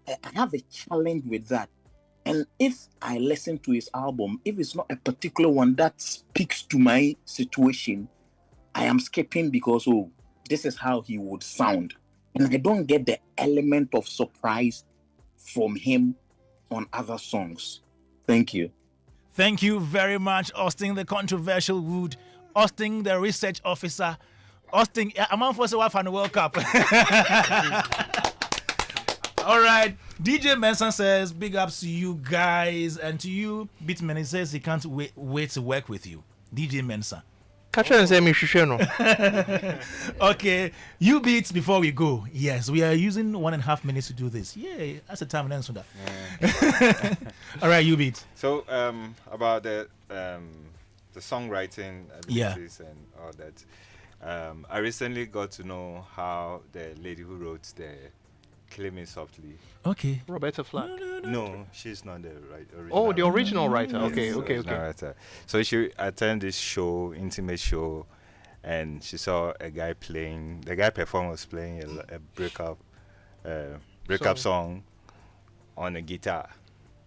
I have a challenge with that. And if I listen to his album, if it's not a particular one that speaks to my situation, I am skipping because, this is how he would sound. And I don't get the element of surprise from him on other songs. Thank you. Thank you very much, Austine, the controversial Woode. Austine, the research officer. Austine, I'm on for a fan World Cup. All right. DJ Manson says, big ups to you guys. And to you, Beatmenace says he can't wait to work with you. DJ Manson. Okay, Ubeatz before we go. Yes, we are using 1.5 minutes to do this. Yeah, that's the time and answer that. All right, Ubeatz. So about the the songwriting Yeah. abilities and all that. I recently got to know how the lady who wrote the "Kill Me Softly." Okay. Roberta Flack. No, she's not the original. Oh, the original writer. Yes, Okay, the okay, original okay. writer. So she attended this show, intimate show, and she saw a guy playing. The guy performer was playing a breakup song on a guitar,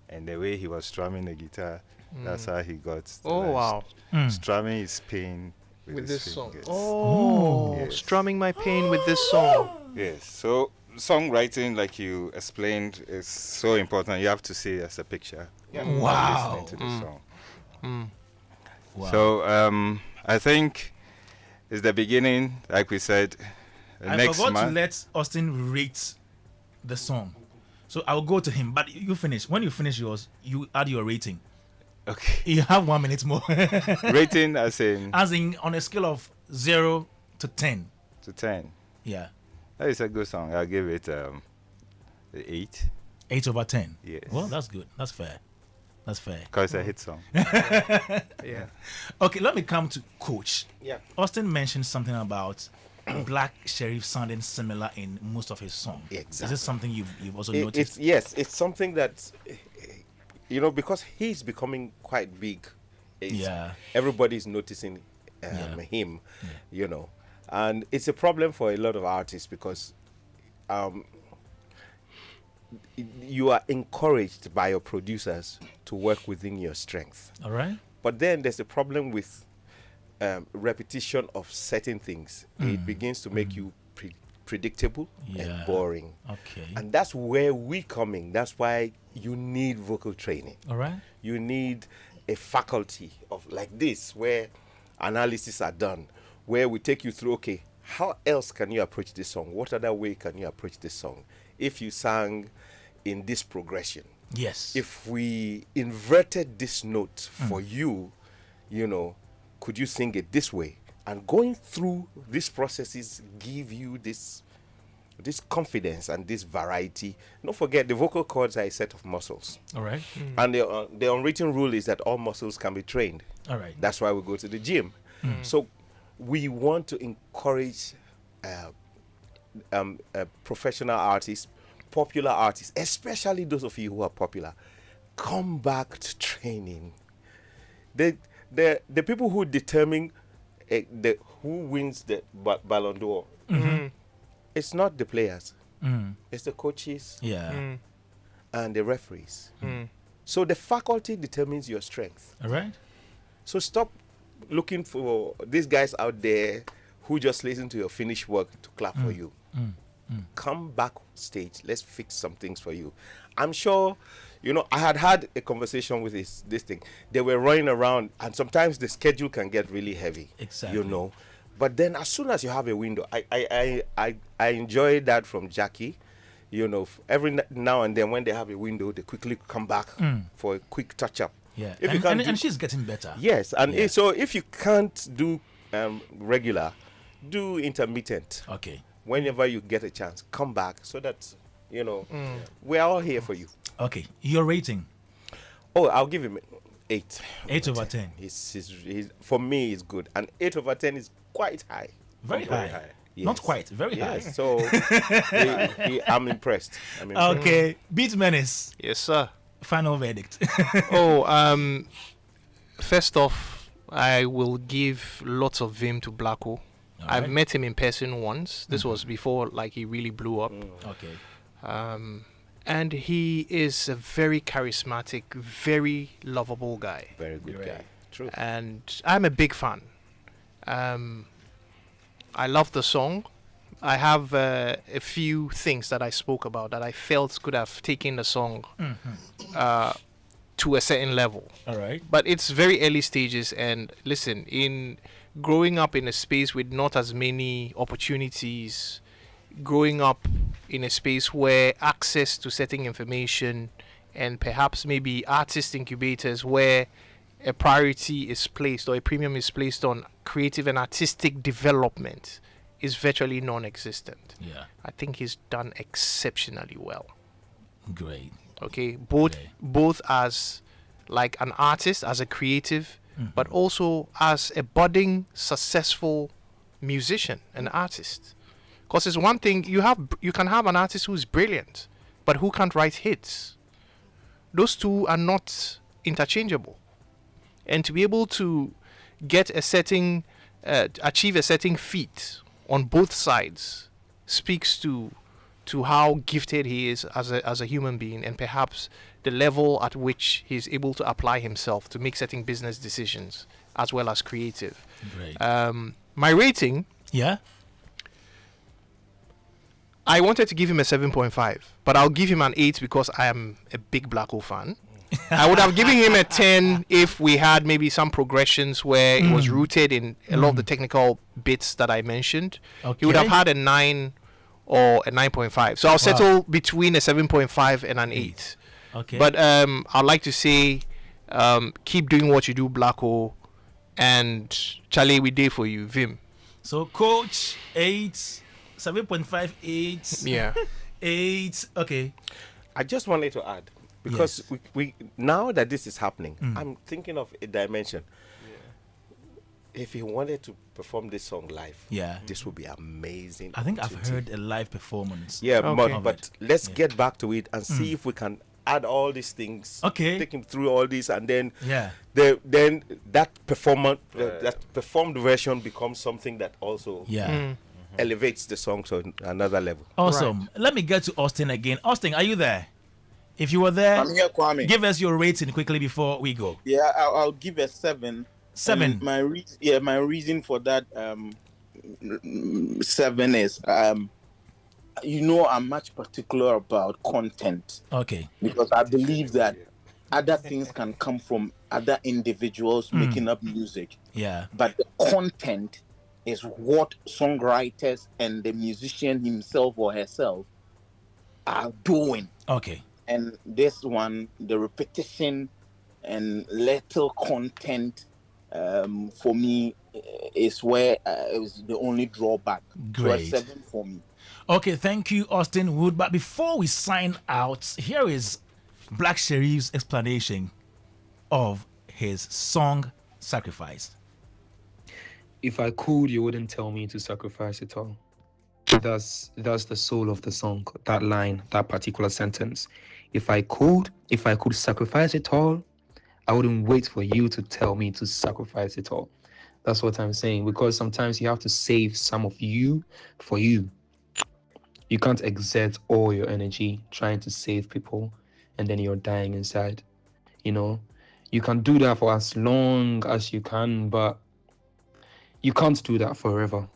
and the way he was strumming the guitar, that's how he got. to, Oh, like, wow. strumming his pain With his this song. fingers. Oh, Yes. strumming my pain with this song. Yes. So songwriting, like you explained, is so important. You have to see it as a picture. Wow. Listening to the song. Wow. So I think it's the beginning, like we said. I Next forgot to month. let Austine rate the song. So I'll go to him, but you finish. When you finish yours, you add your rating. Okay. You have 1 minute more. Rating as in As in on a scale of 0 to 10. to 10. Yeah. That is a good song. I'll give it 8. 8 over 10. Yes. Well, that's good. That's fair. That's fair. Because it's a hit song. Yeah. Okay, let me come to Coach. Yeah. Austin mentioned something about Black Sherif sounding similar in most of his songs. Is Exactly. this something you've also It's noticed? yes, it's something that because he's becoming quite big. Yeah. Everybody's noticing Yeah. him, and it's a problem for a lot of artists because you are encouraged by your producers to work within your strength. All right. But then there's a problem with repetition of certain things. It begins to make you predictable Yeah. and boring. Okay. And that's where we come in. That's why you need vocal training. All right. You need a faculty of like this where analysis are done, where we take you through, okay, how else can you approach this song? What other way can you approach this song? If you sang in this progression, Yes. if we inverted this note for you, could you sing it this way? And going through these processes give you this confidence and this variety. Don't forget, the vocal cords are a set of muscles. All right. And the unwritten rule is that all muscles can be trained. All right. That's why we go to the gym. So we want to encourage professional artists, popular artists, especially those of you who are popular, come back to training. The people who determine who wins the Ballon d'Or, it's not the players, it's the coaches Yeah. and the referees. So the faculty determines your strength. All right. So stop looking for these guys out there who just listen to your finished work to clap for you. Come backstage. Let's fix some things for you. I'm sure, I had a conversation with this thing. They were running around, and sometimes the schedule can get really heavy. Exactly. But then as soon as you have a window, I enjoy that from Jackie. Every now and then when they have a window, they quickly come back for a quick touch up. Yeah. If you can't and she's getting better. Yes, and Yeah. so if you can't do regular, do intermittent. Okay. Whenever you get a chance, come back so that we're all here for you. Okay. Your rating? Oh, I'll give him 8. 8 over 10. He's for me, it's good, and 8 over 10 is quite high. Very high. Not Yes. quite. Very high. Yes, so I'm impressed. Okay. Beatmenace. Yes, sir. Final verdict. First off, I will give lots of vim to Blacko. I've right. met him in person once. This was before he really blew up. Okay. And he is a very charismatic, very lovable guy. Very good guy. True. And I'm a big fan. I love the song. I have a few things that I spoke about that I felt could have taken the song to a certain level. All right. But it's very early stages, and listen, in growing up in a space with not as many opportunities, growing up in a space where access to certain information and perhaps maybe artist incubators where a priority is placed or a premium is placed on creative and artistic development is virtually non-existent. Yeah. I think he's done exceptionally well. Great. Okay, both Okay. both as like an artist, as a creative, but also as a budding, successful musician and artist. Because it's one thing you can have an artist who is brilliant, but who can't write hits. Those two are not interchangeable. And to be able to get a certain, achieve a certain feat on both sides speaks to how gifted he is as a human being, and perhaps the level at which he's able to apply himself to make certain business decisions as well as creative. Great. My rating, Yeah. I wanted to give him a 7.5, but I'll give him an 8 because I am a big Blacko fan. I would have given him a 10 if we had maybe some progressions where it was rooted in a lot of the technical bits that I mentioned. He would have had a 9 or a 9.5. So I'll settle between a 7.5 and an 8. Okay. But I'd like to say, keep doing what you do, Blacko, and Charlie, we did for you, Vim. So coach 8, 7.5, 8. Yeah. 8. Okay. I just wanted to add, because we now that this is happening, I'm thinking of a dimension. If he wanted to perform this song live, this would be amazing. I think I've heard a live performance. Yeah, Okay. but let's get back to it and see if we can add all these things. Okay. Take him through all this, and then Yeah. then that performance, that performed version becomes something that also elevates the song to another level. Awesome. Let me get to Austine again. Austine, are you there? If you were there, I'm here, Kwame. give us your rating quickly before we go. Yeah, I'll give a 7. 7. And my reason for that 7 is I'm much particular about content, Okay. because I believe that other things can come from other individuals making up music, Yeah. but the content is what songwriters and the musician himself or herself are doing. Okay. And this one, the repetition and little content, for me, is where it was the only drawback. Great. So a 7 for me. Okay, thank you, Austine Woode. But before we sign out, here is Black Sherif's explanation of his song Sacrifice. If I could, you wouldn't tell me to sacrifice it all. That's the soul of the song, that line, that particular sentence. If I could sacrifice it all, I wouldn't wait for you to tell me to sacrifice it all. That's what I'm saying, because sometimes you have to save some of you for you. You can't exert all your energy trying to save people and then you're dying inside. You know, you can do that for as long as you can, but you can't do that forever.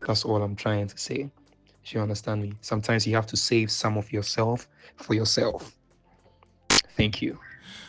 That's all I'm trying to say. Do you understand me? Sometimes you have to save some of yourself for yourself. Thank you.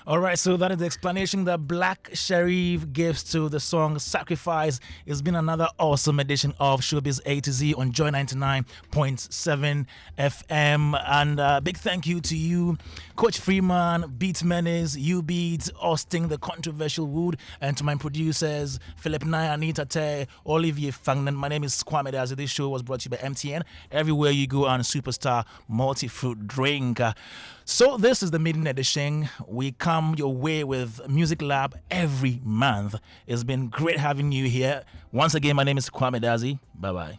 All right, so that is the explanation that Black Sherif gives to the song Sacrifice. It's been another awesome edition of Showbiz A-Z on Joy 99.7 FM. And big thank you to you, Coach Freeman, Beatmenace, Ubeatz, Austine, the controversial Woode, and to my producers, Philip Nye, Anita Te, Olivier Fangnan. My name is Kwame Dadzie. This show was brought to you by MTN. Everywhere you go on Superstar Multi-Fruit Drink. So this is the maiden edition. We come your way with Music Lab every month. It's been great having you here. Once again, my name is Kwame Dadzie. Bye-bye.